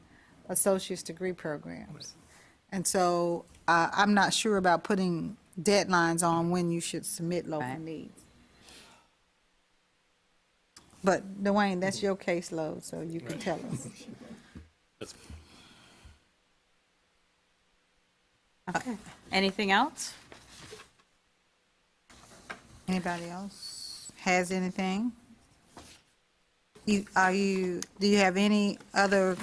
associate's degree programs. And so I'm not sure about putting deadlines on when you should submit local Right. needs. But Dwayne, that's your caseload, so you can tell us. Okay. Anything else? Anybody else has anything? Do you have any other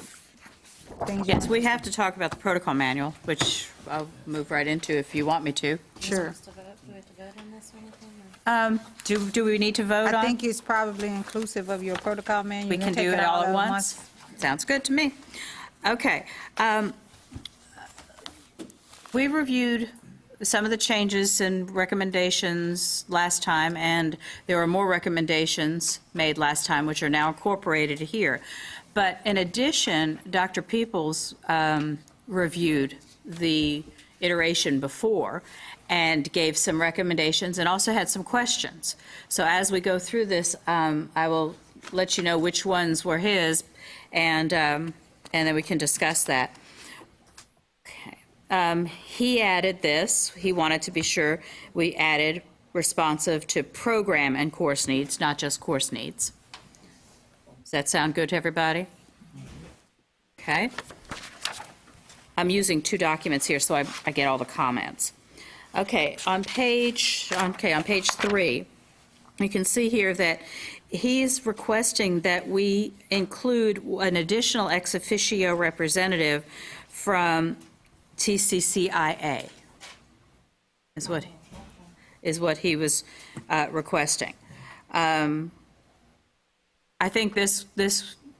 things? Yes, we have to talk about the protocol manual, which I'll move right into if you want me to. Sure. Do we have to vote on this or anything? Do we need to vote on? I think it's probably inclusive of your protocol manual. We You can take do it all at at once? Sounds good to me. Okay. We reviewed some of the changes and recommendations last time, and there were more recommendations made last time, which are now incorporated here. But in addition, Dr. Peoples reviewed the iteration before and gave some recommendations and also had some questions. So as we go through this, I will let you know which ones were his, and then we can discuss that. Okay. he added this, he wanted to be sure we added responsive to program and course needs, not just course needs. Does that sound good to everybody? Okay. I'm using two documents here, so I get all the comments. Okay, on page 3, you can see here that he's requesting that we include an additional ex officio representative from TCCIA, is what he was requesting. I think this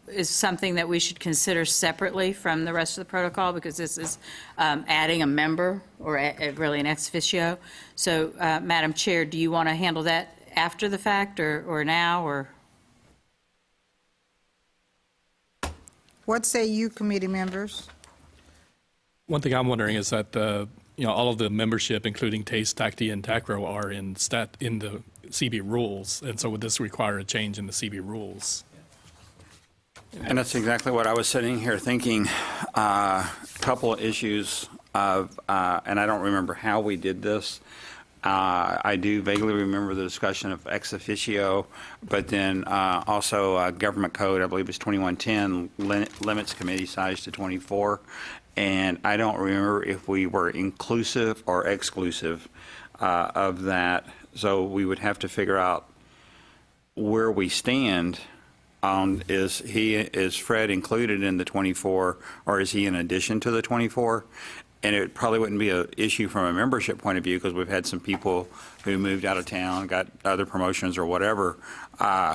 is something that we should consider separately from the rest of the protocol, because this is adding a member, or really an ex officio. So, Madam Chair, do you want to handle that after the fact, or now, or? What say you, committee members? One thing I'm wondering is that all of the membership, including TASTE, TACTI, and TACRO, are in the CB rules, and so would this require a change in the CB rules? And that's exactly what I was sitting here thinking. Couple of issues of, and I don't remember how we did this. I do vaguely remember the discussion of ex officio, but then also government code, I believe it's 2110, limits committee size to 24. And I don't remember if we were inclusive or exclusive of that. So we would have to figure out where we stand on, is Fred included in the 24, or is he in addition to the 24? And it probably wouldn't be an issue from a membership point of view, because we've had some people who moved out of town, got other promotions or whatever.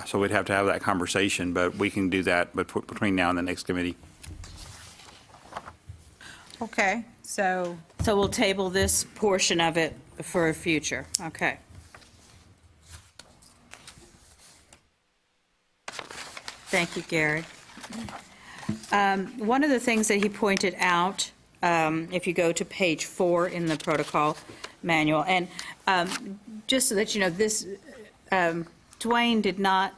So we'd have to have that conversation, but we can do that between now and the next committee. Okay, so we'll table this portion of it for a future. Okay. Thank you, Gary. One of the things that he pointed out, if you go to page 4 in the protocol manual, and just so that you know, this, Dwayne did not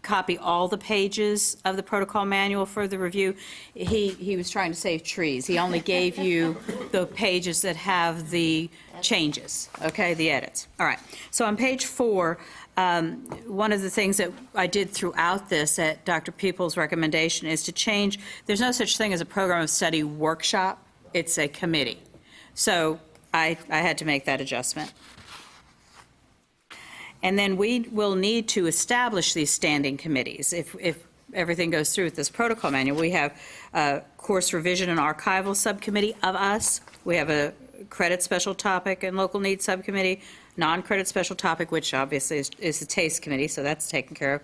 copy all the pages of the protocol manual for the review. He was trying to save trees. He only gave you the pages that have the changes, okay, the edits. All right, so on page 4, one of the things that I did throughout this at Dr. Peoples' recommendation is to change, there's no such thing as a program of study workshop, it's a committee. So I had to make that adjustment. And then we will need to establish these standing committees. If everything goes through with this protocol manual, we have a course revision and archival subcommittee of us. We have a credit special topic and local needs subcommittee, non-credit special topic, which obviously is the TASTE committee, so that's taken care of,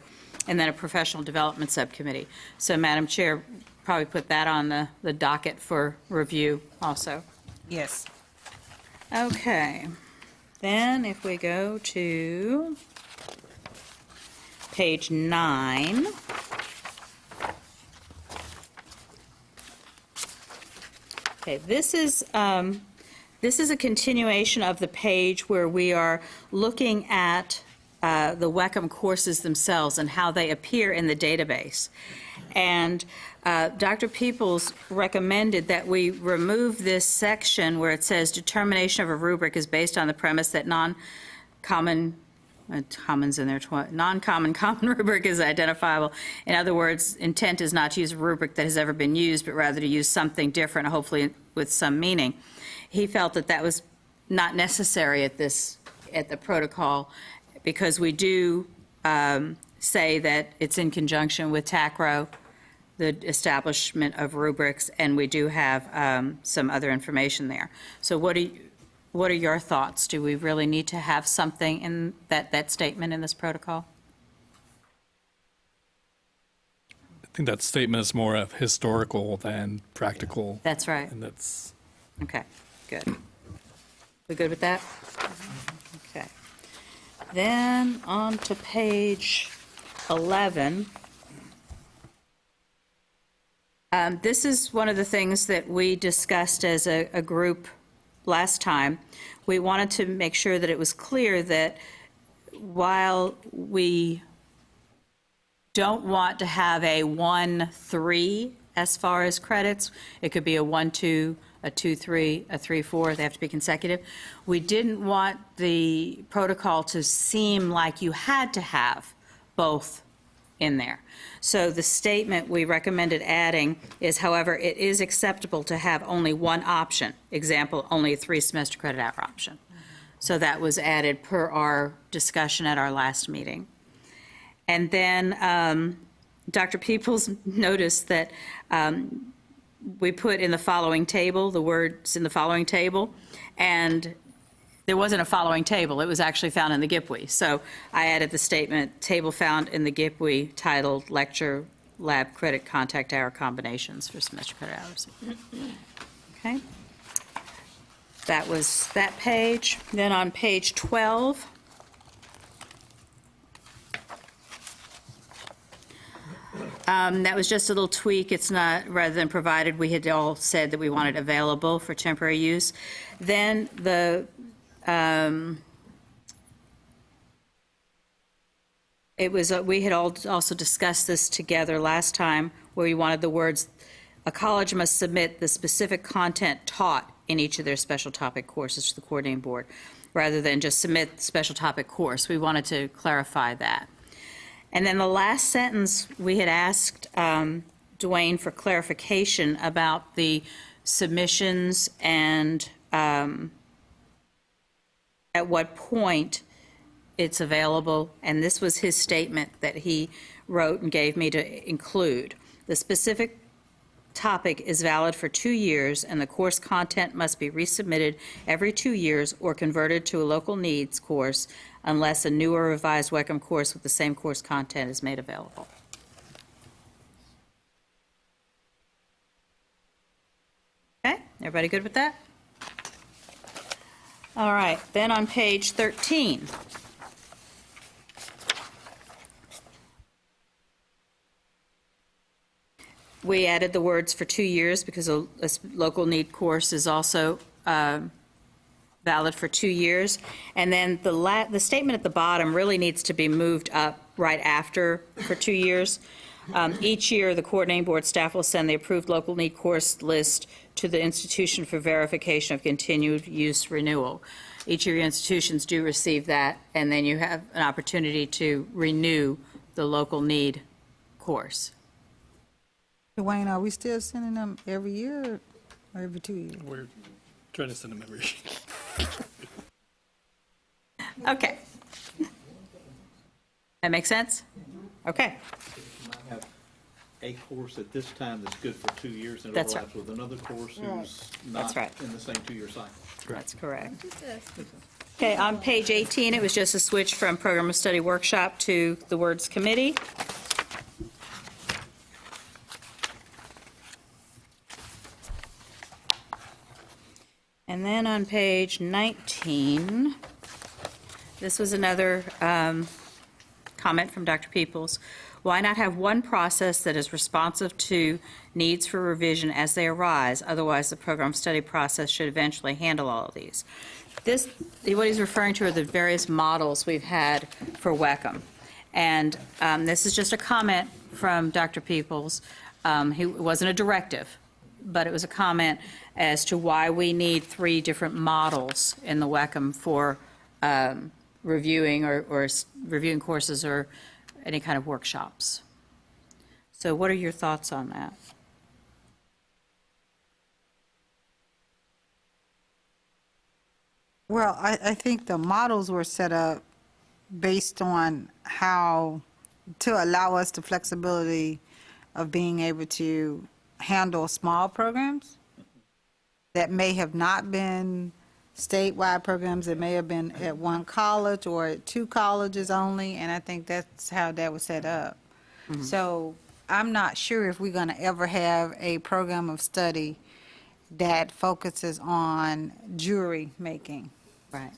and then a professional development subcommittee. So, Madam Chair, probably put that on the docket for review also. yes. Okay. Then if we go to page 9, okay, this is a continuation of the page where we are looking at the WECM courses themselves and how they appear in the database. And Dr. Peoples recommended that we remove this section where it says determination of a rubric is based on the premise that non-common rubric is identifiable. In other words, intent is not to use a rubric that has ever been used, but rather to use something different, hopefully with some meaning. He felt that that was not necessary at the protocol, because we do say that it's in conjunction with TACRO, the establishment of rubrics, and we do have some other information there. So what are your thoughts? Do we really need to have something in that statement in this protocol? I think that statement is more of historical than practical. That's right. And that's... Okay, good. We good with that? Okay. Then on to page 11. This is one of the things that we discussed as a group last time. We wanted to make sure that it was clear that while we don't want to have a 1-3 as far as credits, it could be a 1-2 a 2-3, a 3-4, they have to be consecutive. We didn't want the protocol to seem like you had to have both in there. So the statement we recommended adding is, however, it is acceptable to have only one option. Example, only a 3-semester credit hour option. So that was added per our discussion at our last meeting. And then Dr. Peoples noticed that we put in the following table, the words in the following table, and there wasn't a following table. It was actually found in the GIPWE. So I added the statement, table found in the GIPWE titled Lecture Lab Credit Contact Hour Combinations for Semester Credit Hours. Okay. That was that page. Then on page 12, that was just a little tweak. It's not, rather than provided, we had all said that we wanted available for temporary use. Then the, it was, we had all also discussed this together last time, where we wanted the words, a college must submit the specific content taught in each of their special topic courses to the coordinating board, rather than just submit special topic course. We wanted to clarify that. And then the last sentence, we had asked Dwayne for clarification about the submissions and at what point it's available. And this was his statement that he wrote and gave me to include. The specific topic is valid for 2 years, and the course content must be resubmitted every 2 years or converted to a local needs course unless a new or revised WECM course with the same course content is made available. Okay, everybody good with that? All right, then on page 13. We added the words for 2 years because a local need course is also valid for 2 years. And then the statement at the bottom really needs to be moved up right after for 2 years. Each year, the coordinating board staff will send the approved local need course list to the institution for verification of continued use renewal. Each of your institutions do receive that, and then you have an opportunity to renew the local need course. Dwayne, are we still sending them every year or every 2 years? We're trying to send them every year. Okay. That make sense? Okay. You might have a course at this time that's good for 2 years and That's overlaps with another course who's That's not right. in the same 2-year cycle. That's correct. Okay, on page 18, it was just a switch from program of study workshop to the words committee. And then on page 19, this was another comment from Dr. Peoples. Why not have one process that is responsive to needs for revision as they arise? Otherwise, the program study process should eventually handle all of these. This, what he's referring to are the various models we've had for WECM. And this is just a comment from Dr. Peoples. It wasn't a directive, but it was a comment as to why we need 3 different models in the WECM for reviewing or reviewing courses or any kind of workshops. So what are your thoughts on that? Well, I think the models were set up based on how to allow us the flexibility of being able to handle small programs that may have not been statewide programs, that may have been at one college or at 2 colleges only, and I think that's how that was set up. So I'm not sure if we're going to ever have a program of study that focuses on jury making. Right.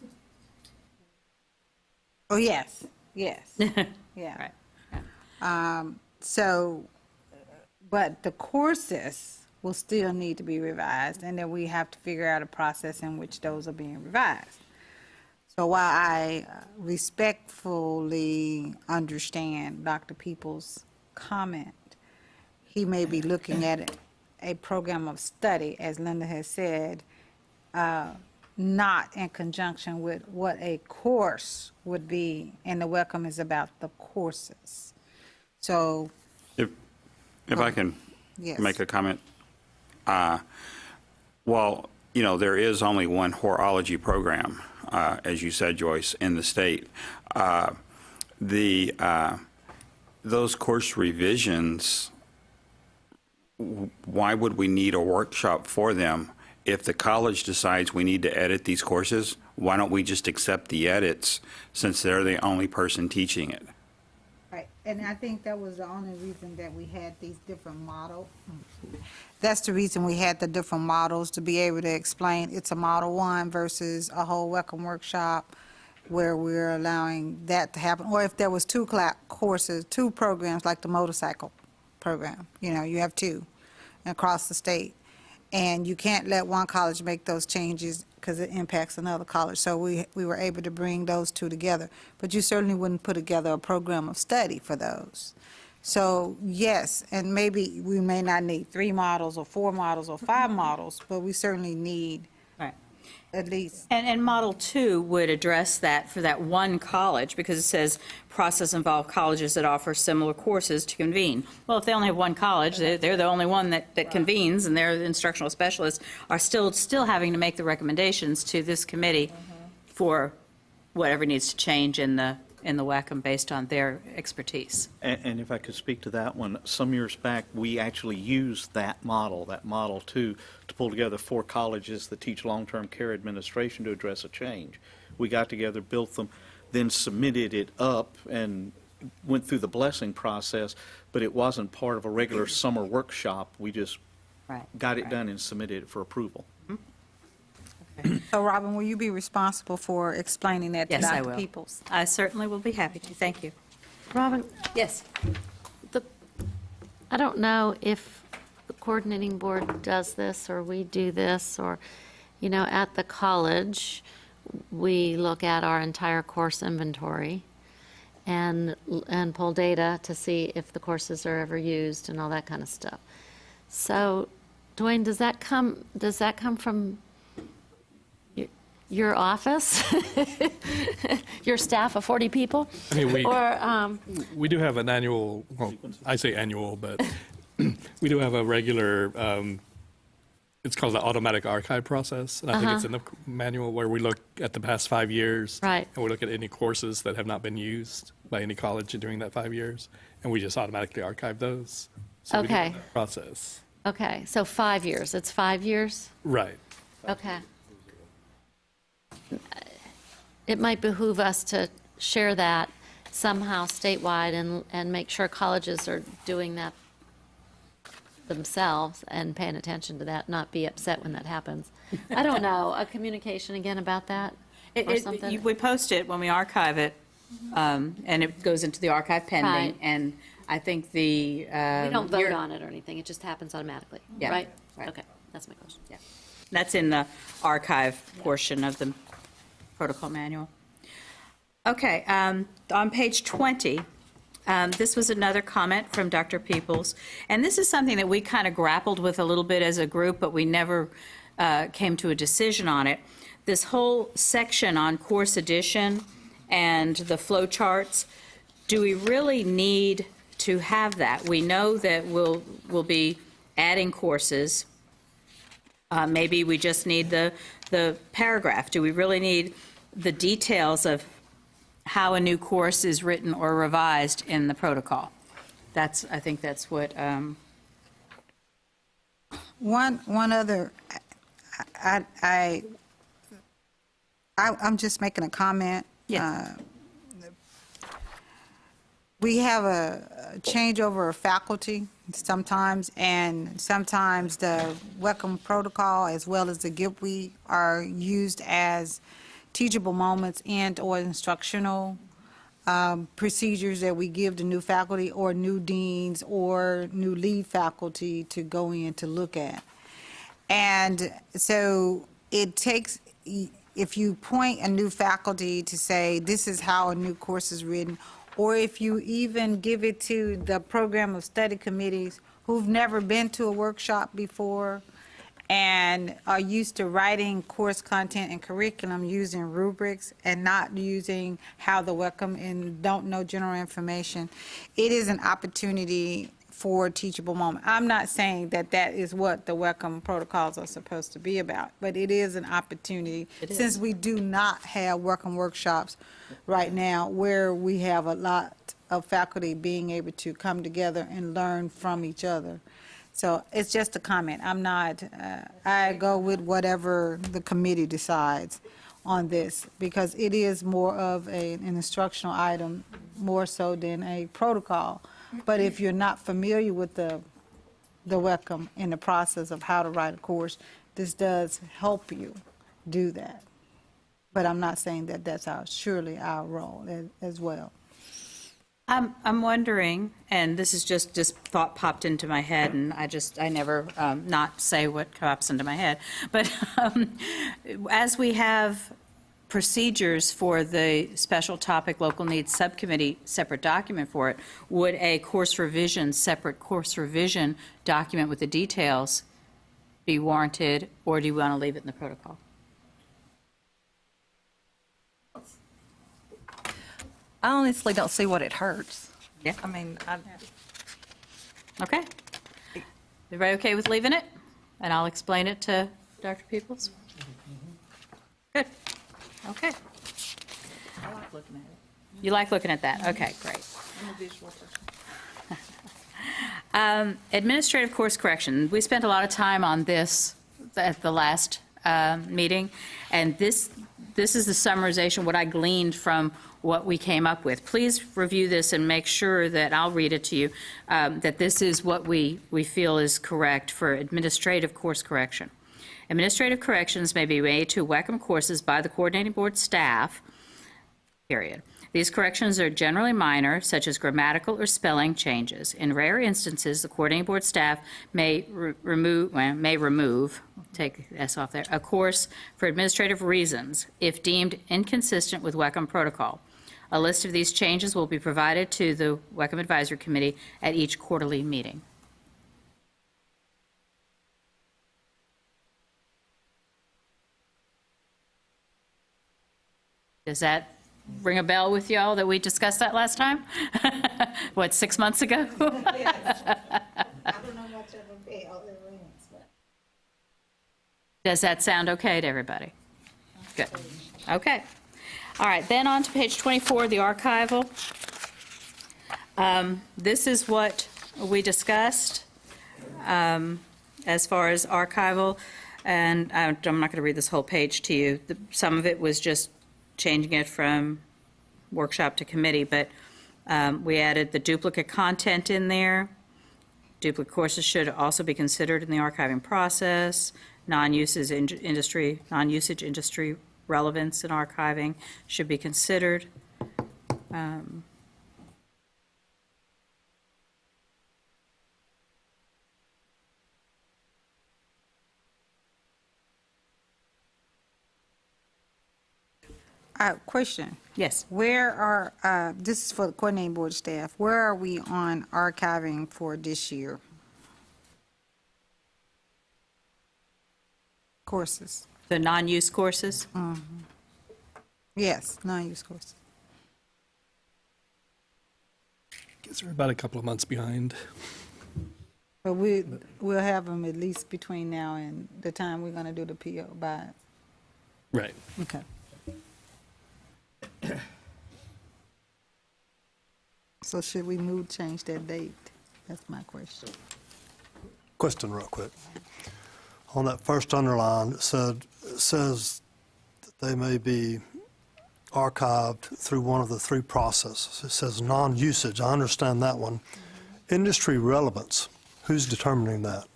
Oh, yes, yes, yeah. Right. So, but the courses will still need to be revised, and then we have to figure out a process in which those are being revised. So while I respectfully understand Dr. Peoples' comment, he may be looking at it a program of study, as Linda has said, not in conjunction with what a course would be, and the WECM is about the courses. So, If I can yes. make a comment. Well, you know, there is only one horology program, as you said, Joyce, in the state. Those course revisions, why would we need a workshop for them? If the college decides we need to edit these courses, why don't we just accept the edits since they're the only person teaching it? Right, and I think that was the only reason that we had these different models. That's the reason we had the different models, to be able to explain it's a Model 1 versus a whole WECM workshop where we're allowing that to happen. Or if there was two courses, two programs like the motorcycle program, you know, you have two across the state. And you can't let one college make those changes because it impacts another college. So we were able to bring those two together. But you certainly wouldn't put together a program of study for those. So yes, and maybe we may not need 3 models or 4 models or 5 models, but we certainly need at least. And Model 2 would address that for that one college, because it says process involve colleges that offer similar courses to convene. Well, if they only have one college, they're the only one that convenes, and their instructional specialists are still having to make the recommendations to this committee for whatever needs to change in the WECM based on their expertise. And if I could speak to that one, some years back, we actually used that Model 2, to pull together 4 colleges that teach long-term care administration to address a change. We got together, built them, then submitted it up and went through the blessing process, but it wasn't part of a regular summer workshop. We just got it done and submitted it for approval. So Robin, will you be responsible for explaining that to Yes, I Dr. will. Peoples? I certainly will be happy to. Thank you. Robin, Yes. I don't know if the coordinating board does this, or we do this, or, you know, at the college, we look at our entire course inventory and pull data to see if the courses are ever used and all that kind of stuff. So, Dwayne, does that come from your office? Your staff of 40 people? I mean, Or, we do have an annual, well, I say annual, but we do have a regular, it's called the automatic archive process. And I think it's in the manual where we look at the past 5 years. Right. And we look at any courses that have not been used by any college during that 5 years. And we just automatically archive those. So we do Okay. that process. okay, so 5 years. It's 5 years? Right. Okay. It might behoove us to share that somehow statewide and make sure colleges are doing that themselves and paying attention to that, not be upset when that happens. I don't know, a communication again about that or something? We post it when we archive it, and it goes into the archive pending. Right. And I think the. We don't vote on it or anything, it just happens automatically, Yeah. right? Right. Okay, that's my question. Yeah. That's in the archive portion of the protocol manual. Okay, on page 20, this was another comment from Dr. Peoples, and this is something that we kind of grappled with a little bit as a group, but we never came to a decision on it. This whole section on course addition and the flow charts, do we really need to have that? We know that we'll be adding courses. Maybe we just need the paragraph. Do we really need the details of how a new course is written or revised in the protocol? I think that's what. One other, I'm just making a comment. Yes. We have a changeover of faculty sometimes, and sometimes the WECM protocol as well as the GIPWE are used as teachable moments and/or instructional procedures that we give to new faculty or new deans or new lead faculty to go in to look at. And so it takes, if you point a new faculty to say, this is how a new course is written, or if you even give it to the program of study committees who've never been to a workshop before and are used to writing course content and curriculum using rubrics and not using how the WECM and don't know general information, it is an opportunity for a teachable moment. I'm not saying that that is what the WECM protocols are supposed to be about, but it is an opportunity, since we do not have WECM workshops right now where we have a lot of faculty being able to come together and learn from each other. So it's just a comment. I'm not, I go with whatever the committee decides on this, because it is more of an instructional item, more so than a protocol. But if you're not familiar with the WECM in the process of how to write a course, this does help you do that. But I'm not saying that that's surely our role as well. I'm wondering, and this is just thought popped into my head, and I never not say what pops into my head, but as we have procedures for the special topic local needs subcommittee, separate document for it, would a course revision, separate course revision document with the details be warranted, or do you want to leave it in the protocol? I honestly don't see what it hurts. Yeah. I mean, Okay. Everybody okay with leaving it? And I'll explain it to Dr. Peoples? Good. Okay. I like looking at it. You like looking at that? Okay, great. I'm a visual person. Administrative course correction. We spent a lot of time on this at the last meeting, and this is the summarization, what I gleaned from what we came up with. Please review this and make sure that, I'll read it to you, that this is what we feel is correct for administrative course correction. Administrative corrections may be made to WECM courses by the coordinating board staff, period. These corrections are generally minor, such as grammatical or spelling changes. In rare instances, the coordinating board staff may remove, take the S off there, a course for administrative reasons if deemed inconsistent with WECM protocol. A list of these changes will be provided to the WECM Advisory Committee at each quarterly meeting. Does that ring a bell with y'all that we discussed that last time? What, 6 months ago? I don't know much of a bell it rings, but. Does that sound okay to everybody? Good. Okay. All right, then on to page 24, the archival. This is what we discussed as far as archival, and I'm not going to read this whole page to you. Some of it was just changing it from workshop to committee, but we added the duplicate content in there. Duplicate courses should also be considered in the archiving process. Non-usage industry relevance in archiving should be considered. Question. Yes. Where are, this is for the coordinating board staff, where are we on archiving for this year? Courses. The non-use courses? Yes, non-use courses. Guess we're about a couple of months behind. But we'll have them at least between now and the time we're going to do the PO by. Right. Okay. So should we change that date? That's my question. Question real quick. On that first underline, it says that they may be archived through one of the three processes. It says non-usage. I understand that one. Industry relevance. Who's determining that?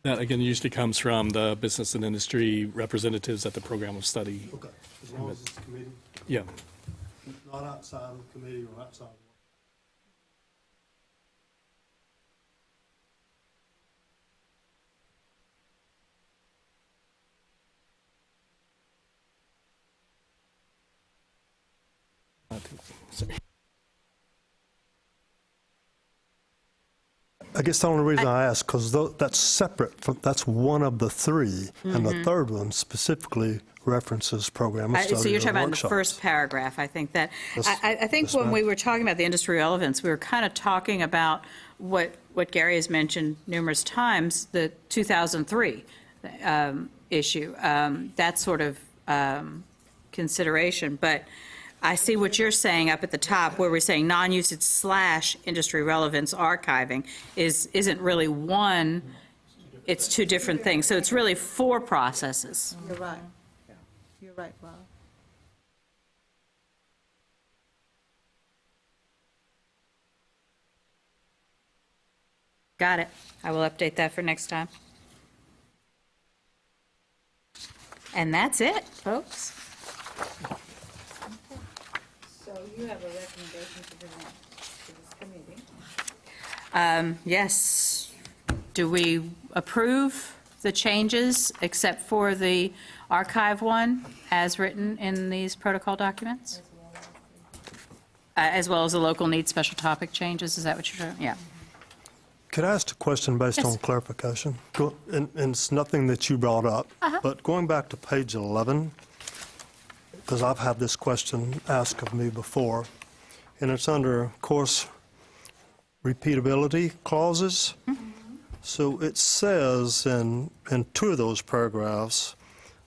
That, again, usually comes from the business and industry representatives at the program of study. Okay. As long as it's committee? Yeah. Not outside of the committee or outside of Sorry. I guess the only reason I ask, because that's separate, that's one of the three, and the third one specifically references program of study So you're or talking about in the workshops. first paragraph, I think that, Yes. I think Yes, when ma'am. we were talking about the industry relevance, we were kind of talking about what Gary has mentioned numerous times, the 2003 issue, that sort of consideration. But I see what you're saying up at the top, where we're saying non-usage / industry relevance archiving isn't really one, it's two different things. So it's really 4 processes. You're right. You're right, Bob. Got it. I will update that for next time. And that's it, folks. So you have a recommendation to present to this committee? Yes. Do we approve the changes except for the archive one as written in these protocol documents? As well as the local needs special topic changes? Is that what you're doing? Yeah. Could I ask a question based Yes. on clarification? And it's nothing that you brought up, but going back to page 11, because I've had this question asked of me before, and it's under course repeatability clauses. So it says in 2 of those paragraphs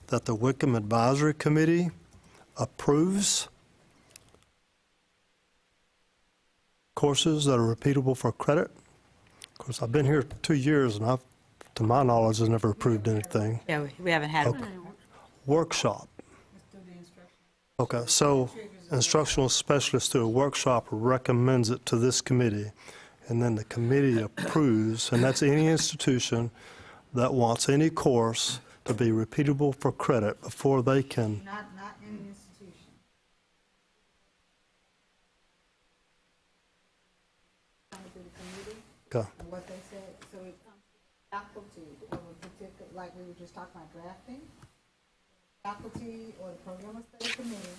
that the WECM Advisory Committee approves courses that are repeatable for credit. Of course, I've been here 2 years, and to my knowledge, has never approved anything. Yeah, we haven't had it. Workshop. Okay, so instructional specialist through a workshop recommends it to this committee, and then the committee approves, and that's any institution that wants any course to be repeatable for credit before they can. Not any institution. Okay. And what they said, so it comes to faculty of a particular, like we were just talking about drafting, faculty or the program of study committee,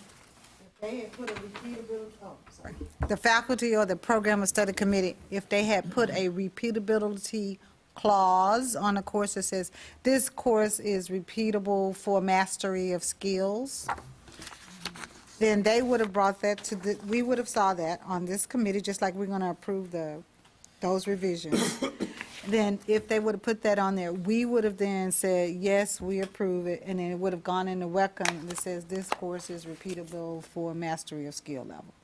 if they had put a repeatability, the faculty or the program of study committee, if they had put a repeatability clause on a course that says, this course is repeatable for mastery of skills, then they would have brought that to we would have saw that on this committee, just like we're going to approve those revisions. Then if they would have put that on there, we would have then said, yes, we approve it, and then it would have gone into WECM that says this course is repeatable for mastery of skill level.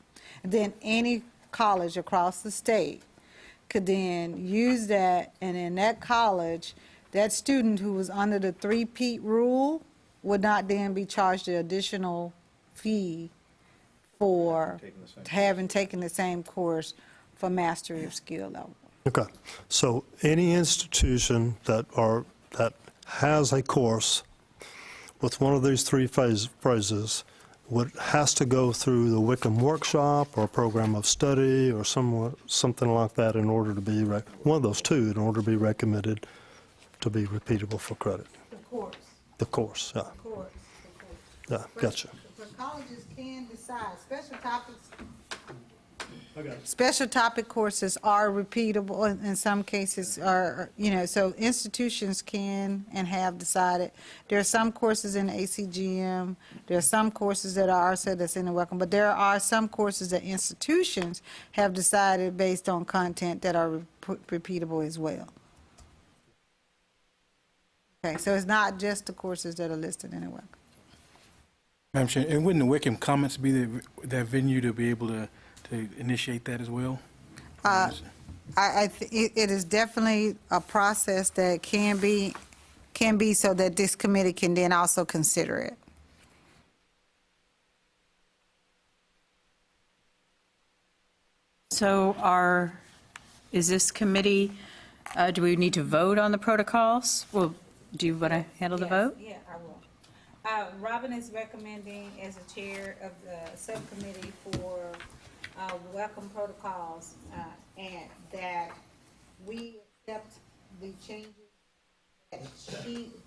And then any college across the state could then use that, and in that college, that student who was under the 3-peat rule would not then be charged the additional fee for having taken the same course for mastery of skill level. Okay, so any institution that has a course with one of these 3 phrases has to go through the WECM workshop or program of study or something like that in order to be, one of those 2 in order to be recommended to be repeatable for credit. The course. The course, yeah. The course. Yeah, gotcha. But colleges can decide, special topic courses are repeatable, in some cases are, so institutions can and have decided. There are some courses in the ACGM, there are some courses that are said that's in the WECM, but there are some courses that institutions have decided based on content that are repeatable as well. Okay, so it's not just the courses that are listed in the WECM. Madam Chair, and wouldn't the WECM comments be that venue to be able to initiate that as well? It is definitely a process that can be so that this committee can then also consider it. So is this committee, do we need to vote on the protocols? Well, do you want to handle the vote? Yeah, I will. Robin is recommending as a chair of the subcommittee for welcome protocols, and that we accept the changes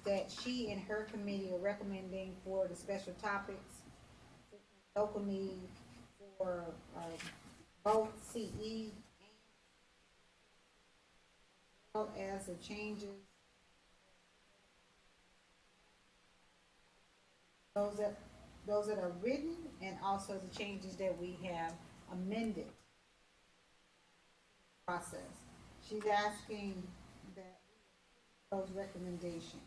that she and her committee are recommending for the special topics, local need for both CE as the changes, those that are written, and also the changes that we have amended process. She's asking that those recommendations.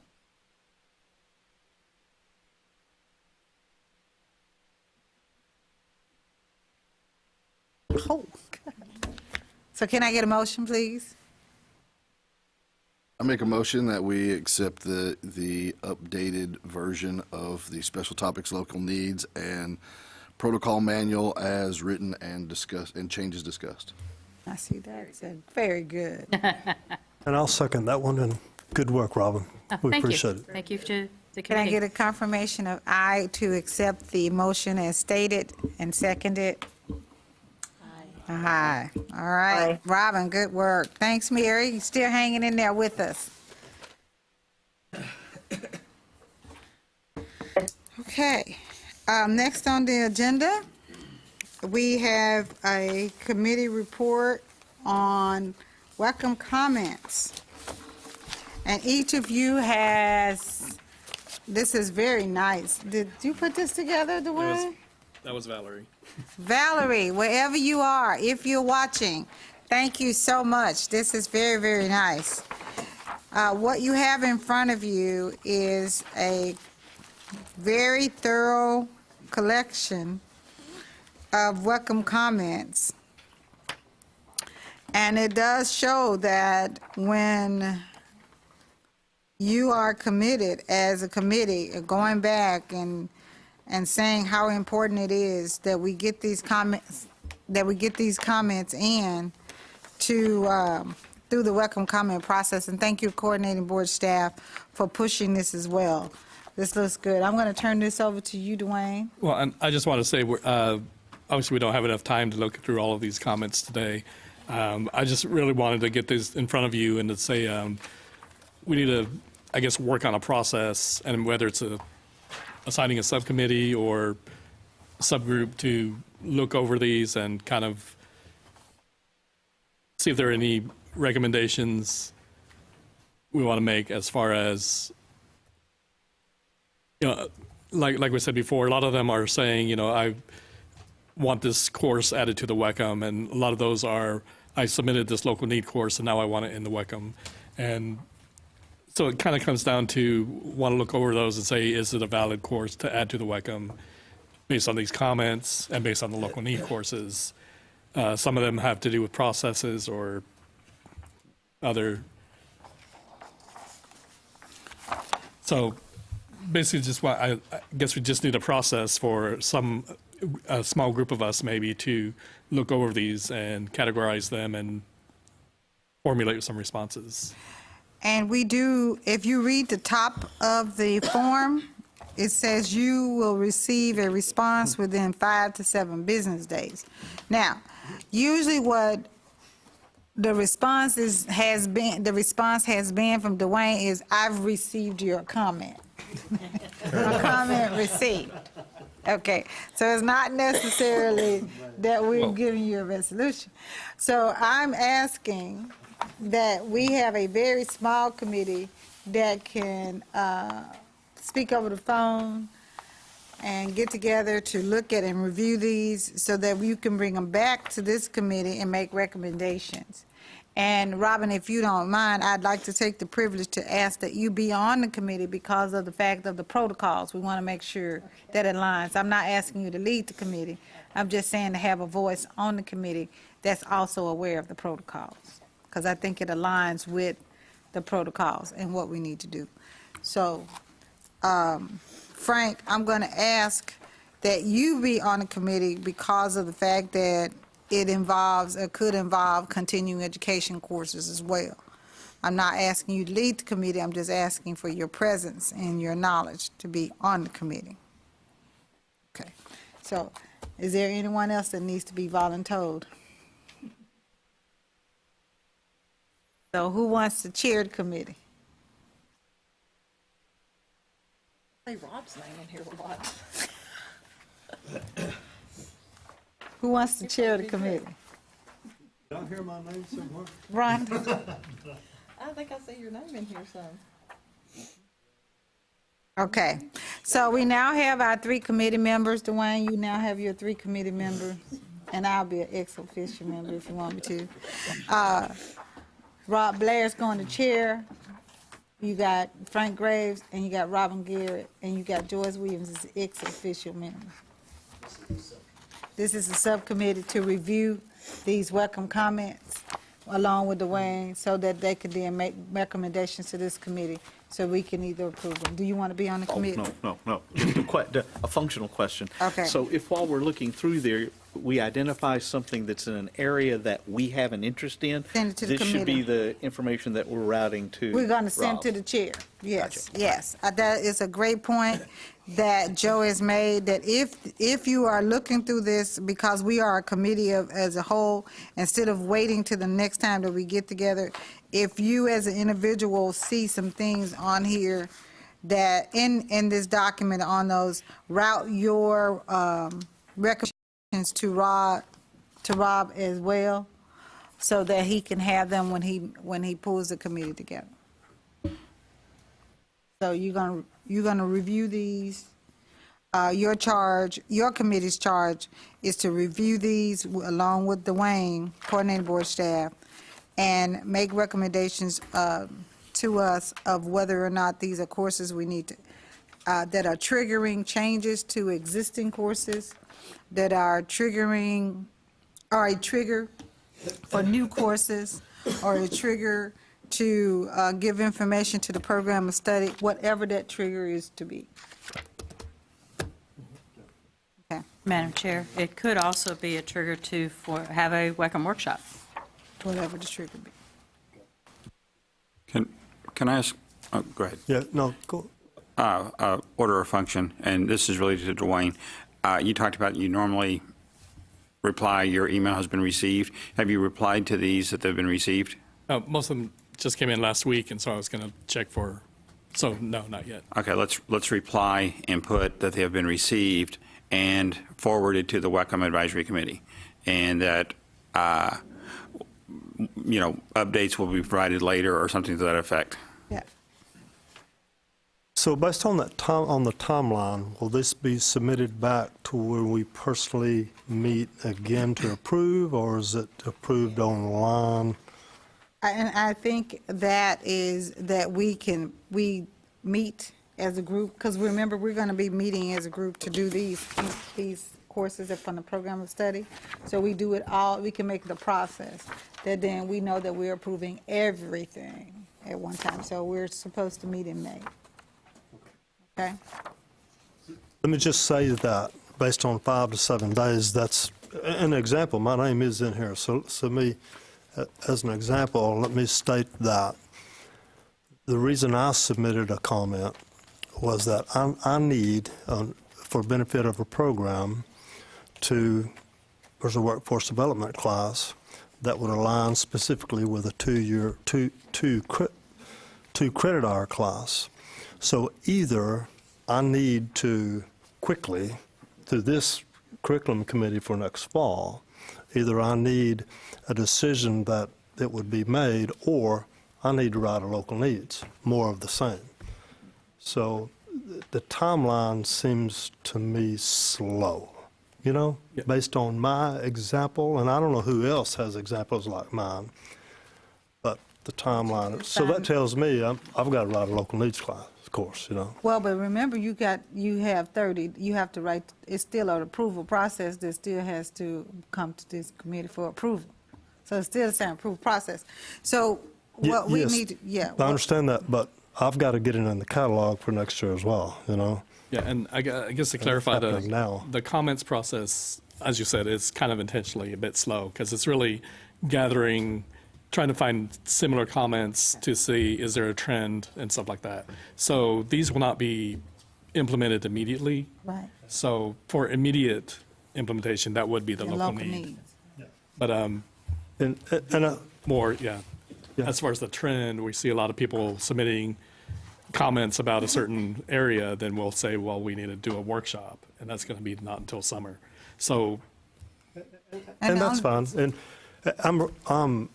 Oh. So can I get a motion, please? I make a motion that we accept the updated version of the special topics, local needs, and protocol manual as written and discussed, and changes discussed. I see that. So very good. And I'll second that one, and good work, Robin. We appreciate it. Thank you to the Can I committee. get a confirmation of aye to accept the motion as stated and seconded? Aye. All right. Aye. Robin, good work. Thanks, Mary. You still hanging in there with us. Okay. Next on the agenda, we have a committee report on WECM comments. And each of you has, this is very nice. Did you put this together, Dwayne? That was Valerie. Valerie, wherever you are, if you're watching, thank you so much. This is very, very nice. What you have in front of you is a very thorough collection of WECM comments. And it does show that when you are committed as a committee, going back and saying how important it is that we get these comments, in to, through the WECM comment process. And thank you, coordinating board staff, for pushing this as well. This looks good. I'm going to turn this over to you, Dwayne. Well, and I just want to say, obviously, we don't have enough time to look through all of these comments today. I just really wanted to get this in front of you and to say we need to, I guess, work on a process, and whether it's assigning a subcommittee or subgroup to look over these and kind of see if there are any recommendations we want to make as far as, like we said before, a lot of them are saying, I want this course added to the WECM, and a lot of those are, I submitted this local need course and now I want it in the WECM. And so it kind of comes down to want to look over those and say, is it a valid course to add to the WECM based on these comments and based on the local need courses? Some of them have to do with processes or other. So basically just what I guess we just need a process for a small group of us maybe to look over these and categorize them and formulate some responses. And we do, if you read the top of the form, it says you will receive a response within 5 to 7 business days. Now, usually what the response has been from Dwayne is, I've received your comment. A comment received. Okay, so it's not necessarily that we're giving you a resolution. So I'm asking that we have a very small committee that can speak over the phone and get together to look at and review these so that you can bring them back to this committee and make recommendations. And Robin, if you don't mind, I'd like to take the privilege to ask that you be on the committee because of the fact of the protocols. We want to make sure that it aligns. I'm not asking you to lead the committee. I'm just saying to have a voice on the committee that's also aware of the protocols, because I think it aligns with the protocols and what we need to do. So, Frank, I'm going to ask that you be on the committee because of the fact that it involves or could involve continuing education courses as well. I'm not asking you to lead the committee, I'm just asking for your presence and your knowledge to be on the committee. Okay, so is there anyone else that needs to be voluntold? So who wants to chair the committee? Say Rob's name in here a lot. Who wants to chair the committee? Did I hear my name somewhere? Rhonda? I think I see your name in here some. Okay, so we now have our 3 committee members. Dwayne, you now have your 3 committee members, and I'll be an ex-officio member if you want me to. Rob Blair's going to chair. You got Frank Graves, and you got Robin Garrett, and you got Joyce Williams as ex-officio member. This is a subcommittee to review these welcome comments along with Dwayne so that they can then make recommendations to this committee so we can either approve them. Do you want to be on the committee? No. Just a functional question. Okay. So if while we're looking through there, we identify something that's in an area that we have an interest in, Send it to the this should be committee. the information that we're routing to We're going to send Rob. to the chair. Yes, yes. That is a great point that Joe has made, that if you are looking through this, because we are a committee as a whole, instead of waiting to the next time that we get together, if you as an individual see some things on here that in this document on those, route your recommendations to Rob as well, so that he can have them when he pulls the committee together. So you're gonna review these. Your committee's charge is to review these along with Dwayne, coordinating board staff, and make recommendations to us of whether or not these are courses we need to, that are triggering changes to existing courses, that are triggering, or a trigger for new courses, or a trigger to give information to the program of study, whatever that trigger is to be. Okay. Madam Chair, it could also be a trigger to have a WECM workshop. Whatever the trigger be. Can I ask, oh, go ahead. Yeah, no, go. Order of function, and this is related to Dwayne. You talked about you normally reply, your email has been received. Have you replied to these that they've been received? Most of them just came in last week, and so I was going to check for, so no, not yet. Okay, let's reply and put that they have been received and forwarded to the WECM Advisory Committee, and that, updates will be provided later or something to that effect. Yeah. So based on that on the timeline, will this be submitted back to where we personally meet again to approve, or is it approved online? And I think that is that we meet as a group, because remember, we're going to be meeting as a group to do these courses from the program of study. So we do it all, we can make the process that then we know that we're approving everything at one time. So we're supposed to meet in May. Okay? Let me just say that based on 5 to 7 days, that's an example. My name is in here. So as an example, let me state that the reason I submitted a comment was that I need, for benefit of a program, there's a workforce development class that would align specifically with a 2-year, two credit hour class. So either I need to quickly, through this curriculum committee for next fall, either I need a decision that it would be made, or I need to write a local needs, more of the same. So the timeline seems to me slow, based on my example, and I don't know who else has examples like mine, but the timeline. So that tells me I've got to write a local needs class, of course, Well, but remember, you have 30, you have to write, it's still an approval process that still has to come to this committee for approval. So it's still the same approval process. So what we Yes, need, I understand that, but I've got to get it in the catalog for next year as well, Yeah, and I guess to clarify, happening now. the comments process, as you said, is kind of intentionally a bit slow, because it's really gathering, trying to find similar comments to see, is there a trend and stuff like that. So these will not be implemented immediately. right, So for immediate implementation, that would be the the local local need. needs. But And more, yeah. As far as the trend, we see a lot of people submitting comments about a certain area, then we'll say, well, we need to do a workshop, and that's going to be not until summer. So, and that's fine. And I'm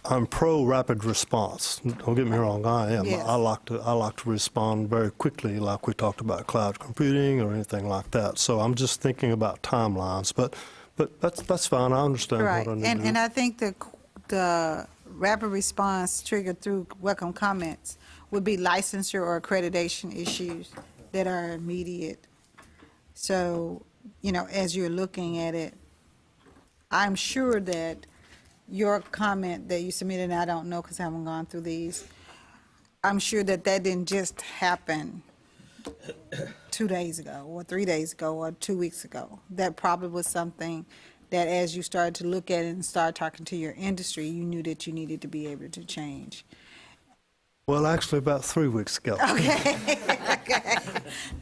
I'm pro rapid response. Don't get me wrong, I am. Yes. I like to respond very quickly, like we talked about cloud computing or anything like that. So I'm just thinking about timelines, but that's fine. I understand Right, what I need to do. and I think the rapid response triggered through welcome comments would be licensure or accreditation issues that are immediate. So, as you're looking at it, I'm sure that your comment that you submitted, and I don't know because I haven't gone through these, I'm sure that didn't just happen 2 days ago, or 3 days ago, or 2 weeks ago. That probably was something that as you started to look at it and start talking to your industry, you knew that you needed to be able to change. Well, actually, about 3 weeks ago. Okay.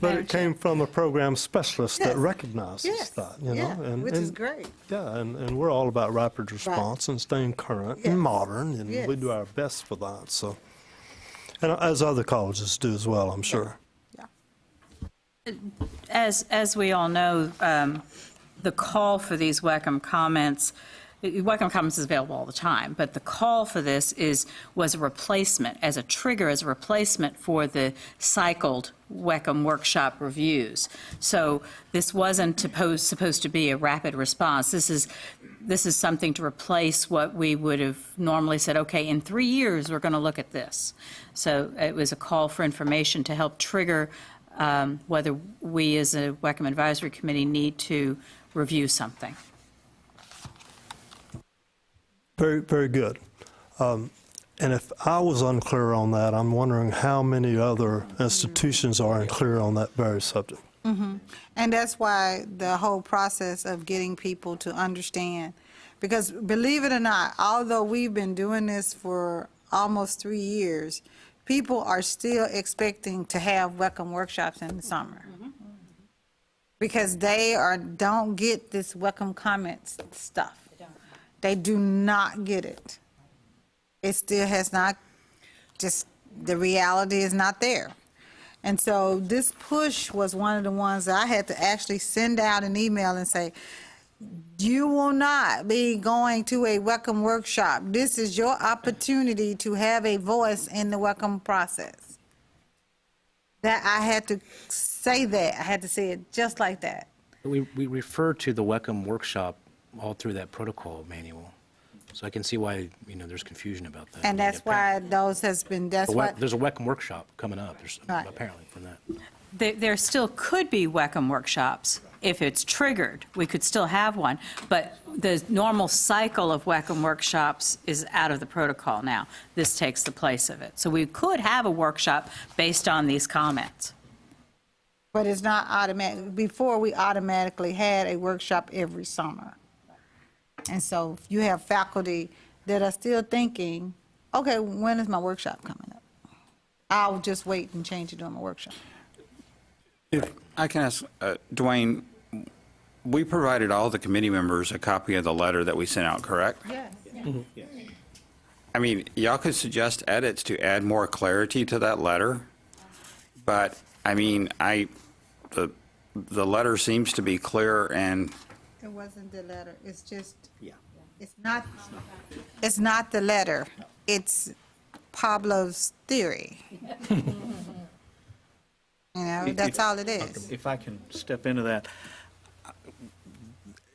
But it came from a program specialist that Yes. recognizes Yes. that, Yeah, which is great. Yeah, and we're all about rapid response and staying current Yes. and modern, and we Yes. do our best for that. So, and as other colleges do as well, I'm sure. As we all know, the call for these WECM comments is available all the time, but the call for this was a replacement, as a trigger, as a replacement for the cycled WECM workshop reviews. So this wasn't supposed to be a rapid response. This is something to replace what we would have normally said, okay, in 3 years, we're going to look at this. So it was a call for information to help trigger whether we as a WECM Advisory Committee need to review something. Very, very good. And if I was unclear on that, I'm wondering how many other institutions are unclear on that very subject. Mm-hmm. And that's why the whole process of getting people to understand, because believe it or not, although we've been doing this for almost 3 years, people are still expecting to have WECM workshops in the summer. Because they don't get this WECM comments stuff. They do not get it. It still has not, just the reality is not there. And so this push was one of the ones that I had to actually send out an email and say, you will not be going to a WECM workshop. This is your opportunity to have a voice in the WECM process. That I had to say that. I had to say it just like that. We refer to the WECM workshop all through that protocol manual. So I can see why, there's confusion about that. And that's why those has been, that's why. There's a WECM workshop coming up, Right. apparently, from that. There still could be WECM workshops. If it's triggered, we could still have one. But the normal cycle of WECM workshops is out of the protocol now. This takes the place of it. So we could have a workshop based on these comments. But it's not automatic. Before, we automatically had a workshop every summer. And so you have faculty that are still thinking, okay, when is my workshop coming up? I'll just wait and change it during my workshop. If I can ask, Dwayne, we provided all the committee members a copy of the letter that we sent out, correct? Yes. I mean, y'all could suggest edits to add more clarity to that letter, but, I mean, the letter seems to be clear, and It wasn't the letter, it's just, it's not the letter, it's Pablo's theory. That's all it is. If I can step into that,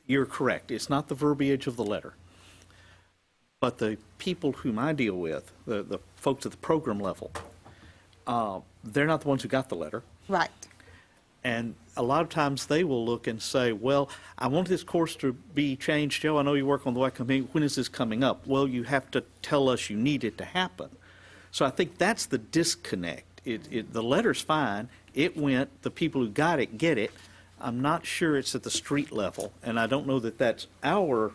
you're correct. It's not the verbiage of the letter. But the people whom I deal with, the folks at the program level, they're not the ones who got the letter. Right. And a lot of times they will look and say, well, I want this course to be changed. Joe, I know you work on the WECM committee. When is this coming up? Well, you have to tell us you need it to happen. So I think that's the disconnect. The letter's fine. It went. The people who got it get it. I'm not sure it's at the street level, and I don't know that that's our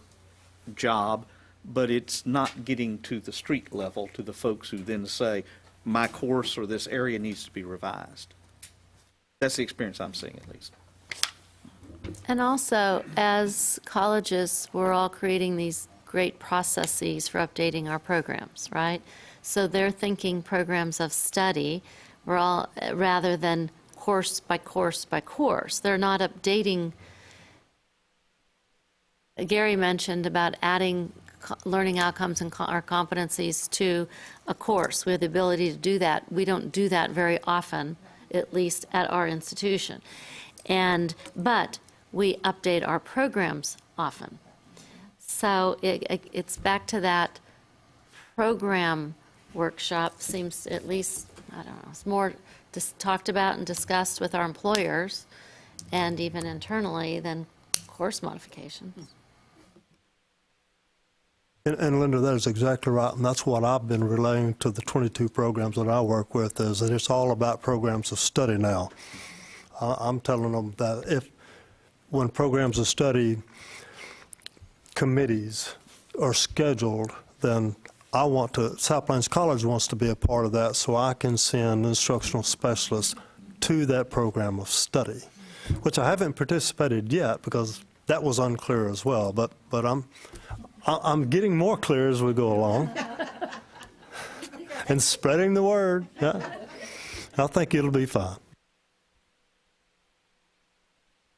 job, but it's not getting to the street level, to the folks who then say, my course or this area needs to be revised. That's the experience I'm seeing, at least. And also, as colleges, we're all creating these great processes for updating our programs, right? So they're thinking programs of study, rather than course by course by course. They're not updating. Gary mentioned about adding learning outcomes and our competencies to a course. We have the ability to do that. We don't do that very often, at least at our institution. But we update our programs often. So it's back to that program workshop seems at least, I don't know, it's more talked about and discussed with our employers and even internally than course modifications. And Linda, that is exactly right, and that's what I've been relaying to the 22 programs that I work with, is that it's all about programs of study now. I'm telling them that when programs of study committees are scheduled, then South Plains College wants to be a part of that, so I can send instructional specialists to that program of study, which I haven't participated yet because that was unclear as well, but I'm getting more clear as we go along and spreading the word. Yeah. I think it'll be fine.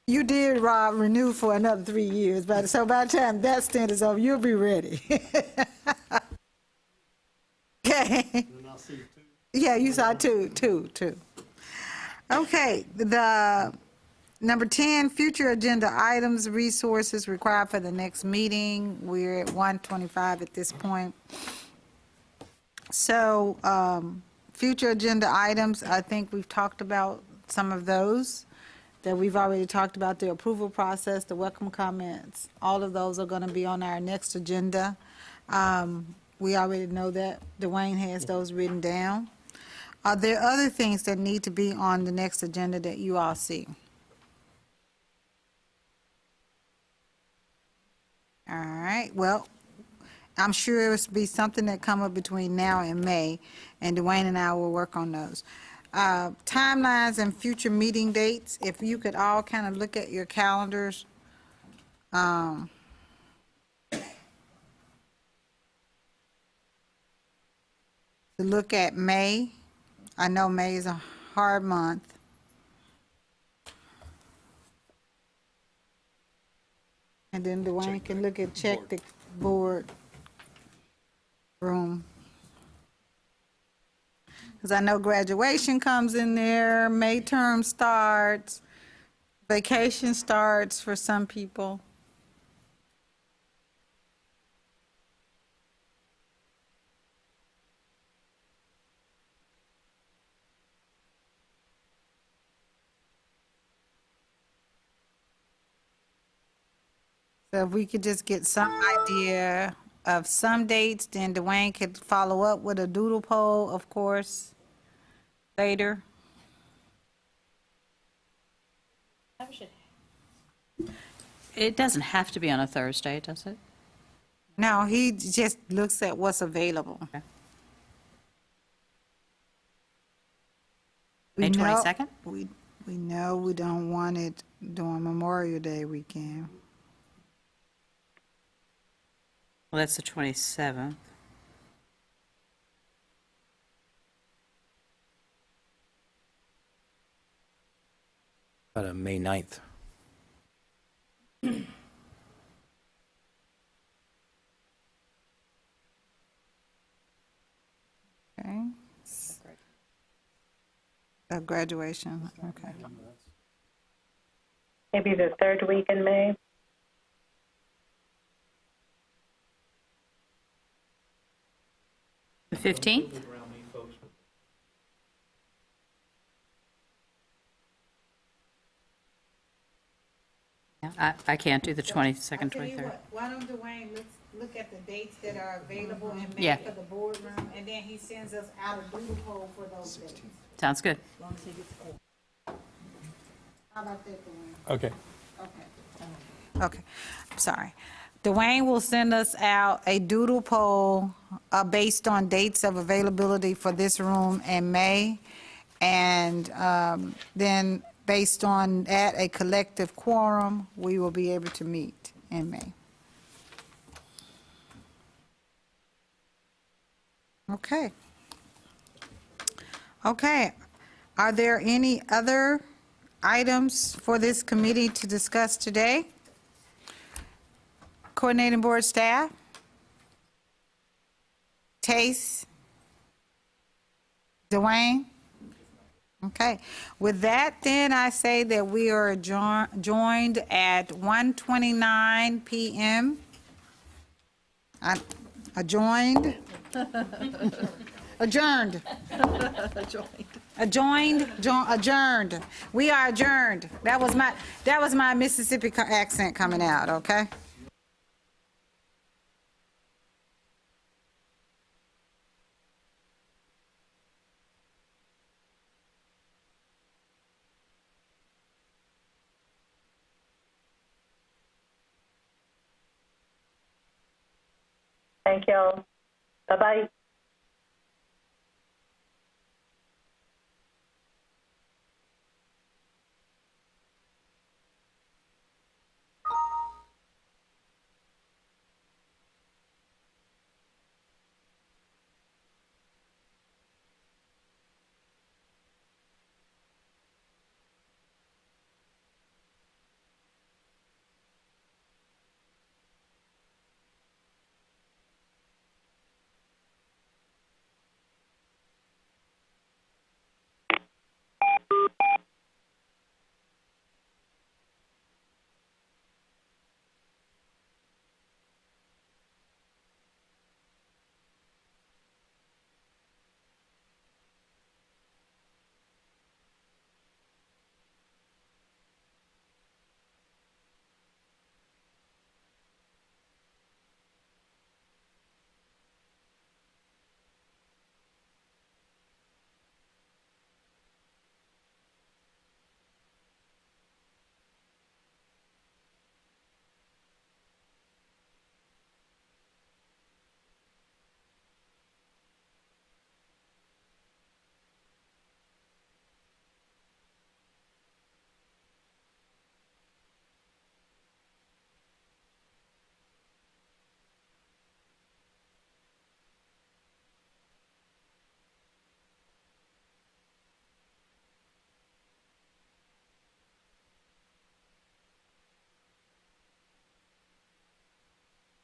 You did, Rob, renew for another 3 years, so by the time that stint is over, you'll be ready. Okay. Yeah, you saw two. Okay, the number 10, future agenda items, resources required for the next meeting. We're at 1:25 at this point. So, future agenda items, I think we've talked about some of those that we've already talked about, the approval process, the welcome comments. All of those are going to be on our next agenda. We already know that. Dwayne has those written down. Are there other things that need to be on the next agenda that you all see? All right, well, I'm sure it will be something that come up between now and May, and Dwayne and I will work on those. Timelines and future meeting dates, if you could all kind of look at your calendars. To look at May. I know May is a hard month. And then Dwayne can check the board room. Because I know graduation comes in there, May term starts, vacation starts for some people. So if we could just get some idea of some dates, then Dwayne could follow up with a doodle poll, of course, later. It doesn't have to be on a Thursday, does it? No, he just looks at what's available. Okay. We May know- 22nd? We know we don't want it during Memorial Day weekend. Well, that's the 27th. About May 9th. Okay. Graduation, okay. Maybe the third week in May. The 15th? Yeah, I can't do the 22nd, 23rd. Why don't Dwayne, look at the dates that are available in May Yeah. for the boardroom, and then he sends us out a doodle poll for those dates. Sounds good. As long as he gets it. How about that, Dwayne? Okay. Okay, I'm sorry. Dwayne will send us out a doodle poll based on dates of availability for this room in May, and then based on that, a collective quorum, we will be able to meet in May. Okay. Okay, are there any other items for this committee to discuss today? Coordinating board staff? Case? Dwayne? Okay. With that, then, I say that we are joined at 1:29 PM. Adjoined? Adjourned. Adjourned. We are adjourned. That was my Mississippi accent coming out, okay? Thank y'all. Bye-bye.